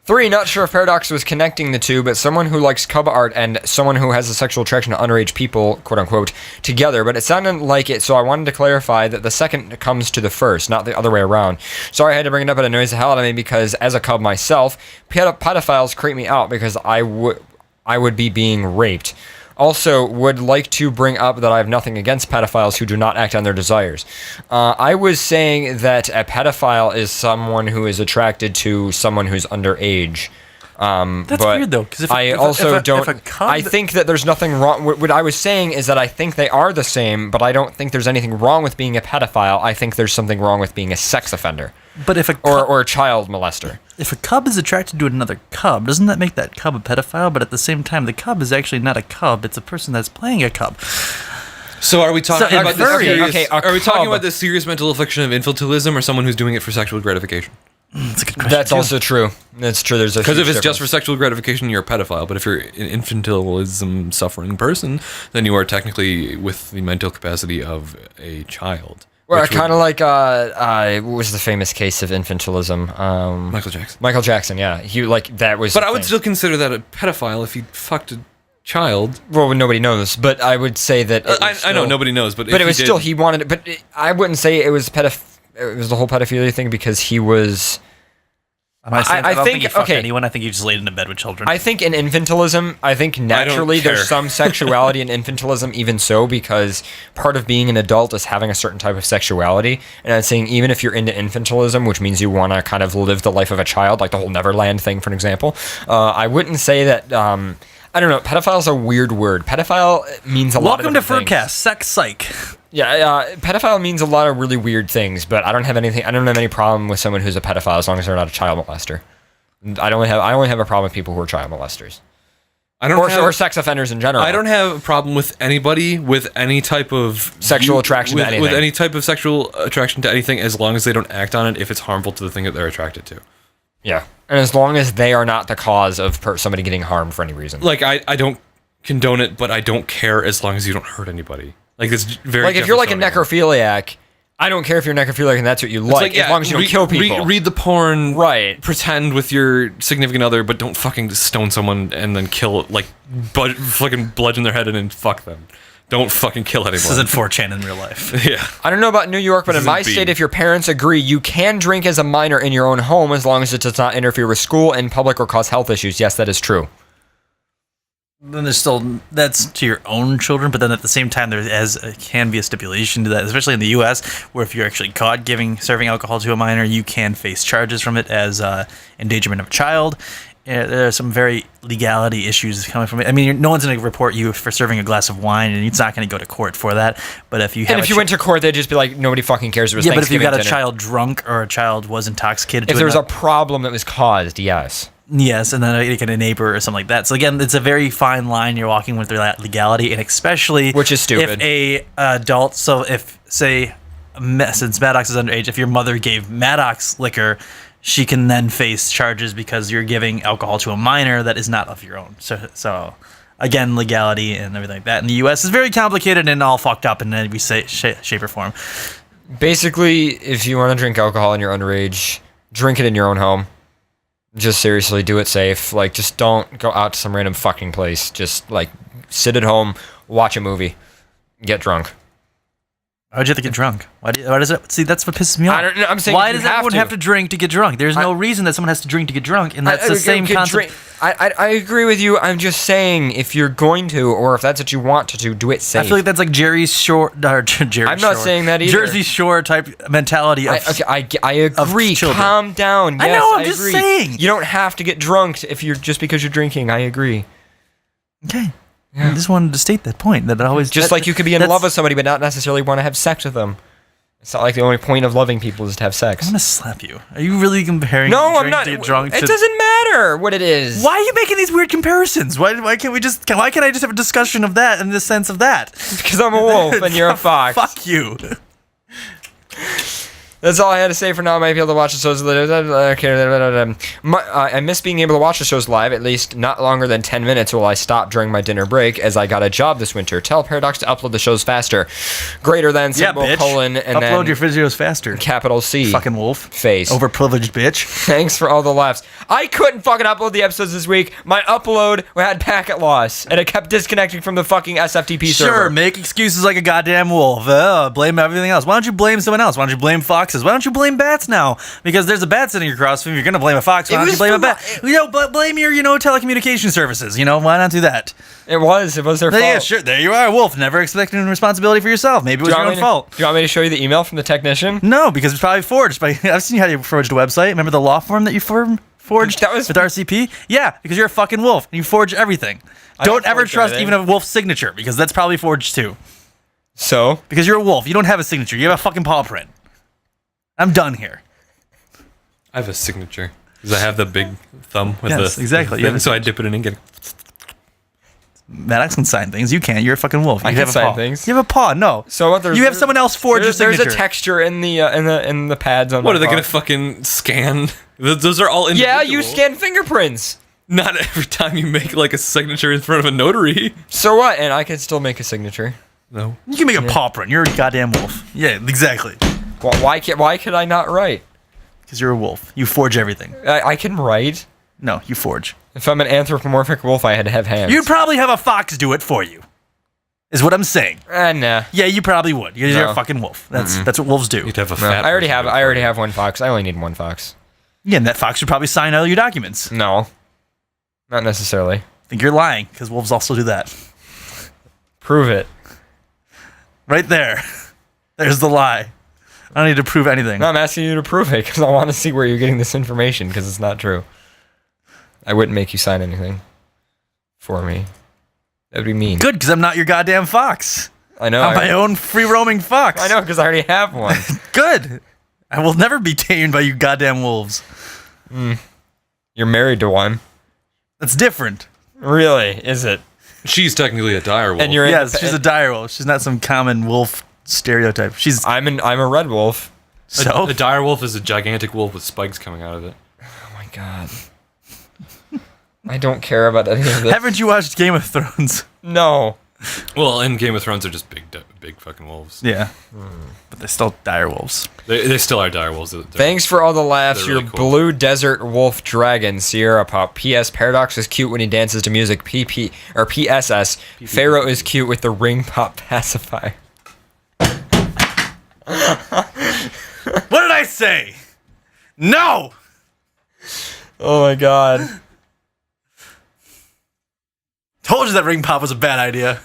3, not sure if Paradox was connecting the two, but someone who likes cub art and someone who has a sexual attraction to underage people, quote unquote, together, but it sounded like it, so I wanted to clarify that the second comes to the first, not the other way around. Sorry I had to bring it up, but it annoys the hell out of me because as a cub myself, pedophiles creep me out because I would be being raped. Also, would like to bring up that I have nothing against pedophiles who do not act on their desires. I was saying that a pedophile is someone who is attracted to someone who's underage. That's but weird though, because I think that there's nothing wrong. What I was saying is that I think they are the same, but I don't think there's anything wrong with being a pedophile. I think there's something wrong with being a sex offender. But if or a child molester. If a cub is attracted to another cub, doesn't that make that cub a pedophile? But at the same time, the cub is actually not a cub; it's a person that's playing a cub. So are we talking about this furry. serious, Okay, a are we talking cub. about this serious mental affliction of infantilism or someone who's doing it for sexual gratification? That's a good question. That's also true. That's true. There's a Because if huge it's just for difference. sexual gratification, you're a pedophile. But if you're an infantilism suffering person, then you are technically with the mental capacity of a child. Well, kind of like what was the famous case of infantilism? Michael Jackson. Michael Jackson, yeah. He like that was. But the I would thing. still consider that a pedophile if he fucked a child. Well, nobody knows, but I would say that. It was I know still- nobody knows, but But if it was he still did, he wanted it. But I wouldn't say it was It was the whole pedophilia thing because he was. I don't think he fucked okay. anyone. I think he just laid into bed with children. I think in infantilism, I think naturally care. there's some sexuality in infantilism, even so, because part of being an adult is having a certain type of sexuality. And I'm saying even if you're into infantilism, which means you want to kind of live the life of a child, like the whole Neverland thing, for an example, I wouldn't say that. I don't know. Pedophile is a weird word. Pedophile means a lot of Welcome to different FurCast, things. Sex Psych. Yeah, pedophile means a lot of really weird things, but I don't have any problem with someone who's a pedophile as long as they're not a child molester. I only have a problem with people who are child molesters. Or sex offenders in general. I don't have a problem with anybody with any type of Sexual attraction to anything. With any type of sexual attraction to anything, as long as they don't act on it if it's harmful to the thing that they're attracted to. Yeah, and as long as they are not the cause of somebody getting harmed for any reason. Like I don't condone it, but I don't care as long as you don't hurt anybody. Like it's very like if you're like a Jeffersonian. necrophiliac, I don't care if you're necrophiliac and that's what you like, as long as you don't kill people. Read the porn, Right. Pretend with your significant other, but don't fucking stone someone and then kill, like, fucking bludgeon their head in and fuck them. Don't fucking kill anyone. This isn't 4chan in real life. Yeah. I don't know about New York, but This in my isn't state, Bean. if your parents agree, you can drink as a minor in your own home as long as it does not interfere with school, in public, or cause health issues. Yes, that is true. Then there's still, that's to your own children, but then at the same time, can be a stipulation to that, especially in the U.S., where if you're actually caught serving alcohol to a minor, you can face charges from it as endangerment of a child. There are some very legality issues coming from it. I mean, no one's going to report you for serving a glass of wine, and it's not going to go to court for that. But if you have And if you went to court, they'd just be like, nobody fucking cares. It was but if you Thanksgiving got a dinner. child drunk or a child was intoxicated, If there was a problem that was caused, yes. yes, and then like a neighbor or something like that. So again, it's a very fine line you're walking with legality, and especially Which is stupid. If a adult, so if say, since Maddox is underage, if your mother gave Maddox liquor, she can then face charges because you're giving alcohol to a minor that is not of your own. So again, legality and everything like that in the U.S. is very complicated and all fucked up in every shape or form. Basically, if you want to drink alcohol and you're underage, drink it in your own home. Just seriously, do it safe. Like, just don't go out to some random fucking place. Just, like, sit at home, watch a movie, get drunk. Why would you have to get drunk? Why does it? See, that's what pisses me off. I don't know, I'm saying why you does have everyone to. have to drink to get drunk? There's no reason that someone has to drink to get drunk, and that's the same concept. I agree with you. I'm just saying, if you're going to, or if that's what you want to do it safe. I feel like that's like Jerry's Shore. I'm not saying that either. Jersey Shore type mentality. Of, I agree. children. Calm down. I Yes, know, I'm just agree. saying. You don't have to get drunk if you're just because you're drinking. I agree. Okay. I just wanted to state that point. That always Just like you could be in love with somebody, but not necessarily want to have sex with them. It's not like the only point of loving people is to have sex. I'm gonna slap you. Are you really comparing? No, I'm drink not. To get drunk It to, doesn't matter what it is. Why are you making these weird comparisons? Why can't we just? Why can't I just have a discussion of that in the sense of that? Because I'm a wolf and you're a fox. Fuck you. That's all I had to say for now. I might be able to watch the shows. I miss being able to watch the shows live, at least not longer than 10 minutes while I stop during my dinner break, as I got a job this winter. Tell Paradox to upload the shows faster. Greater than symbol, bitch. colon, and Upload then your videos faster. capital C. Fucking wolf. Face. Overprivileged bitch. Thanks for all the laughs. I couldn't fucking upload the episodes this week. My upload had packet loss, and it kept disconnecting from the fucking SFTP server. Sure, make excuses like a goddamn wolf. Blame everything else. Why don't you blame someone else? Why don't you blame foxes? Why don't you blame bats now? Because there's a bat sitting across from you. You're gonna blame a fox. Why don't you blame a bat? Blame your, telecommunication services. Why not do that? It was their fault. Yeah, sure. There you are, wolf. Never expecting responsibility for yourself. Maybe it was your own fault. Do you want me to show you the email from the technician? No, because it's probably forged. I've seen how you forged a website. Remember the law firm that you forged That was- with RCP? Yeah, because you're a fucking wolf and you forge everything. Don't ever forge trust anything. even a wolf's signature because that's probably forged too. So? Because you're a wolf. You don't have a signature. You have a fucking paw print. I'm done here. I have a signature. Because I have the big thumb with Yes, the exactly. thing, so I dip it in and get it. Maddox can sign things. You can't. You're a fucking wolf. You I can have a sign paw. things. You have a paw. No. So what? You have someone else forge your signature. There's a texture in the pads on. What my are they phone. gonna fucking scan? Those are all Yeah, individual. you scan fingerprints. Not every time you make like a signature in front of a notary. So what? And I can still make a signature. No. You can make a paw print. You're a goddamn wolf. Yeah, exactly. Well, why could I not write? Because you're a wolf. You forge everything. I can write. No, you forge. If I'm an anthropomorphic wolf, I had to have hands. You'd probably have a fox do it for you. Is what I'm saying. Nah. Yeah, you probably would. Because you're No. a fucking wolf. That's what wolves do. You'd have a No, fat. I already person have. do it I already for you. have one fox. I only need one fox. Yeah, and that fox should probably sign all your documents. No. Not necessarily. I think you're lying, because wolves also do that. Prove it. Right there. There's the lie. I don't need to prove anything. No, I'm asking you to prove it because I want to see where you're getting this information because it's not true. I wouldn't make you sign anything for me. That would be mean. Good, because I'm not your goddamn fox. I know. I'm my own free-roaming fox. I know because I already have one. Good. I will never be tamed by you goddamn wolves. You're married to one. That's different. Really? Is it? She's technically a dire wolf. And you're Yes, she's a dire wolf. She's not some common wolf stereotype. She's I'm a red wolf. so. A dire wolf is a gigantic wolf with spikes coming out of it. Oh my god. I don't care about any of this. Haven't you watched Game of Thrones? No. Well, in Game of Thrones, they're just big fucking wolves. Yeah. But they're still dire wolves. They still are dire wolves. Thanks for all the laughs. They're Your really cool. blue desert wolf dragon, Sierra Pop. P.S. Paradox is cute when he dances to music. P.P. or P.S.S. Pharaoh is cute with the ring pop pacifier. What did I say? No! Oh my god. Told you that ring pop was a bad idea.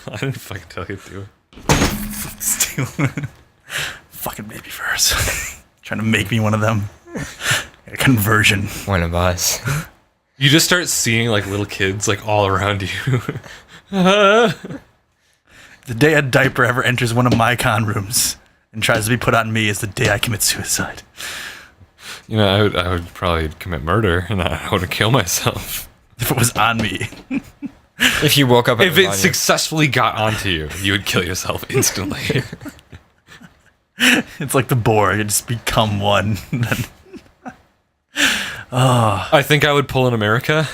I didn't fucking tell you to. Fucking baby furs. Trying to make me one of them. A conversion. One of us. You just start seeing like little kids like all around you. The day a diaper ever enters one of my con rooms and tries to be put on me is the day I commit suicide. You know, I would probably commit murder and I would kill myself. If it was on me. If you woke up and If was it on you. successfully got onto you, you would kill yourself instantly. It's like the Borg. You just become one. I think I would pull in America.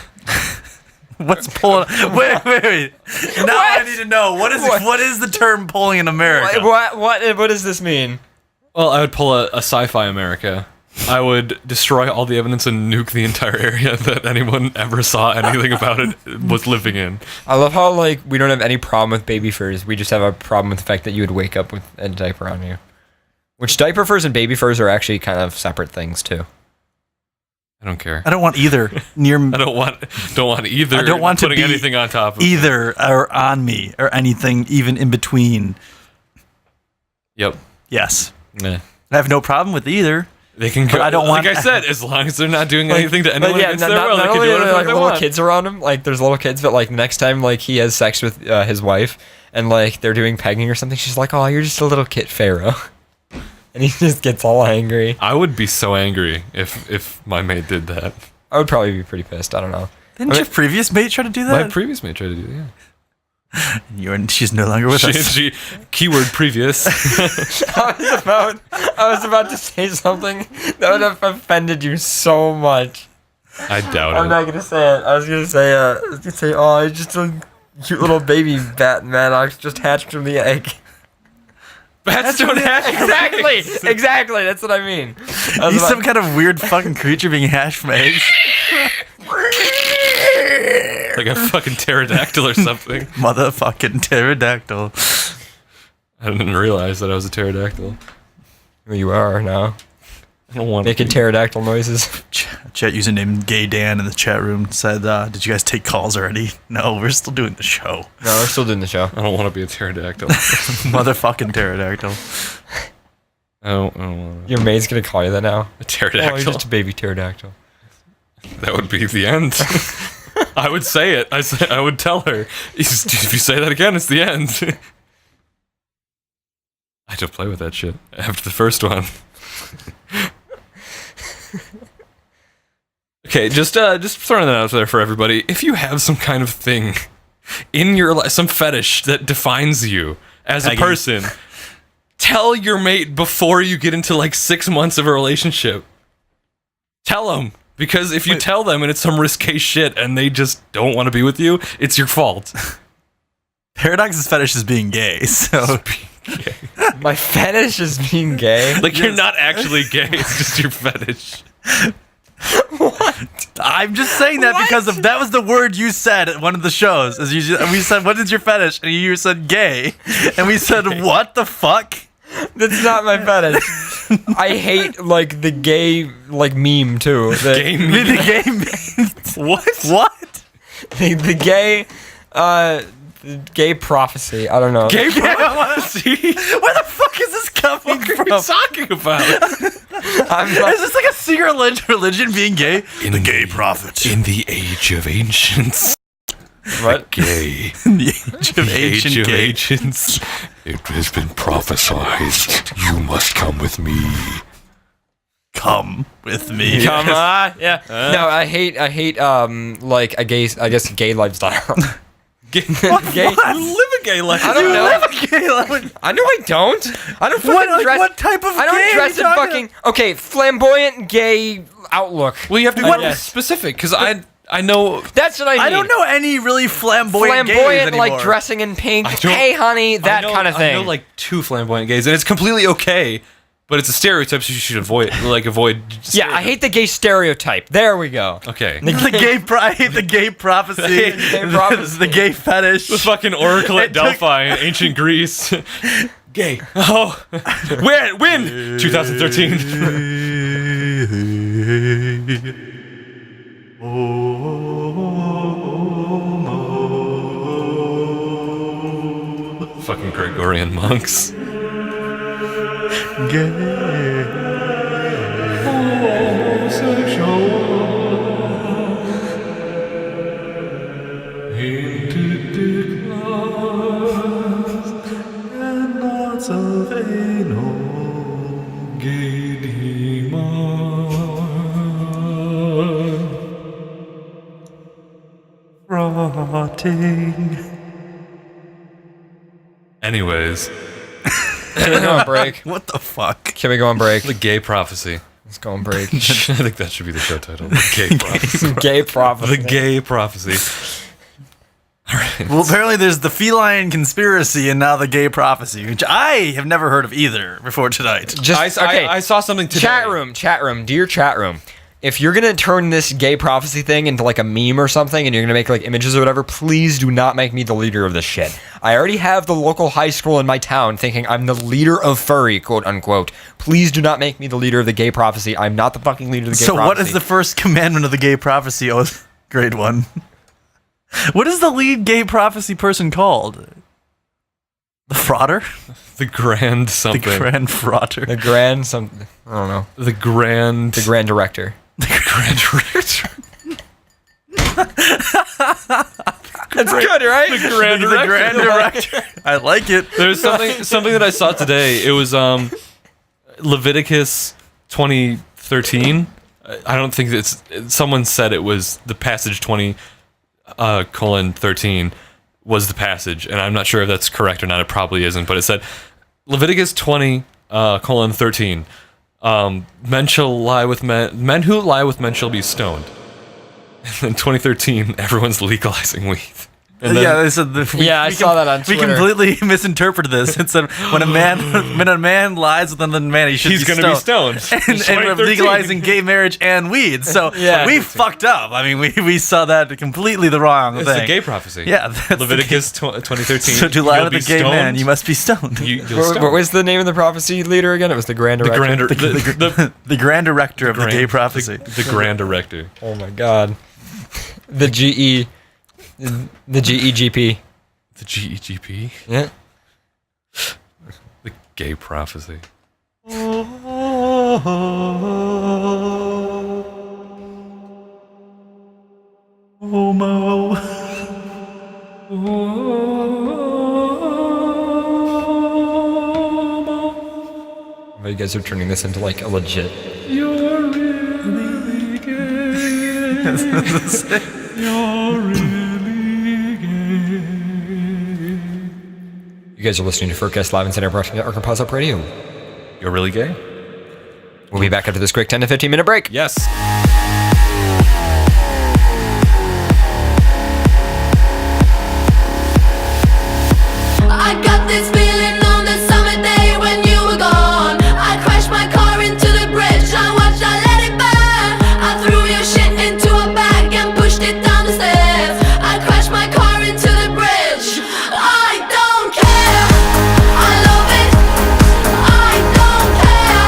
What's pulling? Wait. Now I need to know. What is the term pulling in America? What does this mean? Well, I would pull a sci-fi America. I would destroy all the evidence and nuke the entire area that anyone ever saw anything about it was living in. I love how, like, we don't have any problem with baby furs. We just have a problem with the fact that you would wake up with a diaper on you. Which diaper furs and baby furs are actually kind of separate things, too. I don't care. I don't want either near me. I don't want either. I don't want to putting be anything on top of either or on me or anything even in between. Yep. Yes. Yeah. I have no problem with either. They can go. But I don't like want- I said, as long as they're not doing anything to anyone against their not will, they can only do are there, whatever like they little want. kids around him, like there's little kids, but like next time like he has sex with his wife and like they're doing pegging or something, she's like, "Oh, you're just a little kid, Pharaoh," and he just gets all angry. I would be so angry if my mate did that. I would probably be pretty pissed. I don't know. Didn't your previous mate try to do My that? previous mate tried to do that. She's no longer with us. She keyword previous. I was about to say something that would have offended you so much. I doubt I'm it. not gonna say it. I was gonna say, oh, it's just a cute little baby bat Maddox just hatched from the egg. Bats don't hatch from eggs. Exactly. That's what I mean. He's some kind of weird fucking creature being hatched from eggs. Like a fucking pterodactyl or something. Motherfucking pterodactyl. I didn't realize that I was a pterodactyl. Well, you are now. I don't want Making pterodactyl noises. Chat username Gay Dan in the chat room said, "Did you guys take calls already?" No, we're still doing the show. No, we're still doing the show. I don't want to be a pterodactyl. Motherfucking pterodactyl. I don't want Your maid's gonna call you that now. a Oh, you're pterodactyl. just a baby pterodactyl. That would be the end. I would say it. I would tell her. If you say that again, it's the end. I had to play with that shit after the first one. Okay, just throwing that out there for everybody. If you have some kind of thing in your life, some fetish that defines you as a person, tell your mate before you get into like 6 months of a relationship. Tell them. Because if you tell them and it's some risque shit and they just don't want to be with you, it's your fault. Paradox's fetish is being gay, so My fetish is being gay. Like, you're not actually gay, it's just your fetish. I'm just saying that because of that was the word you said at one of the shows. As you, we said, "What is your fetish?" And you said "gay," and we said, "What the fuck?" That's not my fetish. I hate like the gay like meme too. Gay meme? The gay meme. What? The gay prophecy. I don't know. Gay prophecy? Where the fuck is this coming What are from? you talking about? Is this like a secret religion being gay? The gay prophet. In the age of ancients. What? Gay. In the age of The ancient age of gay. ancients. It has been prophesied. You must come with me. Come with me. Come on. Yeah. No, I hate like a gay, I guess gay lifestyle. Gay. Gay. You live a gay life. I don't know. Live a gay life. I know I don't. I don't fucking What, dress. what type of I don't gay dress are in you fucking. Okay, flamboyant gay outlook. Well, you have to I be guess. specific, because I I know. That's what I mean. I don't know any really flamboyant gays anymore. like dressing in pink. don't- Hey, honey, that kind of thing. I know like 2 flamboyant gays, and it's completely okay. But it's a stereotype, so you should avoid. Yeah, I hate the gay stereotype. There we go. Okay. I hate the gay prophecy. The gay fetish. The fucking oracle at Delphi in ancient Greece. Gay. Oh, win 2013. Fucking Gregorian monks. Anyways, Can we go on break? What the fuck? Can we go on break? the gay prophecy. Let's go on break. I think that should be the show title. The gay prophecy. Gay prophecy. The gay prophecy. All right. Well, apparently there's the feline conspiracy and now the gay prophecy, which I have never heard of either before tonight. Just I saw something today. Chat room, dear chat room. If you're gonna turn this gay prophecy thing into like a meme or something, and you're gonna make like images or whatever, please do not make me the leader of this shit. I already have the local high school in my town thinking I'm the leader of furry, quote unquote. Please do not make me the leader of the gay prophecy. I'm not the fucking leader of the gay prophecy. So what is the first commandment of the gay prophecy? Oh, grade 1. What is the lead gay prophecy person called? The frauder? The grand something. The grand frauder. The grand something? I don't know. The grand director. The grand director. That's good, right? The grand director. The grand director. I like it. There's something that I saw today. It was Leviticus 20:13. I don't think it's. Someone said it was the passage 20:13 was the passage, and I'm not sure if that's correct or not. It probably isn't, but it said Leviticus 20:13. Men shall lie with men. Men who lie with men shall be stoned. And in 2013, everyone's legalizing weed. And then, yeah, they said I saw that on Twitter. We completely misinterpreted this. It said when a man lies with another man, he's going to be stoned. And we're legalizing gay marriage and weed. So we fucked up. I mean, we saw that completely the wrong thing. It's a gay prophecy. Yeah, Leviticus 2013. So to lie with a gay man, you must be stoned. What was the name of the prophecy leader again? It was the grand director. The grand director of the gay prophecy. The grand director. Oh my god. The GEGP. The GEGP? Yeah. The gay prophecy. Homo. You guys are turning this into like a legit. You're really gay. You're really gay. You guys are listening to FurCast live in Center Arkansas Up Radio. You're really gay? We'll be back after this quick 10 to 15 minute break. Yes. I got this feeling on the summer day when you were gone. I crashed my car into the bridge. I watched, I let it burn. I threw your shit into a bag and pushed it down the stairs. I crashed my car into the bridge. I don't care. I love it. I don't care.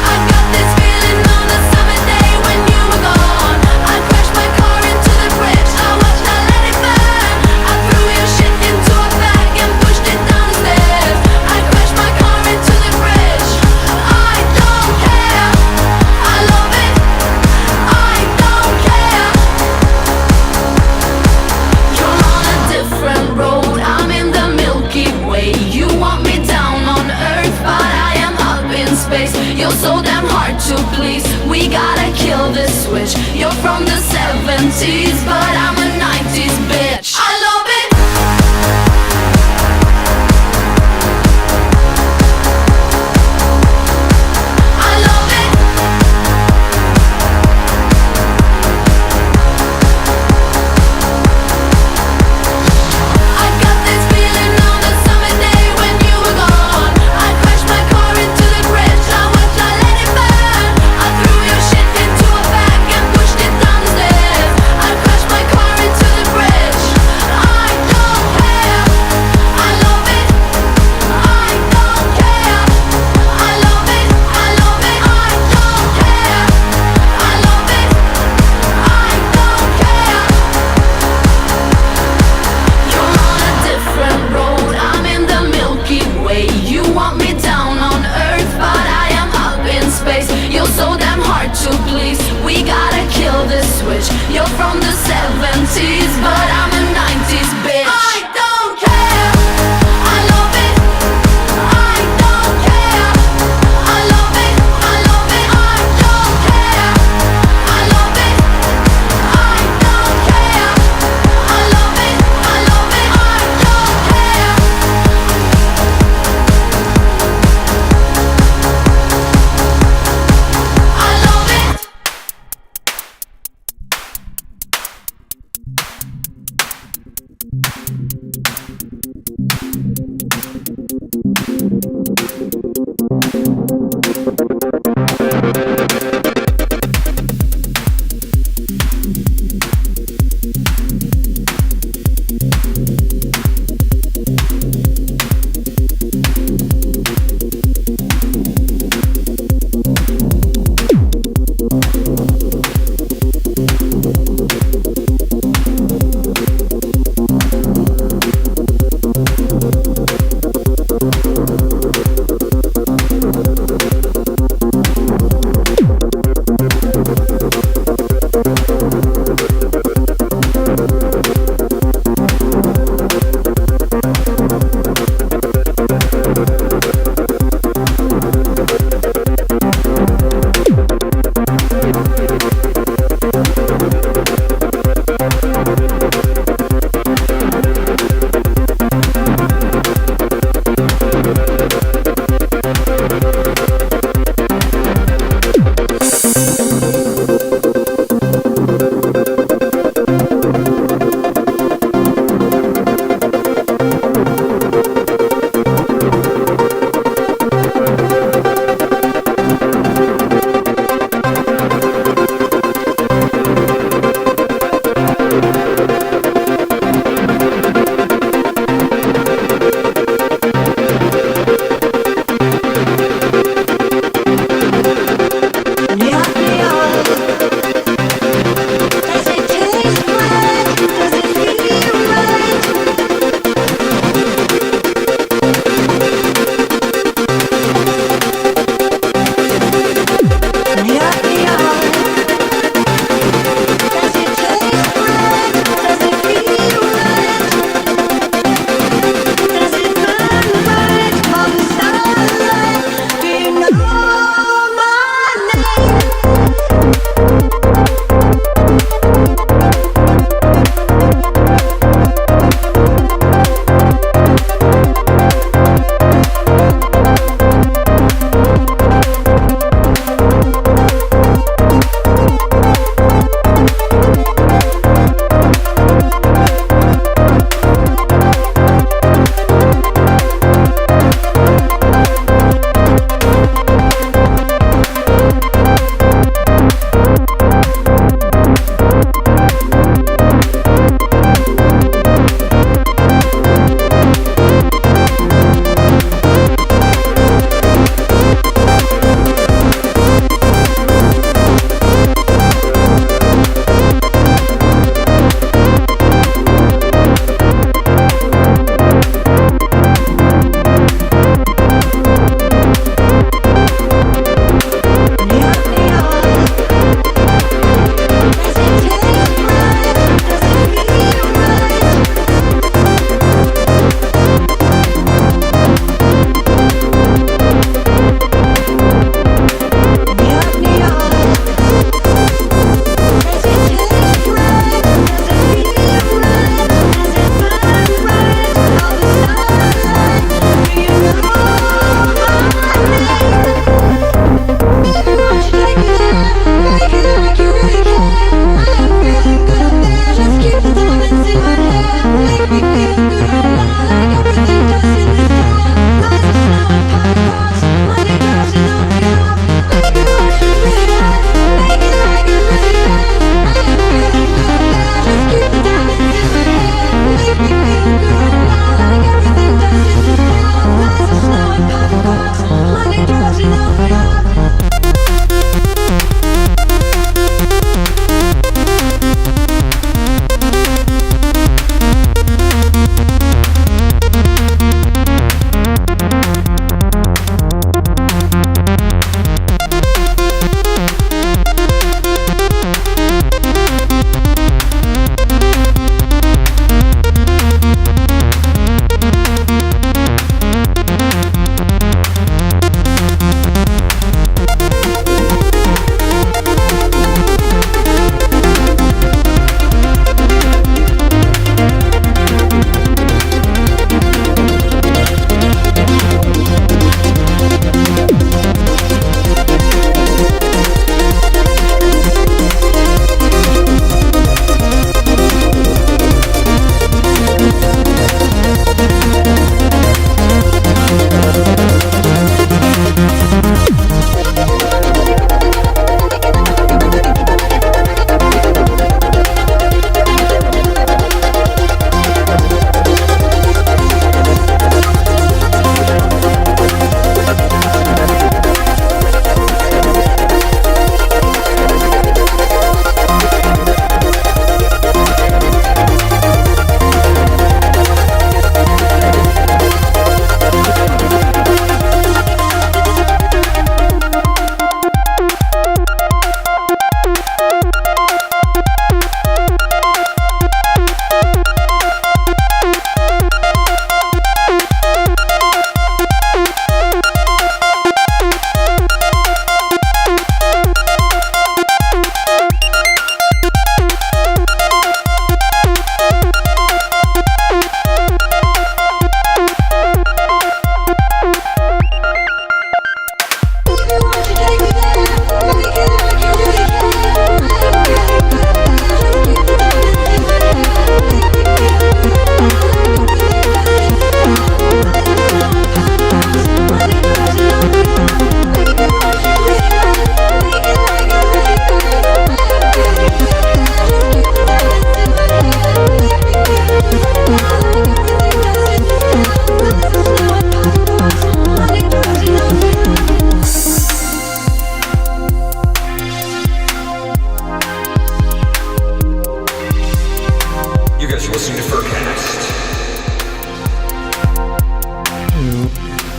I got this feeling on the summer day when you were gone. I crashed my car into the bridge. I watched, I let it burn. I threw your shit into a bag and pushed it down the stairs. I crashed my car into the bridge. I don't care. I love it. I don't care. You're on a different road. I'm in the Milky Way. You want me down on Earth, but I am up in space. You're so damn hard to please. We gotta kill this switch. You're from the 70s, but I'm a 90s bitch. I love it. I love it. You're from the 70s, but I'm a 90s bitch. I don't care, I love it. I don't care, I love it. I love it. I don't care, I love it. I don't care, I love it. I love it. I don't care. I love it.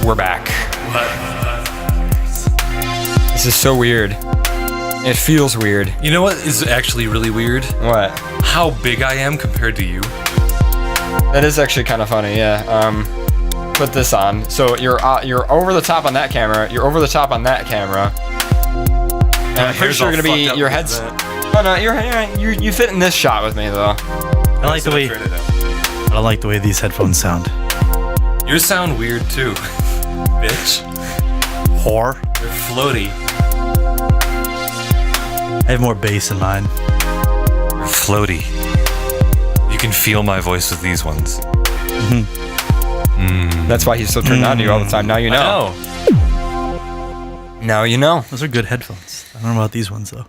we're back. What? This is so weird. It feels weird. You know what is actually really weird? What? How big I am compared to you. That is actually kind of funny, yeah. Put this on. So you're over the top on that camera. You're over the top on that camera. And I'm pretty sure you're gonna be your head's. Oh no, you fit in this shot with me though. I like the way. I don't like the way these headphones sound. Yours sound weird too, bitch. Whore. They're floaty. I have more bass in mine. They're floaty. You can feel my voice with these ones. That's why he's so turned on to you all the time. Now you know. Now you know. Those are good headphones. I don't know about these ones though.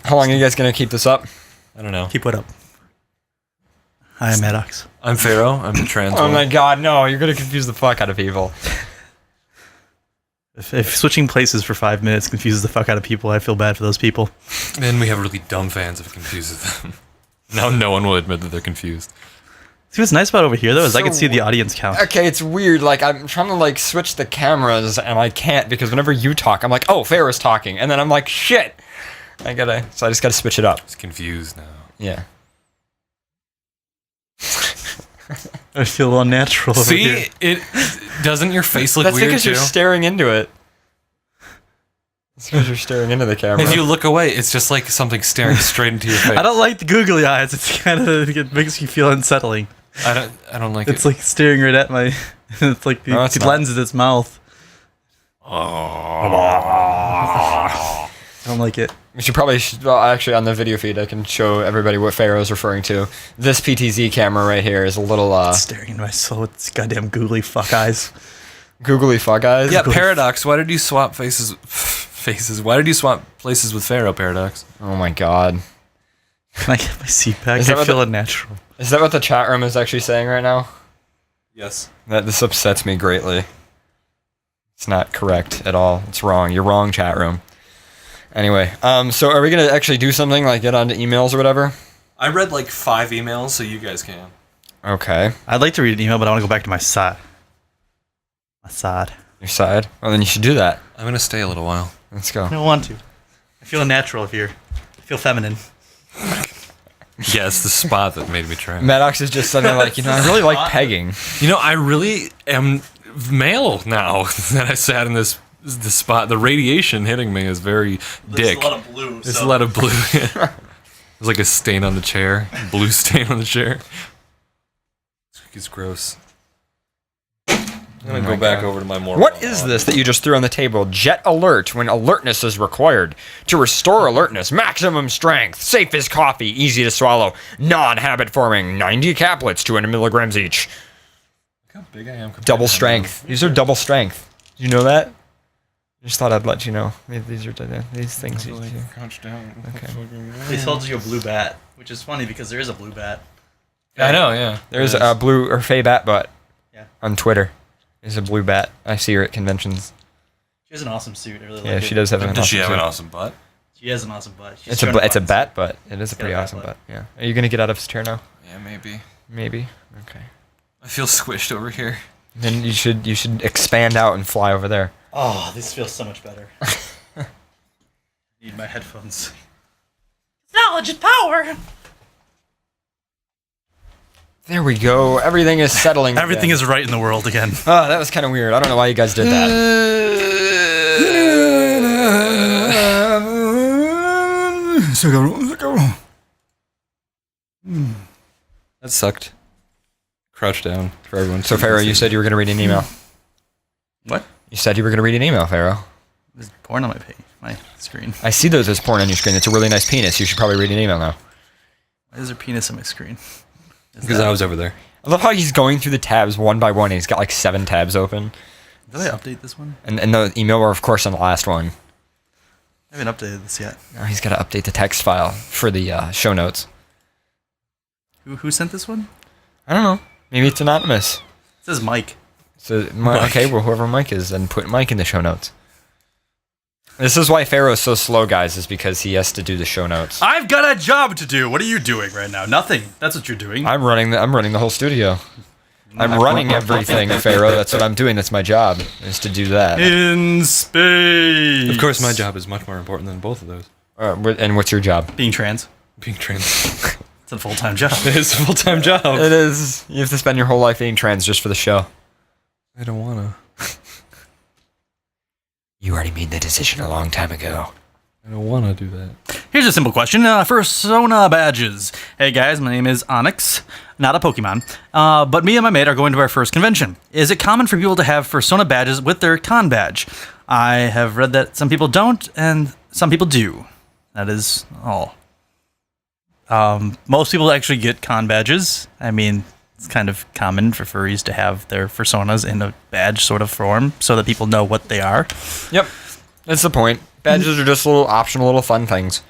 How long are you guys gonna keep this up? I don't know. Keep what up? Hi, I'm Maddox. I'm Pharaoh. I'm the trans Oh one. my god, no! You're gonna confuse the fuck out of people. If switching places for 5 minutes confuses the fuck out of people, I feel bad for those people. Then we have really dumb fans if it confuses them. Now no one will admit that they're confused. See what's nice about over here though is I can So- see the audience count. Okay, it's weird. Like I'm trying to like switch the cameras and I can't because whenever you talk, I'm like, oh, Farrah's talking, and then I'm like, shit. So I just gotta switch it up. It's confused now. Yeah. I feel unnatural over here. See, it doesn't your face look That's weird because too? you're staring into it. It's because you're staring into the camera. If you look away, it's just like something staring straight into your face. I don't like the googly eyes. It's kind of it makes you feel unsettling. I don't like It's it. like staring right at my. It's like the No, it's not. lens in its mouth. I don't like it. We should probably, well, actually, on the video feed, I can show everybody what Pharaoh's referring to. This PTZ camera right here is a little Staring into my soul with its goddamn googly fuck eyes. googly fuck eyes. Yeah, Paradox. Why did you swap faces? Why did you swap places with Pharaoh, Paradox? Oh my god. Can I get my seat back? Is that I what feel the- unnatural. Is that what the chat room is actually saying right now? Yes. That this upsets me greatly. It's not correct at all. It's wrong. You're wrong, chat room. Anyway, so are we gonna actually do something like get onto emails or whatever? I read like 5 emails, so you guys can. Okay. I'd like to read an email, but I want to go back to my side. My side. Your side? Well, then you should do that. I'm gonna stay a little while. Let's go. I don't want to. I feel unnatural here. I feel feminine. Yeah, it's the spot that made me try. Maddox is just something like, I really like pegging. You know, I really am male now that I sat in this spot. The radiation hitting me is very dick. There's a lot of blue. There's a lot of blue. There's like a stain on the chair. Blue stain on the chair. It's gross. I'm gonna go back over to my more. What is this that you just threw on the table? Jet alert when alertness is required. To restore alertness, maximum strength, safe as coffee, easy to swallow, non-habit forming, 90 caplets, 200 milligrams each. Look how big I am. Double strength. These are double strength. Do you know that? Just thought I'd let you know. These are these things. Crouch down. Okay. They sold you a blue bat, which is funny because there is a blue bat. I know, yeah. There's a blue or Faye Bat Butt Yeah. on Twitter. There's a blue bat. I see her at conventions. She has an awesome suit. I really Yeah, like she it. does have an Does she have suit. an awesome butt? She has an awesome butt. She's It's a showing it's a buttons. bat butt. It is a got pretty a bat awesome butt. butt. Yeah. Are you gonna get out of his chair now? Yeah, maybe. Maybe. Okay. I feel squished over here. Then you should expand out and fly over there. Oh, this feels so much better. Need my headphones. Knowledge is power. There we go. Everything is settling. Everything is right in the world again. Oh, that was kind of weird. I don't know why you guys did that. That sucked. Crouch down for everyone. So, Pharaoh, you said you were going to read an email. What? You said you were going to read an email, Pharaoh. There's porn on my screen. I see those as porn on your screen. It's a really nice penis. You should probably read an email now. Why is there penis on my screen? Because I was over there. I love how he's going through the tabs one by one. And he's got like 7 tabs open. Did I update this one? And the email were, of course, on the last one. I haven't updated this yet. Now he's got to update the text file for the show notes. Who sent this one? I don't know. Maybe it's anonymous. It says Mike. So, okay, well, whoever Mike is, then put Mike in the show notes. This is why Pharaoh's so slow, guys, is because he has to do the show notes. I've got a job to do. What are you doing right now? Nothing. That's what you're doing. I'm running the whole studio. I'm running everything, Pharaoh. That's what I'm doing. That's my job, is to do that. In space. Of course, my job is much more important than both of those. And what's your job? Being trans. Being trans. It's a full-time job. It is a full-time job. It is. You have to spend your whole life being trans just for the show. I don't wanna. You already made the decision a long time ago. I don't wanna do that. Here's a simple question. Persona badges. Hey guys, my name is Onyx, not a Pokemon. But me and my mate are going to our first convention. Is it common for people to have Persona badges with their con badge? I have read that some people don't, and some people do. That is all. Most people actually get con badges. I mean, it's kind of common for furries to have their personas in a badge sort of form so that people know what they are. Yep. That's the point. Badges are just little optional, little fun things.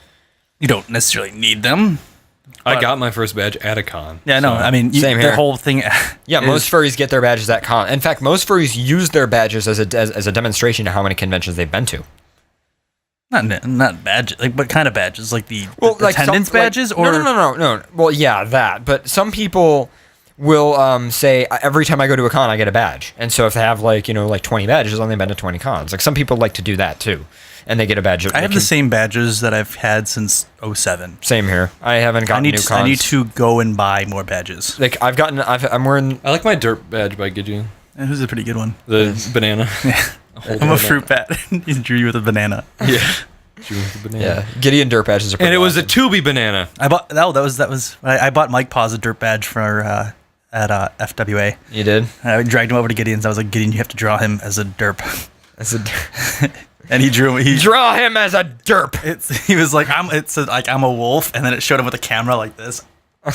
You don't necessarily need them. I got my first badge at a con. Yeah, no, I mean, Same the here. whole thing. Yeah, most furries get their badges at con. In fact, most furries use their badges as a demonstration of how many conventions they've been to. Not badges. Like, what kind of badges? Like the like attendance badges? Or No. Well, yeah, that. But some people will say, every time I go to a con, I get a badge. And so if they have, like 20 badges, then they've been to 20 cons. Like, some people like to do that, too. And they get a badge. I have the same badges that I've had since 2007. Same here. I haven't gotten new cons. I need to go and buy more badges. Like, I'm wearing... I like my dirt badge by Gideon. Who's a pretty good one? The banana. I'm a fruit bat. He drew you with a banana. Yeah. Drew with a banana. Yeah. Gideon dirt badges are pretty And it was awesome. a Tubi banana. I bought I bought Mike Paws a dirt badge for at FWA. You did? I dragged him over to Gideon's. I was like, Gideon, you have to draw him as a derp. As a And he drew me. Draw him as a derp. He was like, I'm a wolf, and then it showed him with a camera like this. I'm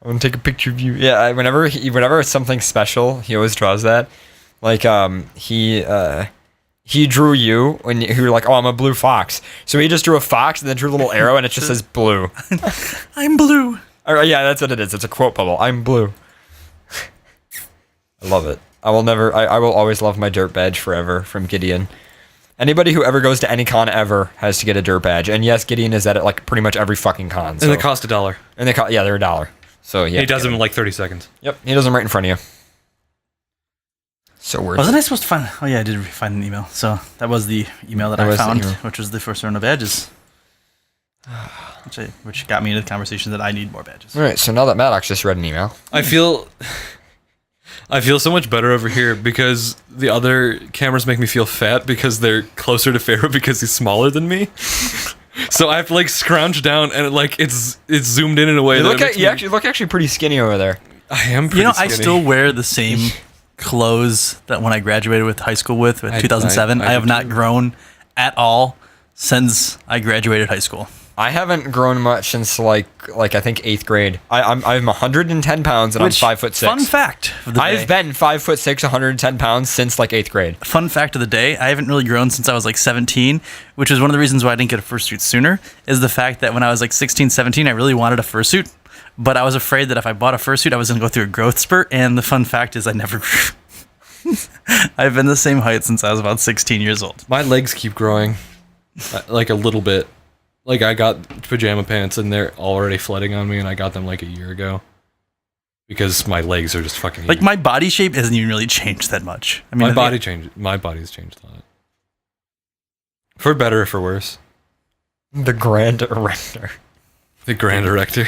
gonna take a picture of you. Yeah, whenever it's something special, he always draws that. Like he drew you when you were like, oh, I'm a blue fox. So he just drew a fox and then drew a little arrow and it just says blue. I'm blue. Yeah, that's what it is. It's a quote bubble. I'm blue. I love it. I will always love my dirt badge forever from Gideon. Anybody who ever goes to any con ever has to get a dirt badge. And yes, Gideon is at it like pretty much every fucking con. So. And they cost $1. And they're $1. So yeah. He does them in like 30 seconds. Yep, he does them right in front of you. So worth Wasn't I supposed to find... Oh yeah, I did find an email. So that was the email that I found, which was the first round of badges. Which got me into the conversation that I need more badges. All right, so now that Maddox just read an email. I feel so much better over here because the other cameras make me feel fat because they're closer to Pharaoh because he's smaller than me. So I have to like scrounge down and it's zoomed in a way You actually look pretty skinny over there. I am pretty skinny. I still wear the same clothes that when I graduated with high school with 2007. I have not grown at all since I graduated high school. I haven't grown much since like I think 8th grade. I'm 110 pounds and I'm 5'6". Fun fact of the day. I've been 5'6", 110 pounds since like 8th grade. Fun fact of the day, I haven't really grown since I was like 17, which is one of the reasons why I didn't get a fursuit sooner, is the fact that when I was like 16, 17, I really wanted a fursuit, but I was afraid that if I bought a fursuit, I was going to go through a growth spurt, and the fun fact is I never grew. I've been the same height since I was about 16 years old. My legs keep growing, like a little bit. Like I got pajama pants and they're already flooding on me, and I got them like a year ago because my legs are just fucking. Like my body shape hasn't even really changed that much. I mean, my body's changed a lot, for better or for worse. The Grand Erector. The Grand Erector.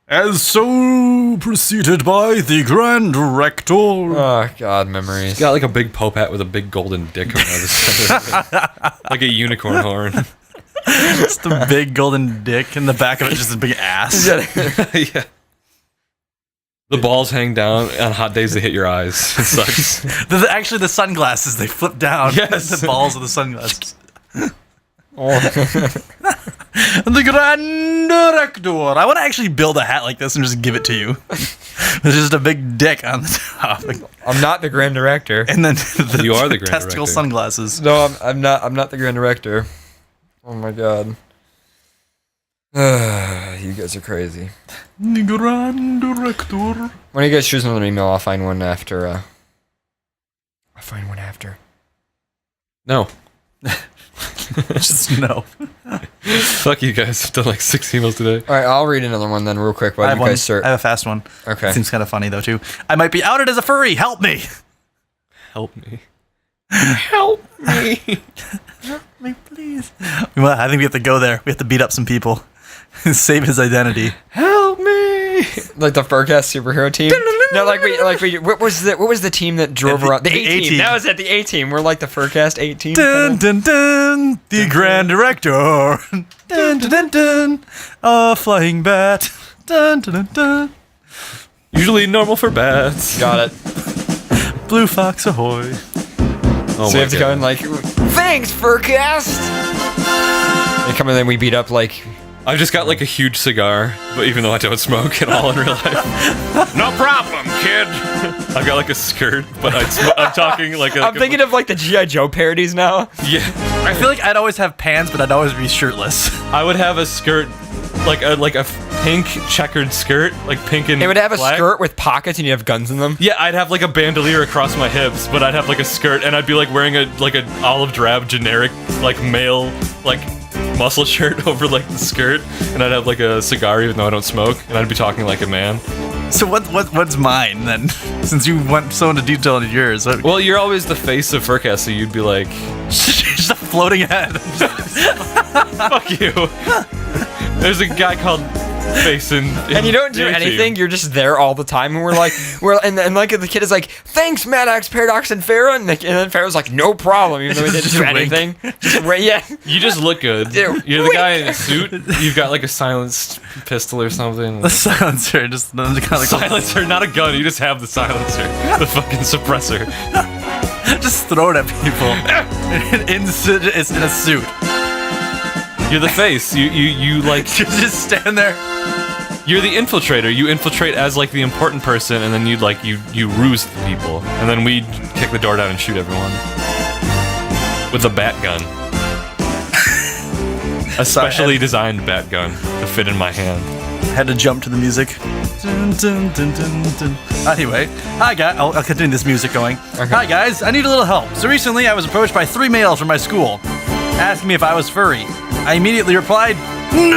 As so preceded by the Grand Rector. Oh God, memories. He's got like a big pope hat with a big golden dick coming out of his center, like a unicorn horn. Just the big golden dick, and the back of it just a big ass. Yeah. The balls hang down. On hot days, they hit your eyes. It sucks. Actually, the sunglasses, they flip down. Yes. The balls of the sunglasses. Oh. The Grand Rector. I want to actually build a hat like this and just give it to you. There's just a big dick on the top. I'm not the Grand Director. And then You are the Grand testicle Director. sunglasses. No, I'm not the Grand Director. Oh my God. You guys are crazy. The Grand Director. When you guys choose another email, I'll find one after. No. Just no. Fuck you guys. I've done like 6 emails today. All right, I'll read another one then real quick while I have you one. guys start. I have a fast one. Okay. Seems kind of funny though too. I might be outed as a furry. Help me. Help me. Help me. Help me, please. Well, I think we have to go there. We have to beat up some people. Save his identity. Help me! Like the FurCast superhero team. No, what was the team that drove around? The A team. That was it. The A team. We're like the FurCast 18. Dun dun dun. The Grand Director. Dun dun dun dun. A flying bat. Dun dun dun dun. Usually normal for bats. Got it. Blue Fox ahoy. Oh So you have to go and like, thanks FurCast. And come in, then we beat up like. I've just got like a huge cigar, but even though I don't smoke at all in real life. No problem, kid. I've got like a skirt, but I'm talking like I'm thinking of like the G.I. Joe parodies now. Yeah. I feel like I'd always have pants, but I'd always be shirtless. I would have a skirt, like a pink checkered skirt, like pink and It would have a black. skirt with pockets and you have guns in them. Yeah, I'd have like a bandolier across my hips, but I'd have like a skirt, and I'd be like wearing an olive drab generic like male like muscle shirt over like the skirt, and I'd have like a cigar even though I don't smoke, and I'd be talking like a man. So what's mine then? Since you went so into detail into yours. Well, you're always the face of FurCast, so you'd be like, just a floating head. fuck you. There's a guy called Face in And you don't do your team. anything. You're just there all the time. And we're like, and like the kid is like, thanks, Maddox, Paradox, and Pharaoh. And then Pharaoh's like, no problem, even though we didn't Just do a wink. anything. Just yeah. You just look good. Dude, You're the guy in a suit. You've got like a silenced pistol or something. The silencer, just kind of like Silencer, not a gun. You just have the silencer, the fucking suppressor. just throw it at people. It's in a suit. You're the face. You like. You just stand there. You're the infiltrator. You infiltrate as like the important person, and then you ruse the people, and then we kick the door down and shoot everyone with a bat gun, a specially designed bat gun to fit in my hand. Had to jump to the music. Dun, dun, dun, dun, dun. Anyway, hi guys. I'll continue this music going. Okay. Hi guys, I need a little help. So recently, I was approached by 3 males from my school, asking me if I was furry. I immediately replied, "No!"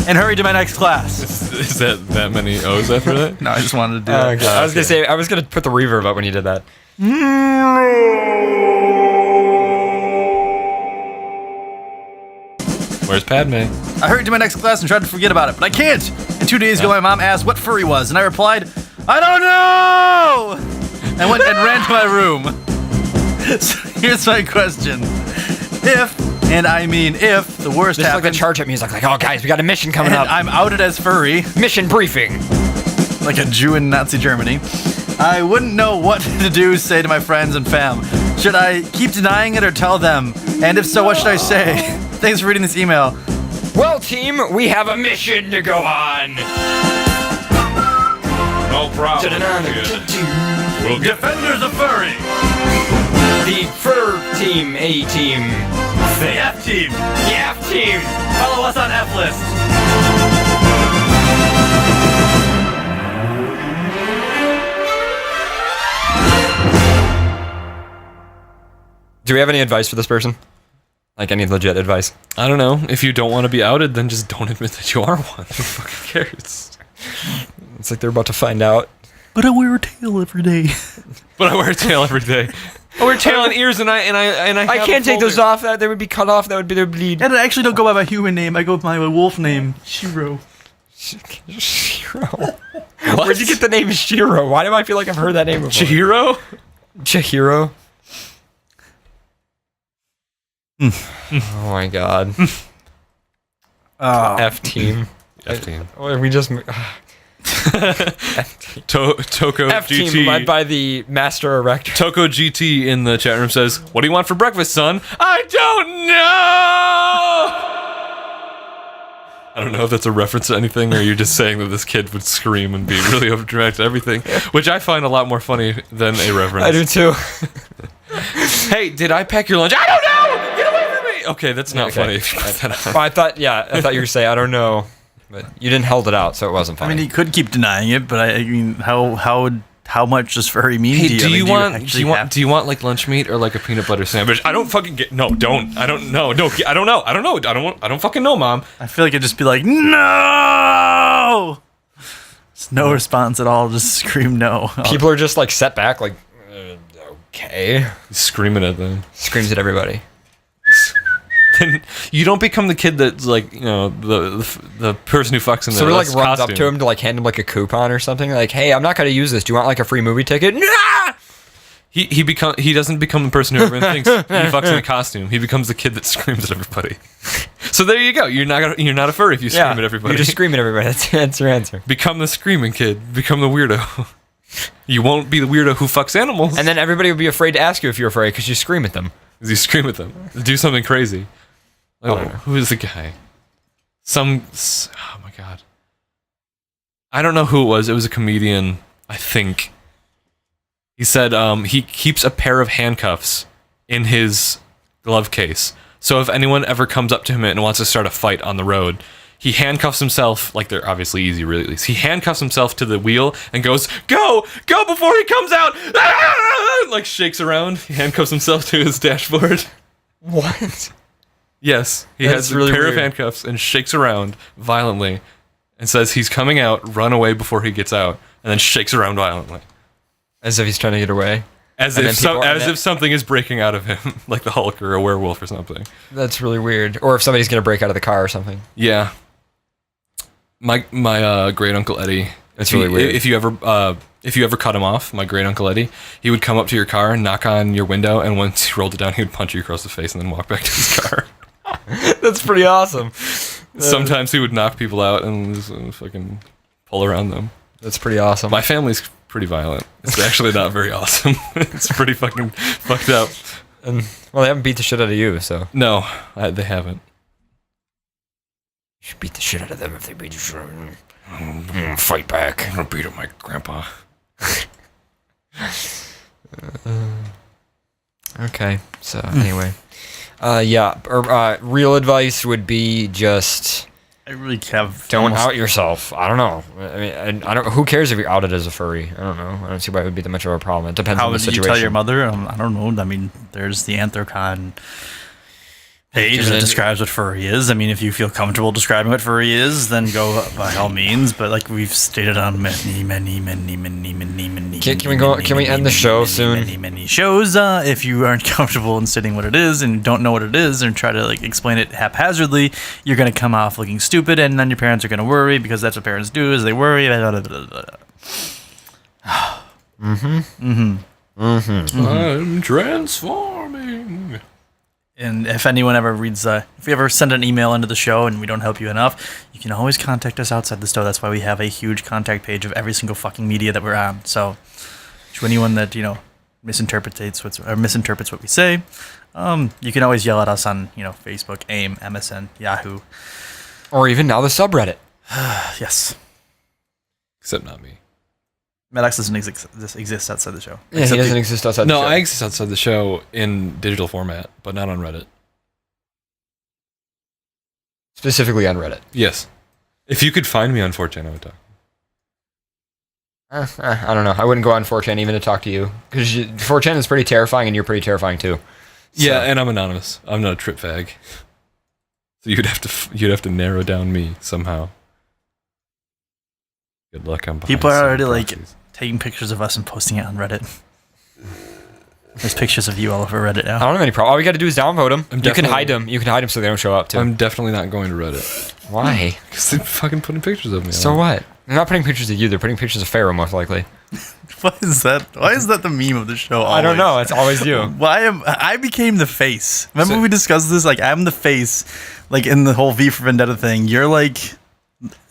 and hurried to my next class. Is that many O's after that? No, I just wanted to do that. Okay. I was gonna put the reverb up when you did that. Where's Padme? I hurried to my next class and tried to forget about it, but I can't. And 2 days ago, my mom asked what furry was, and I replied, "I don't know!" and went and ran to my room. So here's my question. If, and I mean if, the worst Just like the happens, charge at music, like, oh guys, we got a mission coming and up. I'm outed as furry, Mission briefing. like a Jew in Nazi Germany, I wouldn't know what to do, say to my friends and fam. Should I keep denying it or tell them? And if so, what should I say? Thanks for reading this email. Well, team, we have a mission to go on. No problem. We'll get Defenders of furry. The Fur Team, A Team, The F team. the F Team. Follow us on F list. Do we have any advice for this person? Like any legit advice? I don't know. If you don't want to be outed, then just don't admit that you are one. Who fucking cares? It's like they're about to find out. But I wear a tail every day. But I wear a tail every day. I wear tail and ears, and I I have can't a take those folder. off. They would be cut off. That would be their bleed. And I actually don't go by my human name. I go by my wolf name, Shiro. Shiro. What? Where'd you get the name Shiro? Why do I feel like I've heard that name before? Chihiro? Chihiro. Oh my god. F Team. F team. We just. Toko F GT. Team led by the Master Erector. Toko GT in the chat room says, "What do you want for breakfast, son?" I don't know. I don't know if that's a reference to anything, or you're just saying that this kid would scream and be really overdramatic to everything, which I find a lot more funny than a reference. I do too. Hey, did I pack your lunch? I don't know. Get away from me. Okay, that's not funny. If you put that on. I thought you were gonna say I don't know, but you didn't held it out, so it wasn't I funny. mean, he could keep denying it, but I mean, how how much does furry mean Hey, to you? do you actually have- do you want like lunch meat or like a peanut butter sandwich? I don't fucking get. No, don't. I don't know. No, I don't know. I don't know. I don't fucking know, Mom. I feel like it'd just be like, no! It's no response at all. Just scream no. People are just like set back, like, okay. He's screaming at them. Screams at everybody. Then you don't become the kid that's like, you know, the person who fucks in the So like runs costume. up to him to like hand him like a coupon or something. Like, hey, I'm not gonna use this. Do you want like a free movie ticket? Nah! He doesn't become the person who everyone thinks he fucks in a costume. He becomes the kid that screams at everybody. So there you go. You're not a furry if you scream at everybody. You just scream at everybody. That's your answer. Become the screaming kid. Become the weirdo. You won't be the weirdo who fucks animals. And then everybody would be afraid to ask you if you're afraid because you scream at them. You scream at them. Do something crazy. Oh, who is the guy? Oh my god. I don't know who it was. It was a comedian, I think. He said he keeps a pair of handcuffs in his glove case. So if anyone ever comes up to him and wants to start a fight on the road, he handcuffs himself, like they're obviously easy release. He handcuffs himself to the wheel and goes, go before he comes out! Ah! Like shakes around. He handcuffs himself to his dashboard. What? Yes, he That's has really a pair weird. of handcuffs and shakes around violently and says he's coming out, run away before he gets out, and then shakes around violently. As if he's trying to get away. As if something is breaking out of him, like the Hulk or a werewolf or something. That's really weird. Or if somebody's gonna break out of the car or something. Yeah. My great uncle Eddie. That's really weird. If you ever cut him off, my great uncle Eddie, he would come up to your car, knock on your window, and once he rolled it down, he would punch you across the face and then walk back to his car. That's pretty awesome. Sometimes he would knock people out and just fucking pull around them. That's pretty awesome. My family's pretty violent. It's actually not very awesome. It's pretty fucking fucked up. And well, they haven't beat the shit out of you, so No, they haven't. you should beat the shit out of them if they beat the shit out of them. Fight back. I'm gonna beat up my grandpa. Okay. So anyway, real advice would be just I really have. don't out yourself. I don't know. I mean, I don't. Who cares if you're outed as a furry? I don't know. I don't see why it would be that much of a problem. It depends How on the would you situation. tell your mother? I don't know. I mean, there's the Anthrocon page that describes what furry is. I mean, if you feel comfortable describing what furry is, then go by all means. But like we've stated on many Can we end the show soon? many shows. If you aren't comfortable in stating what it is and don't know what it is and try to like explain it haphazardly, you're gonna come off looking stupid, and then your parents are gonna worry because that's what parents do is they worry. I'm transforming. And if anyone ever reads, if we ever send an email into the show and we don't help you enough, you can always contact us outside the show. That's why we have a huge contact page of every single fucking media that we're on. So, to anyone that misinterprets what we say, you can always yell at us on Facebook, AIM, MSN, Yahoo. Or even now the subreddit. Yes, Except not me. Maddox doesn't exist outside the show. Yeah, he doesn't exist outside the show. No, I exist outside the show in digital format, but not on Reddit. Specifically on Reddit. Yes. If you could find me on 4chan, I would talk. I don't know. I wouldn't go on 4chan even to talk to you. Because 4chan is pretty terrifying and you're pretty terrifying too. Yeah, and I'm anonymous. I'm not a trip fag. So you'd have to narrow down me somehow. Good luck. I'm behind People are some already like proxies. taking pictures of us and posting it on Reddit. There's pictures of you all over Reddit now. I don't have any problem. All we got to do is downvote them. I'm You can definitely- hide them. You can hide them so they don't show up too. I'm definitely not going to Reddit. Why? Because they're fucking putting pictures of me. So on. what? They're not putting pictures of you. They're putting pictures of Pharaoh most likely. What is that? Why is that the meme of the show? I don't know. always? It's always you. I became the face. Remember So- we discussed this? Like I'm the face, like in the whole V for Vendetta thing. You're like,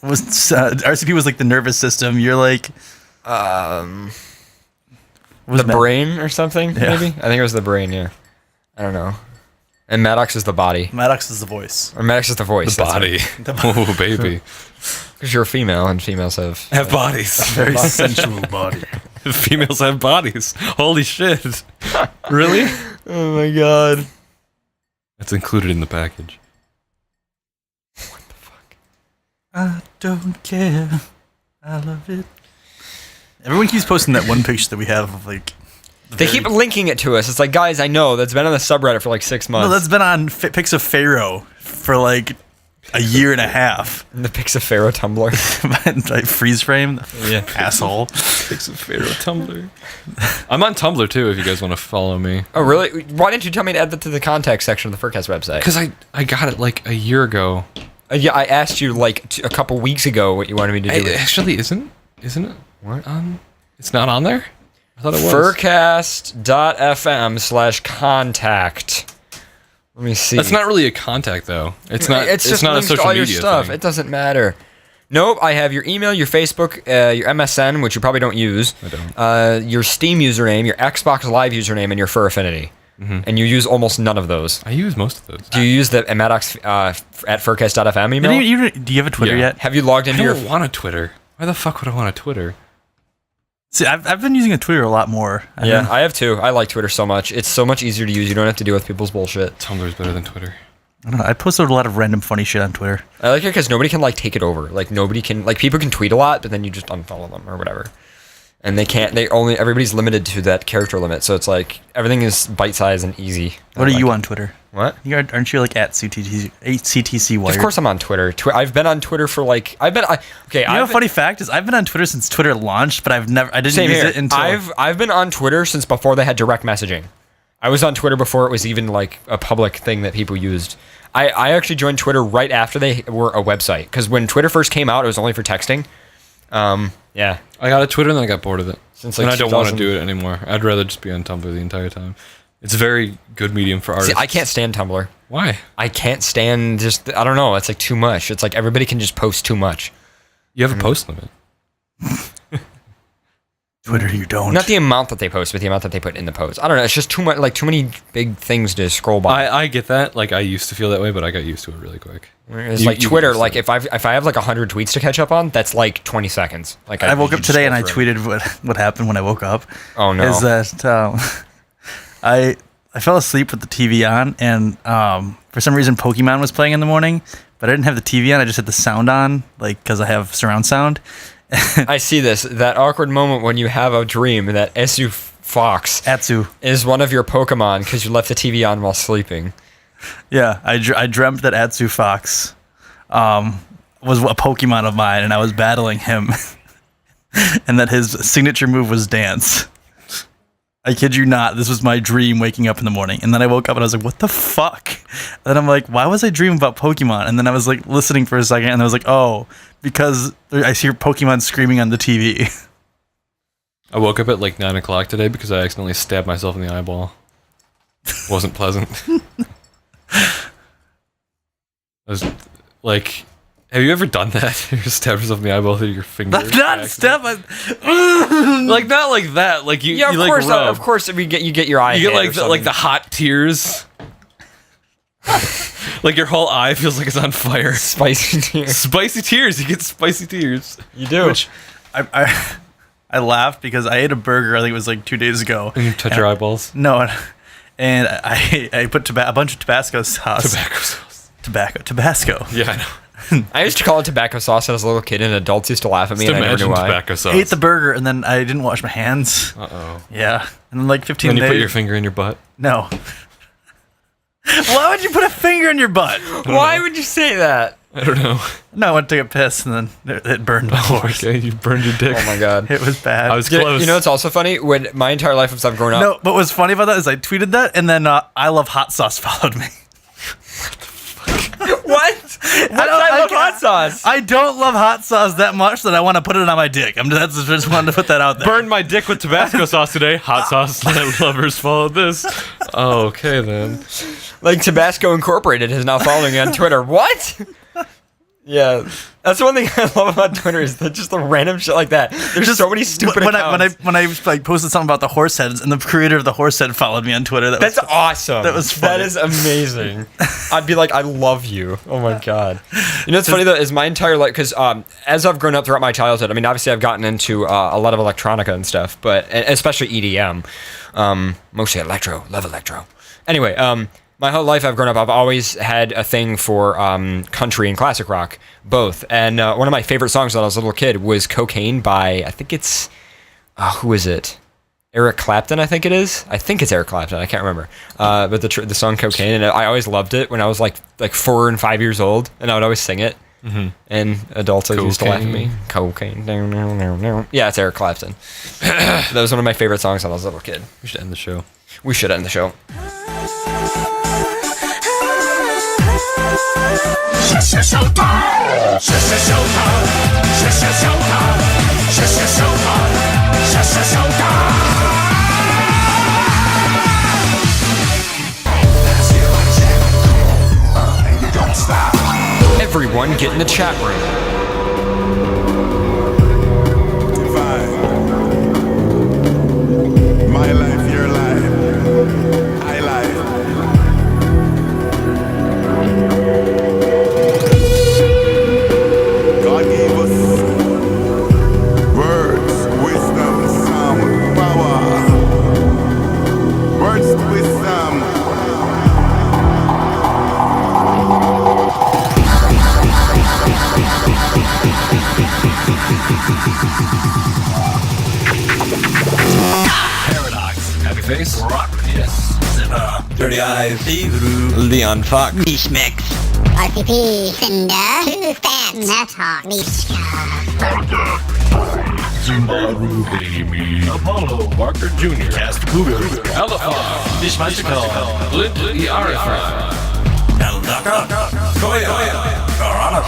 RCP was like the nervous system. You're like, The was Matt- brain or something, Yeah. maybe? I think it was the brain, yeah. I don't know. And Maddox is the body. Maddox is the voice. Or Maddox is the voice. The body. Oh, baby. Because you're a female and females have... Have bodies. Very sensual body. Females have bodies. Holy shit. Really? Oh my god. That's included in the package. I don't care. I love it. Everyone keeps posting that one picture that we have of like. They keep linking it to us. It's like, guys, I know that's been on the subreddit for like 6 months. No, that's been on Pics of Pharaoh for like a year and a half. The Pics of Pharaoh Tumblr. Like freeze frame. Yeah. Asshole. Pics of Pharaoh Tumblr. I'm on Tumblr too if you guys want to follow me. Oh, really? Why didn't you tell me to add that to the contact section of the FurCast website? Because I got it like a year ago. Yeah, I asked you like a couple weeks ago what you wanted me to do. It actually isn't it? What? It's not on there? I thought it was. FurCast.fm/contact. Let me see. That's not really a contact though. It's not. It's just not a links to social all your media stuff. thing. It doesn't matter. Nope. I have your email, your Facebook, your MSN, which you probably don't use. I don't. Your Steam username, your Xbox Live username, and your Fur Affinity. Mm-hmm. And you use almost none of those. I use most of those. Do you use the Maddox at FurCast.fm email? Do you have a Twitter Yeah. yet? Have you logged into I your? don't want a Twitter. Why the fuck would I want a Twitter? See, I've been using a Twitter a lot more. Yeah, I have too. I like Twitter so much. It's so much easier to use. You don't have to deal with people's bullshit. Tumblr's better than Twitter. I don't know. I posted a lot of random funny shit on Twitter. I like it because nobody can like take it over. Like nobody can like people can tweet a lot, but then you just unfollow them or whatever. And they can't. Everybody's limited to that character limit. So it's like everything is bite sized and easy. What are you on Twitter? What? Aren't you like at CTC Wired? Of course I'm on Twitter. I've been on Twitter for like You know, a funny fact is I've been on Twitter since Twitter launched, but I didn't Same use here. it until I've been on Twitter since before they had direct messaging. I was on Twitter before it was even like a public thing that people used. I actually joined Twitter right after they were a website because when Twitter first came out, it was only for texting. Yeah. I got a Twitter and then I got bored of it. Since like and I don't want to 2000 do it anymore. I'd rather just be on Tumblr the entire time. It's a very good medium for artists. See, I can't stand Tumblr. Why? I can't stand I don't know. It's like too much. It's like everybody can just post too much. You have a post limit. Twitter, you don't. Not the amount that they post, but the amount that they put in the post. I don't know. It's just too much. Like too many big things to scroll by. I get that. Like I used to feel that way, but I got used to it really quick. It's like Twitter. Like if I have like 100 tweets to catch up on, that's like 20 seconds. Like I woke up just today and I scroll forever. tweeted what happened when I woke up. Oh no! Is that I fell asleep with the TV on, and for some reason Pokemon was playing in the morning, but I didn't have the TV on. I just had the sound on, like because I have surround sound. I see this. That awkward moment when you have a dream that Atsu Fox is one of your Pokemon because you left the TV on while sleeping. Yeah, I dreamt that Atsu Fox was a Pokemon of mine, and I was battling him, and that his signature move was dance. I kid you not. This was my dream waking up in the morning. And then I woke up and I was like, what the fuck? And then I'm like, why was I dreaming about Pokemon? And then I was like listening for a second and I was like, oh, because I hear Pokemon screaming on the TV. I woke up at like 9 o'clock today because I accidentally stabbed myself in the eyeball. Wasn't pleasant. I was like, have you ever done that? You just stabbed yourself in the eyeball through your finger? Not stab. Like not like that. Like you. Yeah, you of like course. If you get your eye. You get hit or like the something. hot tears. Like your whole eye feels like it's on fire. Spicy tears. Spicy tears. You get spicy tears. You do. Which I laughed because I ate a burger, I think it was like 2 days ago. And you touch your eyeballs. No, and I put a bunch of Tabasco sauce. Tabasco. Yeah, I know. I used to call it tobacco sauce as a little kid, and adults used to laugh at me, Just and I never knew imagine why. tobacco sauce. I ate the burger and then I didn't wash my hands. Uh-oh. Yeah. And then like 15 Then you days. put your finger in your butt. No. Why would you put a finger in your butt? Why would you say that? I don't know. No, I went to take a piss and then it burned my Oh, horse. okay. You burned your dick. Oh my god. It was bad. I was close. You know what's also funny? When my entire life since I've grown up. No, but what's funny about that is I tweeted that and then I Love Hot Sauce followed me. What? I love hot sauce. I don't love hot sauce that much that I want to put it on my dick. Just wanted to put that out there. Burned my dick with Tabasco sauce today. Hot sauce lovers followed this. Oh, okay then. Like Tabasco Incorporated is now following me on Twitter. What? Yeah, that's one thing I love about Twitter is that just the random shit like that. There's just so many stupid accounts. When I like posted something about the horse heads and the creator of the horse head followed me on Twitter. That's awesome. That was funny. That is amazing. I'd be like, I love you. Oh my god. You know what's funny though is my entire life because as I've grown up throughout my childhood, I mean obviously I've gotten into a lot of electronica and stuff, but especially EDM, mostly electro. Love electro. Anyway, my whole life I've grown up, I've always had a thing for country and classic rock, both. And one of my favorite songs when I was a little kid was Cocaine by, I think it's who is it? Eric Clapton, I think it is. I think it's Eric Clapton. I can't remember. But the song "Cocaine," and I always loved it when I was like 4 and 5 years old, and I would always sing it. Mm-hmm. And adults always used to laugh at me. Cocaine, no. Yeah, it's Eric Clapton. That was one of my favorite songs when I was a little kid. We should end the show. We should end the show. Everyone get in the chat room. My life, your life, I life. God gave us words, wisdom, sound, power. Words, wisdom. Paradox. Happy face. Rock. Yes. Dirty Eyes. Leon Fox. Mix. RCP. Cinder. Fans. Natalk. Mishka. Zumbaru Baby. Apollo. Barker Jr. Cast Cougar. Elephant. Dishmastical. Lindley Arifra. Eldaka. Koya. Karana.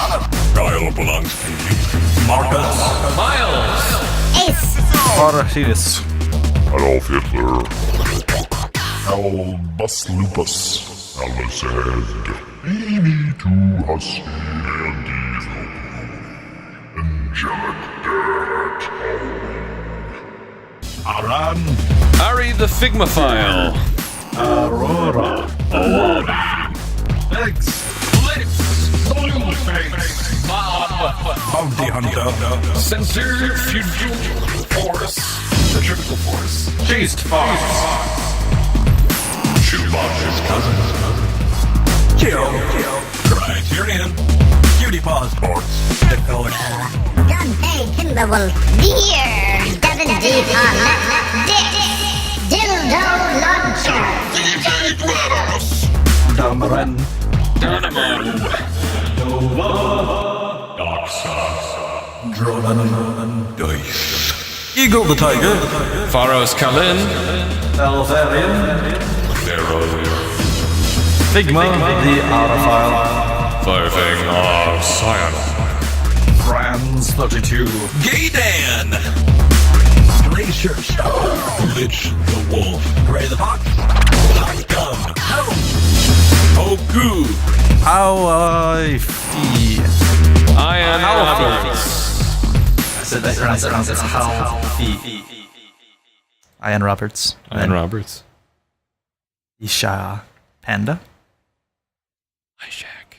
Kyle belongs to you. Marcus. Miles. Ace. Horatius. Adolf Hitler. Albus Lupus. Almazed. Baby to us. Angelic Dirt. Aran. Ari the Figmaphile. Aurora. Awadi. Lex. Lips. Blueface. Bounty Hunter. Sincere Fusion Force. Centrifugal Force. Chased Fox. Chewbacca's cousin. Kill. Criterion. Cutie Paws. Sports. Dakota. Gunpei Timberwolf. Deer. Devin D. Connet. Dick. Dildo Launcher. DJ GLaDOS. Damaran. Dynamo. Nova. Doxa. Dronan. Dice. Eagle the Tiger. Pharos Kalin. Eltharion. Pharaoh. Figma the Autophile. Firefang of Sion. Franz 32. Gaydan. Glacier Star. Lich the Wolf. Gray the Fox. Shotgun. Hound. Hoku. Ian Roberts. Ian Roberts. Ian Roberts. Isha Panda. Jack.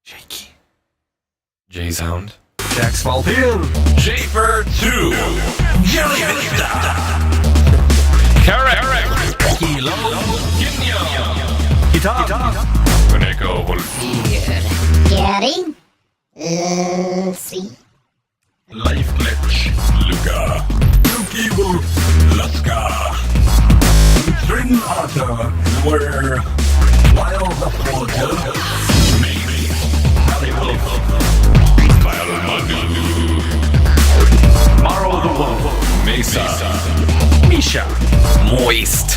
Jakey. Jay's Hound. Jack Smallfield. Schaefer 2. Jelly Vista. Carrick. Kilo. Ginyo. Kitab. Koneko Wolf. Gary. See. Life Glitch. Luca. Luki Wolf. Luska. String Arthur. Where? Wild the Forger. Maybe. Valley Wolf. Balmadu. Morrow the Wolf. Mesa. Misha. Moist.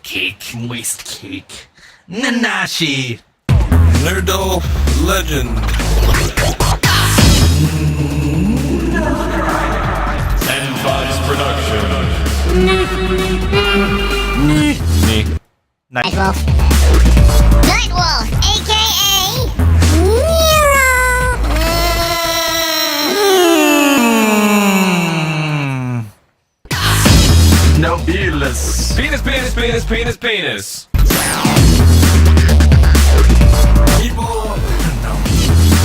Cake. Nanashi. Nerdo Legend. And Vibes Production. Nightwolf. Nightwolf, a.k.a. Nero. Nobilis. Penis.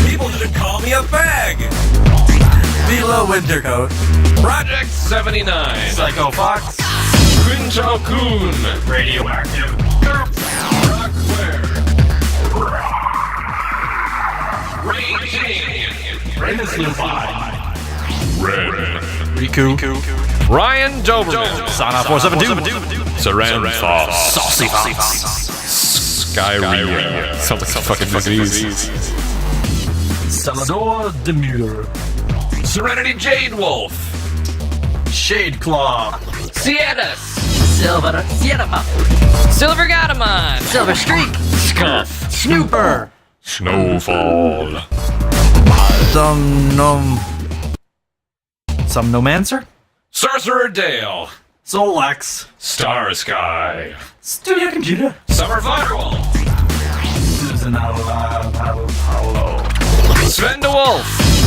People should call me a bag. Vila Wintercoat. Project 79. Psycho Fox. Quinchao Kun. Radioactive. Rockware. Raging. Ramus Lupine. Red. Riku. Ryan Doberman. Sana 472. Saran Foss. Saucy Fox. Skyria. Something fucking easy. Salvador Demure. Serenity Jade Wolf. Shade Claw. Sietas. Silver Sierra. Silver Gatamon. Silver Streak. Scuff. Snooper. Snowfall. Somnomancer. Sorcerer Dale. Solex. Star Sky. Studio Computer. Summer Firewall. Susan Hello. Sven DeWolf.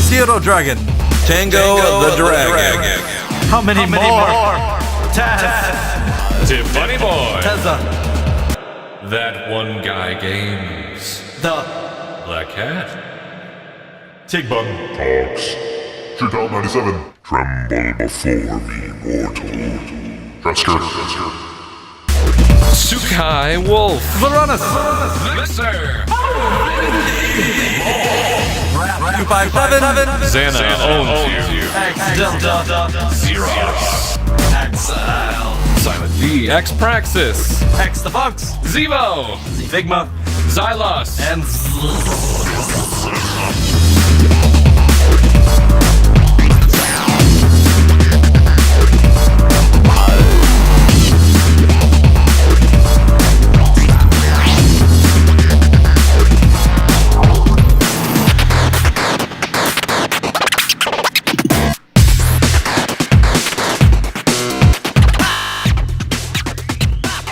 Zero Dragon. Tango the Dragon. How many more? Taz. Tiffany Boy. Tezza. That one guy games. The Black Cat. Tigbun. Talks. 2097. Tremble before me, mortal. Dresker. Sukai Wolf. Varanus. Visser. 257. Xana owns you. Delta. Xerox. Exile. Silent D. X Praxis. X the Fox. Zevo. Figma. Xylos.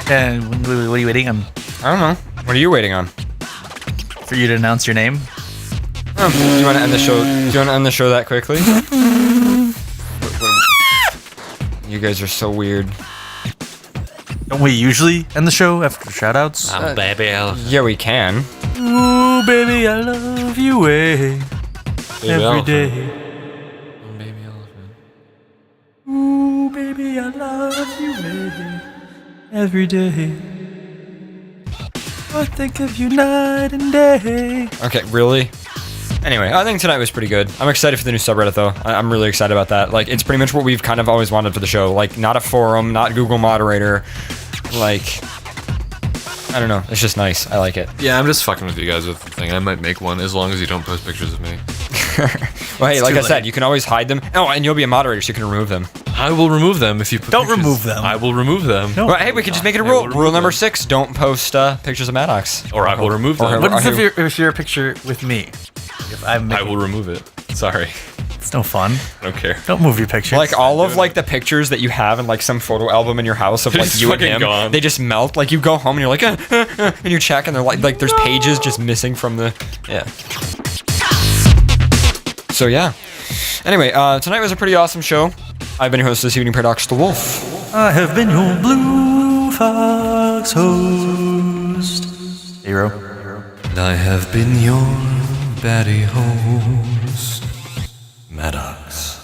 And what are you waiting on? I don't know. What are you waiting on? For you to announce your name? Do you want to end the show? Do you want to end the show that quickly? You guys are so weird. Don't we usually end the show after shoutouts? Baby Elephant. Yeah, we can. Ooh, baby, I love you every day. Baby Elephant. Ooh, baby, I love you every day. I think of you night and day. Okay, really? Anyway, I think tonight was pretty good. I'm excited for the new subreddit, though. I'm really excited about that. Like, it's pretty much what we've kind of always wanted for the show. Like, not a forum, not Google moderator. Like, I don't know. It's just nice. I like it. Yeah, I'm just fucking with you guys with the thing. I might make one as long as you don't post pictures of me. Well, hey, It's like too I said, late. you can always hide them. Oh, and you'll be a moderator, so you can remove them. I will remove them if you put Don't pictures. remove them. I will remove them. No. Well, hey, we could just make it a I rule. will Rule remove number them. 6, don't post pictures of Maddox. Or I will remove Or them. What her- if you're a picture with me? If I'm I will remove it. Sorry. It's no fun. I don't care. Don't move your pictures. Like all of like the pictures that you have in like some photo album in your house of They're like just you and fucking him, gone. they just melt. Like you go home and you're like, and you check and they're like there's pages just missing from the So yeah. Anyway, tonight was a pretty awesome show. I've been your host this evening, Paradox the Wolf. I have been your blue fox host. Hero. And I have been your baddie host, Maddox.